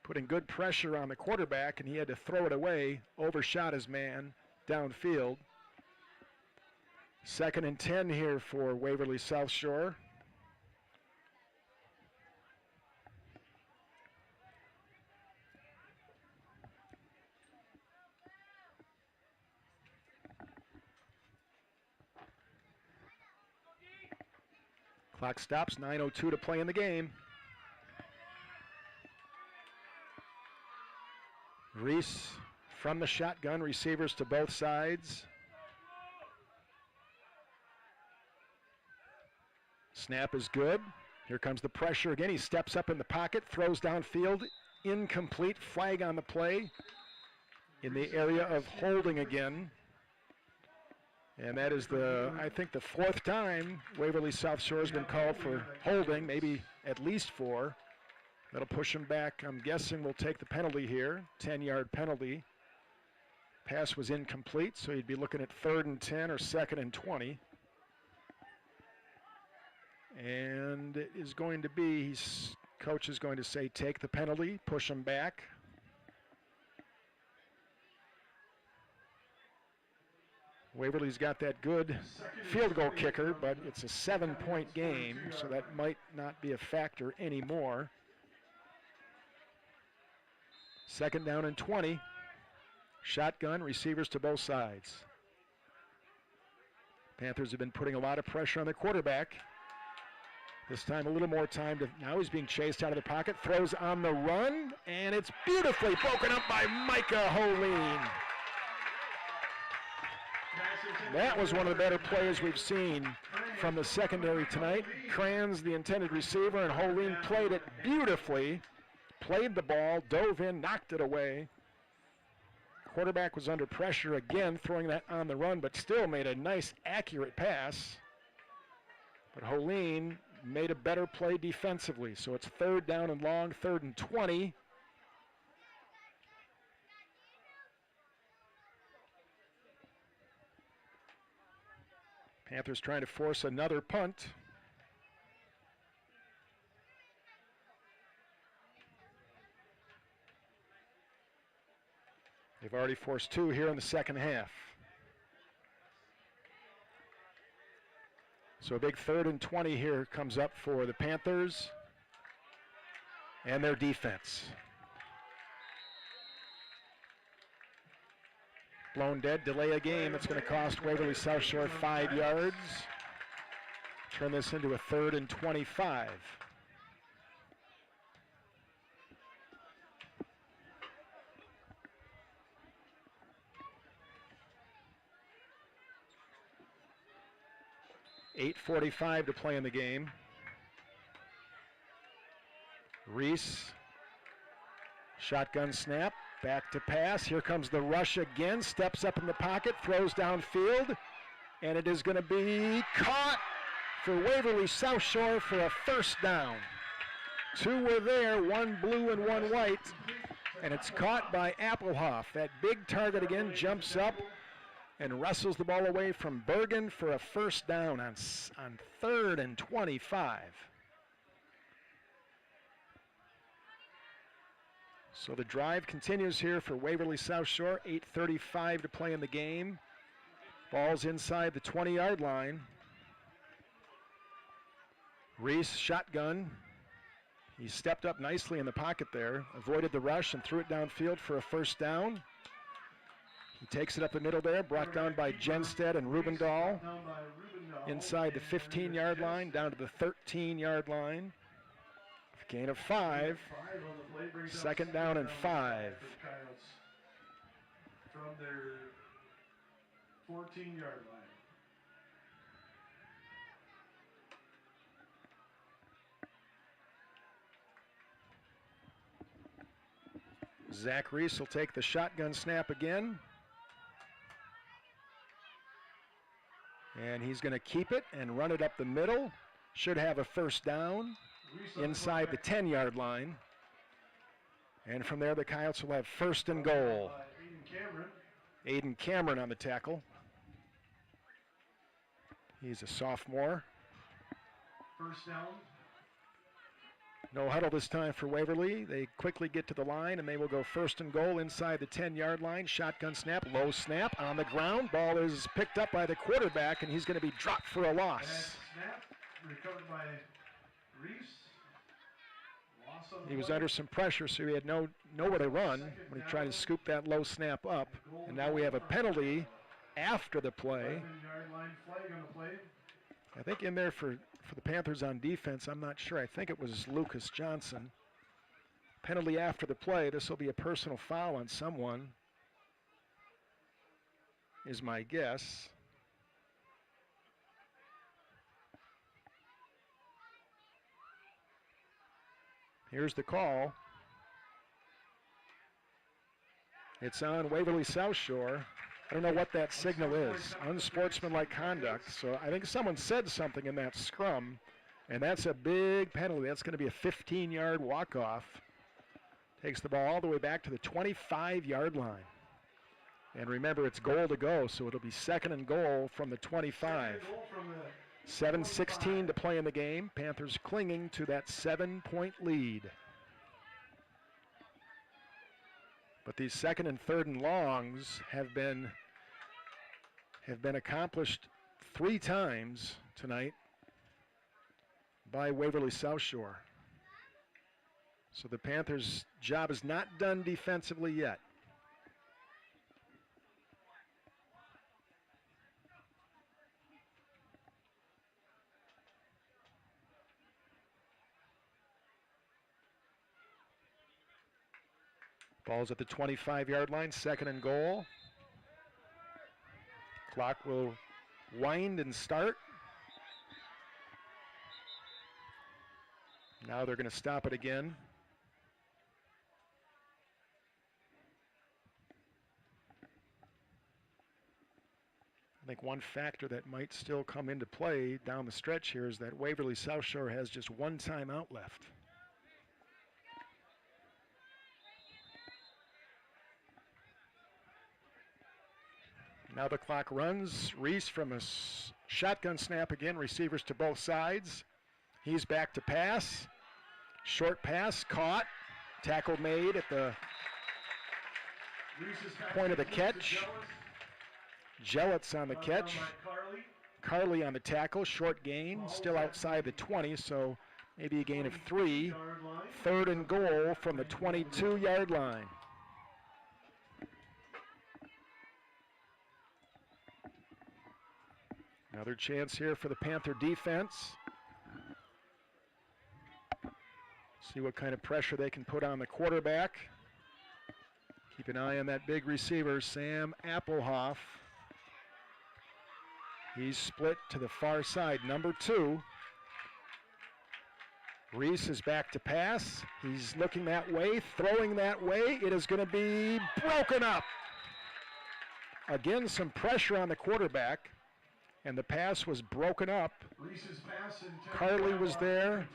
putting good pressure on the quarterback, and he had to throw it away, overshot his man downfield. 2nd and 10 here for Waverly South Shore. Clock stops, 9:02 to play in the game. Reese from the shotgun, receivers to both sides. Snap is good. Here comes the pressure again. He steps up in the pocket, throws downfield, incomplete, flag on the play in the area of holding again. And that is I think the 4th time Waverly South Shore has been called for holding, maybe at least 4. That'll push him back. I'm guessing we'll take the penalty here, 10-yard penalty. Pass was incomplete, so he'd be looking at 3rd and 10 or 2nd and 20. And it is going to be, coach is going to say take the penalty, push him back. Waverly's got that good field goal kicker, but it's a 7-point game, so that might not be a factor anymore. 2nd down and 20. Shotgun, receivers to both sides. Panthers have been putting a lot of pressure on the quarterback. This time a little more time to, now he's being chased out of the pocket, throws on the run, and it's beautifully broken up by Micah Holeen. That was one of the better plays we've seen from the secondary tonight. Kranz, the intended receiver, and Holeen played it beautifully, played the ball, dove in, knocked it away. Quarterback was under pressure again, throwing that on the run, but still made a nice, accurate pass. But Holeen made a better play defensively, so it's 3rd down and long, 3rd and 20. Panthers trying to force another punt. They've already forced 2 here in the second half. So a big 3rd and 20 here comes up for the Panthers and their defense. Blown dead, delay a game. It's going to cost Waverly South Shore 5 yards. Turn this into a 3rd and 25. .8:45 to play in the game. Reese, shotgun snap, back to pass. Here comes the rush again, steps up in the pocket, throws downfield, and it is going to be caught for Waverly South Shore for a first down. 2 were there, 1 blue and 1 white, and it's caught by Applehoff. That big target again jumps up and wrestles the ball away from Bergen for a first down on 3rd and 25. So the drive continues here for Waverly South Shore. 8:35 to play in the game. Ball's inside the 20-yard line. Reese, shotgun. He stepped up nicely in the pocket there, avoided the rush and threw it downfield for a first down. He takes it up the middle there, brought down by Genstead and Rubendahl. Inside the 15-yard line, down to the 13-yard line. Gain of 5. 2nd down and 5. From their 14-yard line. Zach Reese will take the shotgun snap again. And he's going to keep it and run it up the middle. Should have a first down inside the 10-yard line. And from there, the Coyotes will have 1st and goal. Aiden Cameron on the tackle. He's a sophomore. First down. No huddle this time for Waverly. They quickly get to the line, and they will go 1st and goal inside the 10-yard line. Shotgun snap, low snap on the ground. Ball is picked up by the quarterback, and he's going to be dropped for a loss. Snap, recovered by Reese. He was under some pressure, so he had nowhere to run when he tried to scoop that low snap up. And now we have a penalty after the play. I think in there for the Panthers on defense, I'm not sure. I think it was Lucas Johnson. Penalty after the play. This will be a personal foul on someone, is my guess. Here's the call. It's on Waverly South Shore. I don't know what that signal is. Unsportsmanlike conduct. So I think someone said something in that scrum, and that's a big penalty. That's going to be a 15-yard walk-off. Takes the ball all the way back to the 25-yard line. And remember, it's goal to go, so it'll be 2nd and goal from the 25. 7:16 to play in the game. Panthers clinging to that 7-point lead. But these 2nd and 3rd and longs have been accomplished 3 times tonight by Waverly South Shore. So the Panthers' job is not done defensively yet. Ball's at the 25-yard line, 2nd and goal. Clock will wind and start. Now they're going to stop it again. I think one factor that might still come into play down the stretch here is that Waverly South Shore has just 1 timeout left. Now the clock runs. Reese from a shotgun snap again. Receivers to both sides. He's back to pass. Short pass caught. Tackle made at the point of the catch. Jellett's on the catch. Carly on the tackle, short gain, still outside the 20, so maybe a gain of 3. 3rd and goal from the 22-yard line. Another chance here for the Panther defense. See what kind of pressure they can put on the quarterback. Keep an eye on that big receiver, Sam Applehoff. He's split to the far side, number 2. Reese is back to pass. He's looking that way, throwing that way. It is going to be broken up. Again, some pressure on the quarterback, and the pass was broken up. Carly was there,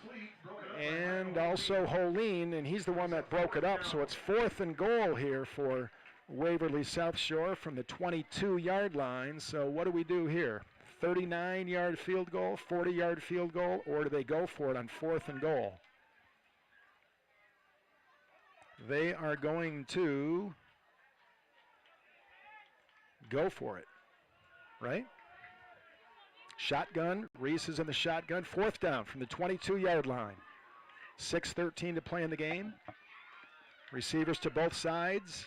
and also Holeen, and he's the one that broke it up. So it's 4th and goal here for Waverly South Shore from the 22-yard line. So what do we do here? 39-yard field goal, 40-yard field goal, or do they go for it on 4th and goal? They are going to go for it, right? Shotgun, Reese is in the shotgun, 4th down from the 22-yard line. 6:13 to play in the game. Receivers to both sides.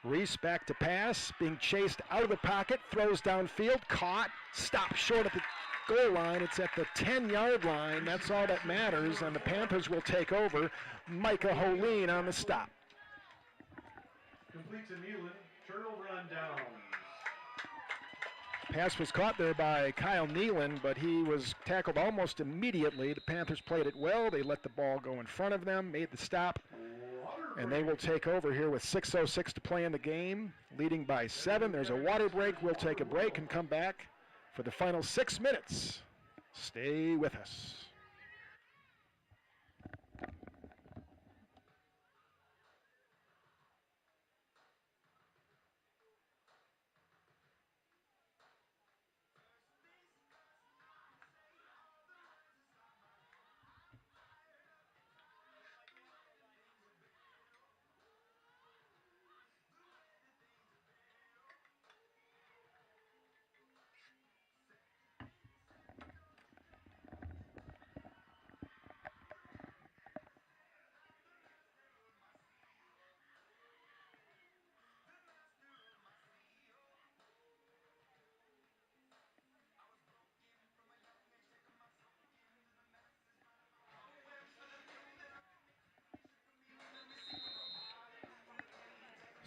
Reese back to pass, being chased out of the pocket, throws downfield, caught, stopped short at the goal line. It's at the 10-yard line. That's all that matters, and the Panthers will take over. Micah Holeen on the stop. Complete to Nealon, turnover on down. Pass was caught there by Kyle Nealon, but he was tackled almost immediately. The Panthers played it well. They let the ball go in front of them, made the stop, and they will take over here with 6:06 to play in the game, leading by 7. There's a water break. We'll take a break and come back for the final 6 minutes. Stay with us.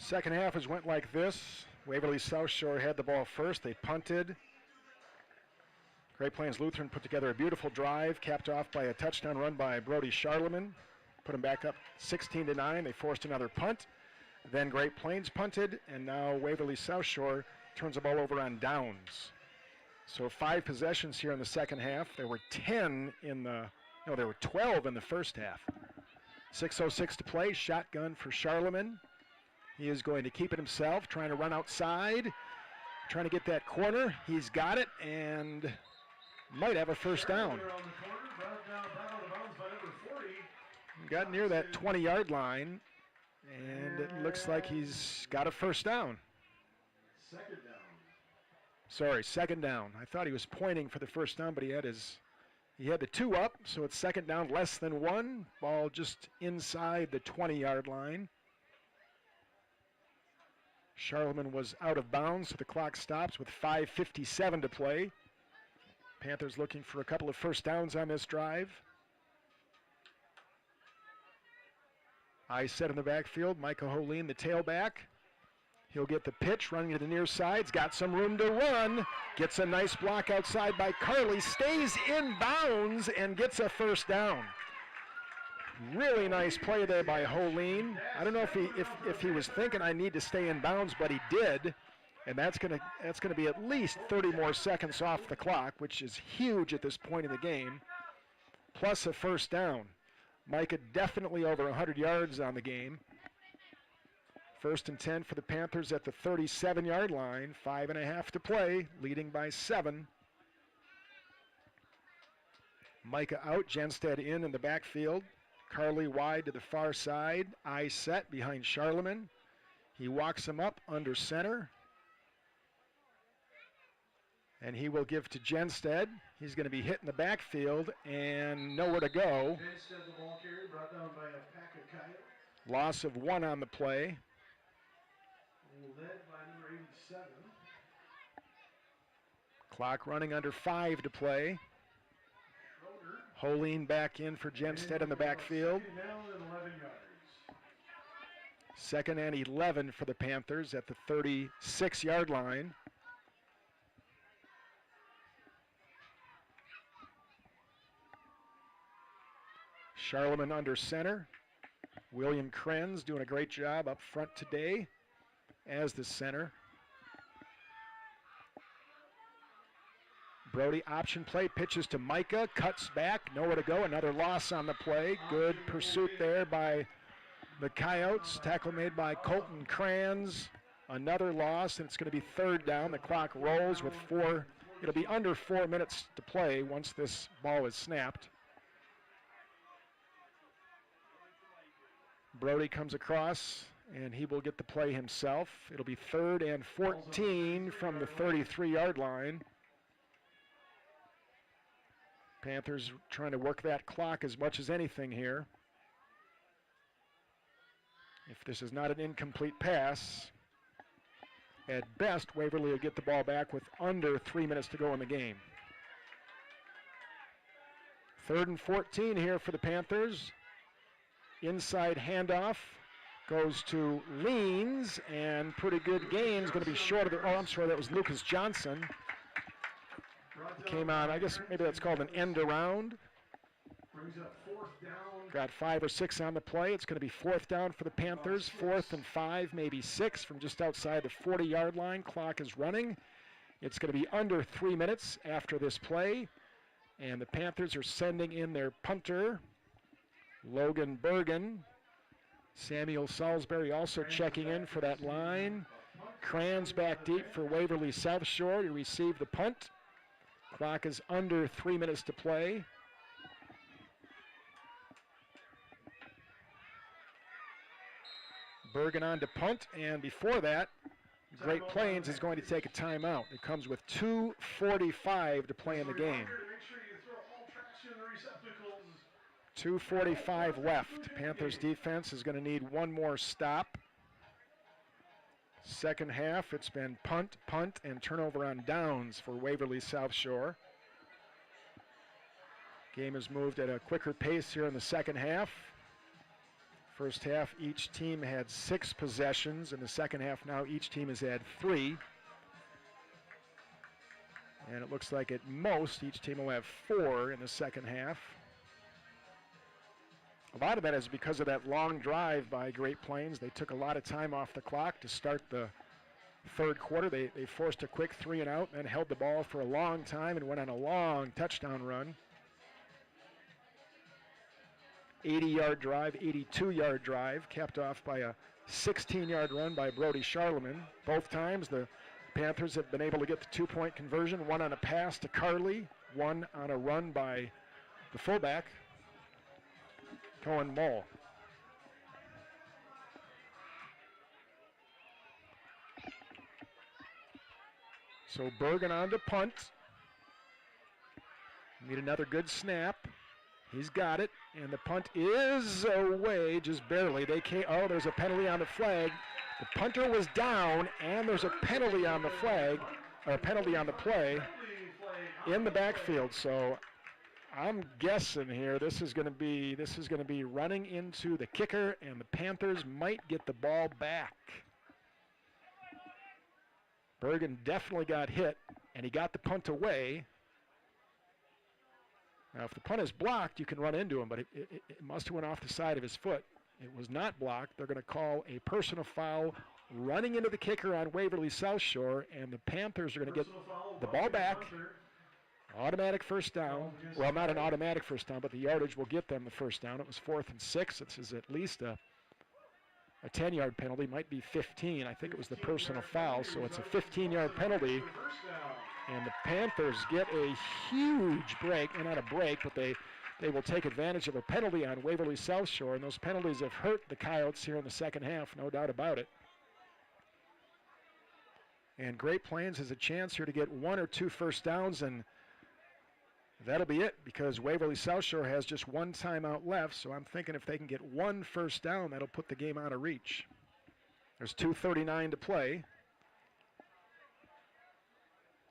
Second half has went like this. Waverly South Shore had the ball first. They punted. Great Plains Lutheran put together a beautiful drive, capped off by a touchdown run by Brody Charlemagne. Put them back up 16-9. They forced another punt. Then Great Plains punted, and now Waverly South Shore turns the ball over on downs. So 5 possessions here in the second half. There were 12 in the first half. 6:06 to play. Shotgun for Charlemagne. He is going to keep it himself, trying to run outside, trying to get that corner. He's got it and might have a first down. Got near that 20-yard line, and it looks like he's got a first down. Second down. I thought he was pointing for the first down, but he had the 2 up, so it's second down, less than 1. Ball just inside the 20-yard line. Charlemagne was out of bounds, so the clock stops with 5:57 to play. Panthers looking for a couple of first downs on this drive. I set in the backfield, Micah Holeen, the tailback. He'll get the pitch, running to the near sides, got some room to run, gets a nice block outside by Carly, stays in bounds and gets a first down. Really nice play there by Holeen. I don't know if he was thinking I need to stay in bounds, but he did, and that's gonna be at least 30 more seconds off the clock, which is huge at this point in the game. Plus a first down. Micah definitely over 100 yards on the game. 1st and 10 for the Panthers at the 37-yard line. 5.5 to play, leading by 7. Micah out, Genstead in the backfield. Carly wide to the far side. I set behind Charlemagne. He walks him up under center. And he will give to Genstead. He's going to be hit in the backfield and nowhere to go. Genstead, the ball carrier, brought down by a pack of coyotes. Loss of 1 on the play. Led by number 87. Clock running under 5 to play. Holine back in for Genstead in the backfield. Second and 11 for the Panthers at the 36-yard line. Charlemagne under center. William Krenz doing a great job up front today as the center. Brody option play, pitches to Micah, cuts back, nowhere to go, another loss on the play. Good pursuit there by the Coyotes. Tackle made by Colton Kranz. Another loss, and it's going to be third down. The clock rolls with it'll be under 4 minutes to play once this ball is snapped. Brody comes across, and he will get the play himself. It'll be 3rd and 14 from the 33-yard line. Panthers trying to work that clock as much as anything here. If this is not an incomplete pass, at best, Waverly will get the ball back with under 3 minutes to go in the game. 3rd and 14 here for the Panthers. Inside handoff goes to Leans, and pretty good gains. Going to be short of the, I'm sorry, that was Lucas Johnson. Came on, I guess maybe that's called an end around. Got 5 or 6 on the play. It's going to be 4th down for the Panthers. 4th and 5, maybe 6 from just outside the 40-yard line. Clock is running. It's going to be under 3 minutes after this play. And the Panthers are sending in their punter, Logan Bergen. Samuel Salisbury also checking in for that line. Kranz back deep for Waverly South Shore to receive the punt. Clock is under 3 minutes to play. Bergen on to punt, and before that, Great Plains is going to take a timeout. It comes with 2:45 to play in the game. 2:45 left. Panthers defense is going to need one more stop. Second half, it's been punt, and turnover on downs for Waverly South Shore. Game has moved at a quicker pace here in the second half. First half, each team had 6 possessions. In the second half now, each team has had 3. And it looks like at most, each team will have 4 in the second half. A lot of that is because of that long drive by Great Plains. They took a lot of time off the clock to start the third quarter. They forced a quick 3 and out, and held the ball for a long time and went on a long touchdown run. 80-yard drive, 82-yard drive, capped off by a 16-yard run by Brody Charlemagne. Both times the Panthers have been able to get the 2-point conversion, one on a pass to Carley, one on a run by the fullback, Cohen Moll. So Bergen on to punt. Need another good snap. He's got it, and the punt is away just barely. They can't, there's a penalty on the flag. The punter was down, and there's a penalty on the flag, or a penalty on the play in the backfield. So I'm guessing here this is going to be running into the kicker, and the Panthers might get the ball back. Bergen definitely got hit, and he got the punt away. Now, if the punt is blocked, you can run into him, but it must have went off the side of his foot. It was not blocked. They're going to call a personal foul running into the kicker on Waverly South Shore, and the Panthers are going to get the ball back. Automatic first down. Well, not an automatic first down, but the yardage will get them the first down. It was 4th and 6. This is at least a 10-yard penalty, might be 15. I think it was the personal foul, so it's a 15-yard penalty. And the Panthers get a huge break, and not a break, but they will take advantage of a penalty on Waverly South Shore, and those penalties have hurt the Coyotes here in the second half, no doubt about it. And Great Plains has a chance here to get 1 or 2 first downs, and that'll be it because Waverly South Shore has just 1 timeout left. So I'm thinking if they can get 1 first down, that'll put the game out of reach. There's 2:39 to play.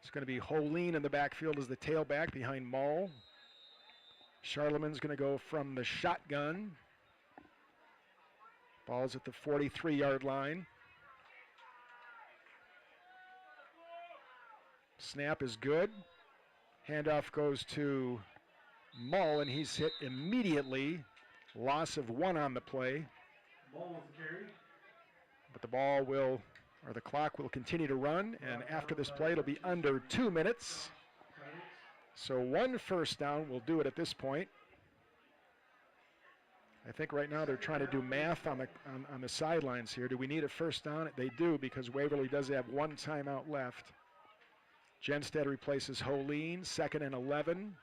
It's going to be Holeen in the backfield as the tailback behind Mull. Charlemagne's going to go from the shotgun. Ball's at the 43-yard line. Snap is good. Handoff goes to Mull, and he's hit immediately. Loss of 1 on the play. Mull with the carry. But the ball will, or the clock will continue to run, and after this play, it'll be under 2 minutes. So 1 first down will do it at this point. I think right now they're trying to do math on the sidelines here. Do we need a first down? They do because Waverly does have 1 timeout left. Genstead replaces Holeen, 2nd and 11.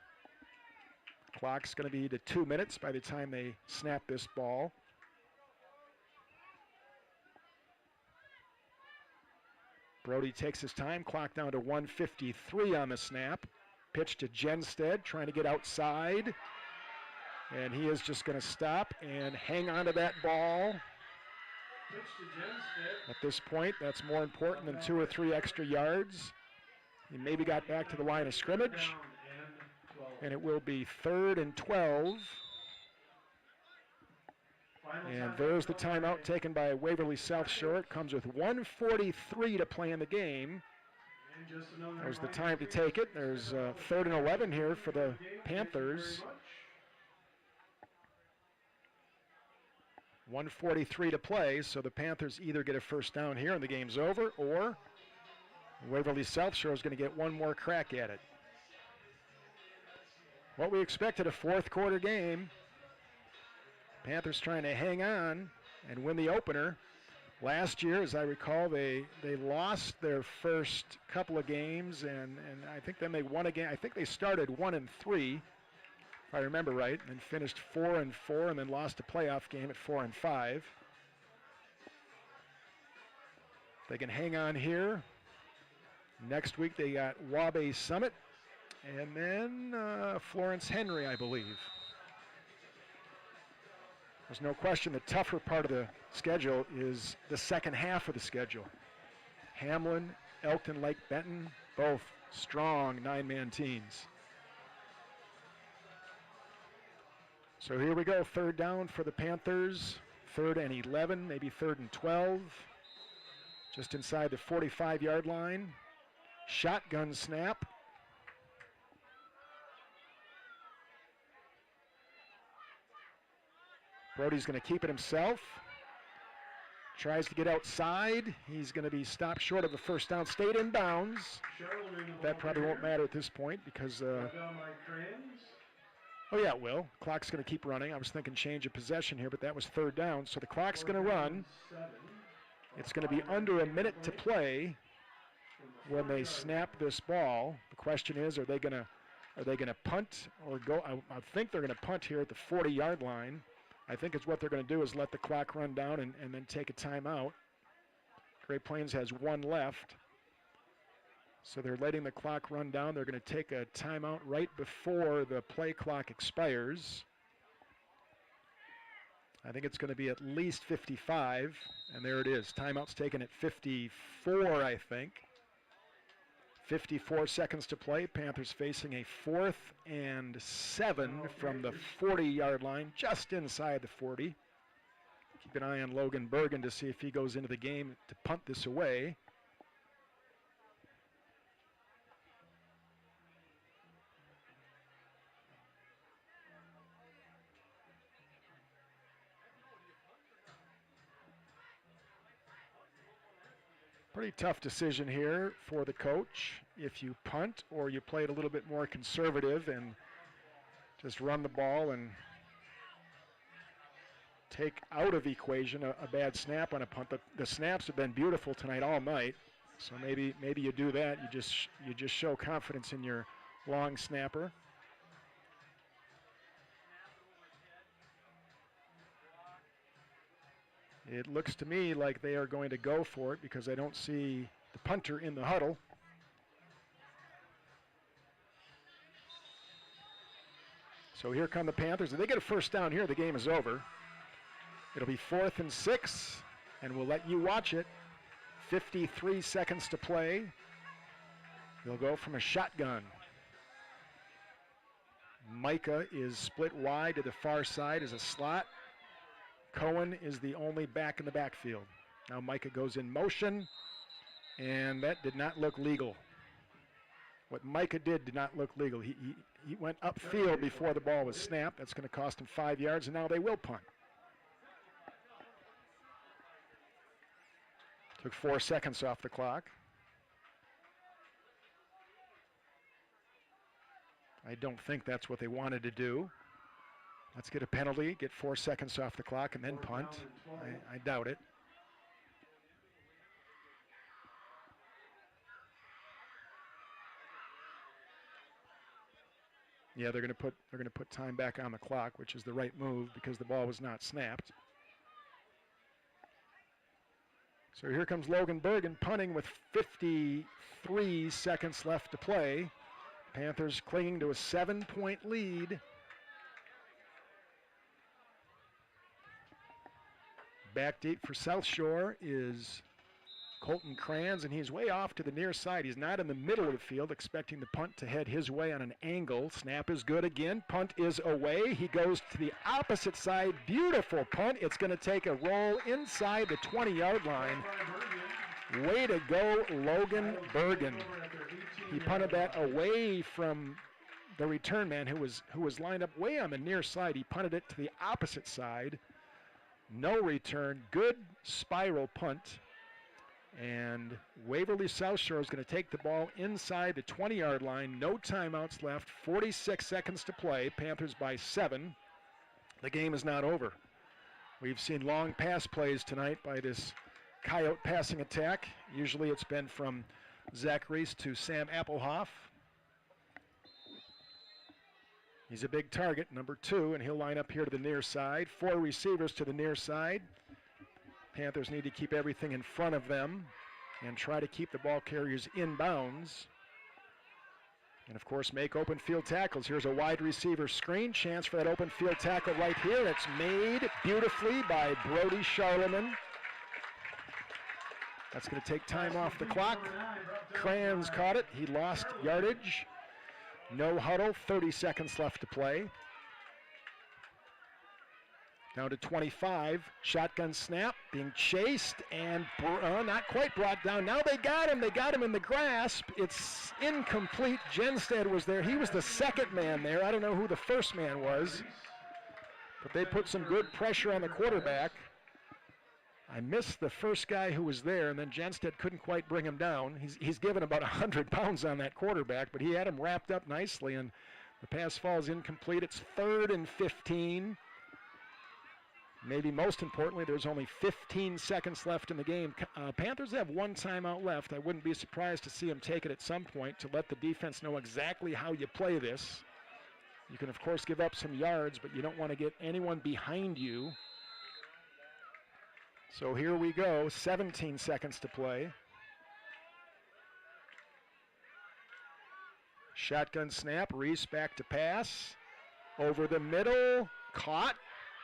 Clock's going to be to 2 minutes by the time they snap this ball. Brody takes his time, clock down to 1:53 on the snap. Pitch to Genstead, trying to get outside. And he is just going to stop and hang on to that ball. Pitch to Genstead. At this point, that's more important than 2 or 3 extra yards. He maybe got back to the line of scrimmage. And it will be 3rd and 12. And there's the timeout taken by Waverly South Shore. It comes with 1:43 to play in the game. There's the time to take it. There's 3rd and 11 here for the Panthers. 1:43 to play, so the Panthers either get a first down here and the game's over, or Waverly South Shore is going to get 1 more crack at it. What we expected, a 4th quarter game. Panthers trying to hang on and win the opener. Last year, as I recall, they lost their first couple of games, and I think then they won a game. I think they started 1-3, if I remember right, and finished 4-4, and then lost a playoff game at 4-5. They can hang on here. Next week they got Wabe Summit, and then Florence Henry, I believe. There's no question the tougher part of the schedule is the second half of the schedule. Hamlin, Elkton, Lake Benton, both strong 9-man teams. So here we go, 3rd down for the Panthers, 3rd and 11, maybe 3rd and 12. Just inside the 45-yard line. Shotgun snap. Brody's going to keep it himself. Tries to get outside. He's going to be stopped short of a first down. Stayed in bounds. That probably won't matter at this point because... oh, yeah, it will. Clock's going to keep running. I was thinking change of possession here, but that was 3rd down. So the clock's going to run. It's going to be under a minute to play when they snap this ball. The question is, are they going to punt or go? I think they're going to punt here at the 40-yard line. I think it's what they're going to do is let the clock run down and then take a timeout. Great Plains has 1 left. So they're letting the clock run down. They're going to take a timeout right before the play clock expires. I think it's going to be at least 55, and there it is. Timeout's taken at 54, I think. 54 seconds to play. Panthers facing a 4th and 7 from the 40-yard line, just inside the 40. Keep an eye on Logan Bergen to see if he goes into the game to punt this away. Pretty tough decision here for the coach. If you punt or you play it a little bit more conservative and just run the ball and take out of equation a bad snap on a punt. The snaps have been beautiful tonight all night, so maybe you do that. You just show confidence in your long snapper. It looks to me like they are going to go for it because I don't see the punter in the huddle. So here come the Panthers. If they get a first down here, the game is over. It'll be 4th and 6, and we'll let you watch it. 53 seconds to play. They'll go from a shotgun. Micah is split wide to the far side as a slot. Cohen is the only back in the backfield. Now Micah goes in motion, and that did not look legal. What Micah did not look legal. He went upfield before the ball was snapped. That's going to cost him 5 yards, and now they will punt. Took 4 seconds off the clock. I don't think that's what they wanted to do. Let's get a penalty, get 4 seconds off the clock, and then punt. I doubt it. Yeah, they're going to put time back on the clock, which is the right move because the ball was not snapped. So here comes Logan Bergen punting with 53 seconds left to play. Panthers clinging to a 7-point lead. Back deep for South Shore is Colton Kranz, and he's way off to the near side. He's not in the middle of the field, expecting the punt to head his way on an angle. Snap is good again. Punt is away. He goes to the opposite side. Beautiful punt. It's going to take a roll inside the 20-yard line. Way to go, Logan Bergen. He punted that away from the return man who was lined up way on the near side. He punted it to the opposite side. No return. Good spiral punt. And Waverly South Shore is going to take the ball inside the 20-yard line. No timeouts left. 46 seconds to play. Panthers by 7. The game is not over. We've seen long pass plays tonight by this Coyote passing attack. Usually it's been from Zach Reese to Sam Applehoff. He's a big target, number 2, and he'll line up here to the near side. 4 receivers to the near side. Panthers need to keep everything in front of them and try to keep the ball carriers in bounds. And of course, make open field tackles. Here's a wide receiver screen. Chance for that open field tackle right here. It's made beautifully by Brody Charlemagne. That's going to take time off the clock. Kranz caught it. He lost yardage. No huddle, 30 seconds left to play. Down to 25, shotgun snap, being chased and not quite brought down. Now they got him in the grasp. It's incomplete. Genstead was there. He was the second man there. I don't know who the first man was, but they put some good pressure on the quarterback. I missed the first guy who was there, and then Genstead couldn't quite bring him down. He's given about 100 pounds on that quarterback, but he had him wrapped up nicely, and the pass falls incomplete. It's 3rd and 15. Maybe most importantly, there's only 15 seconds left in the game. Panthers have 1 timeout left. I wouldn't be surprised to see them take it at some point to let the defense know exactly how you play this. You can, of course, give up some yards, but you don't want to get anyone behind you. So here we go, 17 seconds to play. Shotgun snap, Reese back to pass. Over the middle, caught.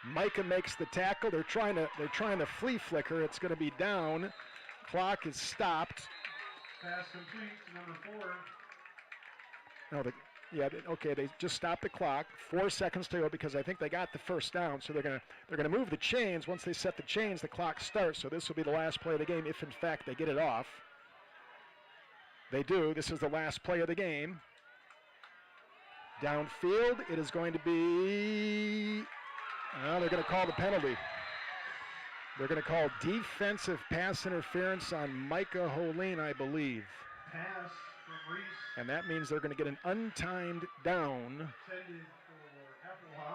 Micah makes the tackle. They're trying to flea flicker. It's going to be down. Clock is stopped. Pass complete to number 4. No, they just stopped the clock. 4 seconds to go because I think they got the first down. So they're gonna move the chains. Once they set the chains, the clock starts. So this will be the last play of the game if in fact they get it off. They do. This is the last play of the game. Downfield, it is going to be. They're going to call the penalty. They're going to call defensive pass interference on Micah Holine, I believe. Pass from Reese. And that means they're going to get an untimed down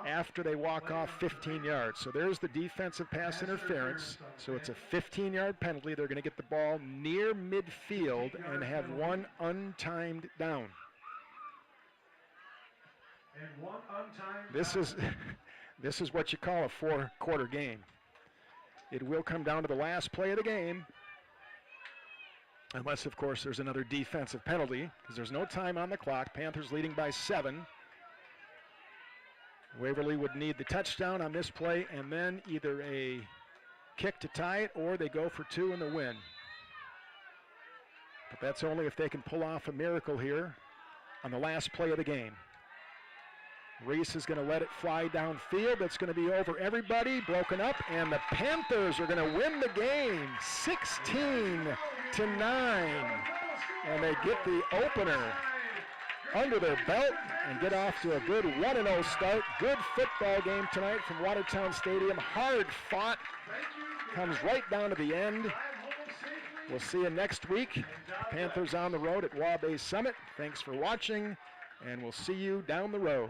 after they walk off 15 yards. So there's the defensive pass interference. So it's a 15-yard penalty. They're going to get the ball near midfield and have 1 untimed down. And 1 untimed down. This is what you call a 4-quarter game. It will come down to the last play of the game. Unless, of course, there's another defensive penalty, because there's no time on the clock. Panthers leading by 7. Waverly would need the touchdown on this play and then either a kick to tie it or they go for 2 in the win. But that's only if they can pull off a miracle here on the last play of the game. Reese is going to let it fly downfield. It's going to be over everybody, broken up, and the Panthers are going to win the game 16-9. And they get the opener under their belt and get off to a good 1-0 start. Good football game tonight from Watertown Stadium. Hard fought. Comes right down to the end. We'll see you next week. Panthers on the road at Wabash Summit. Thanks for watching, and we'll see you down the road.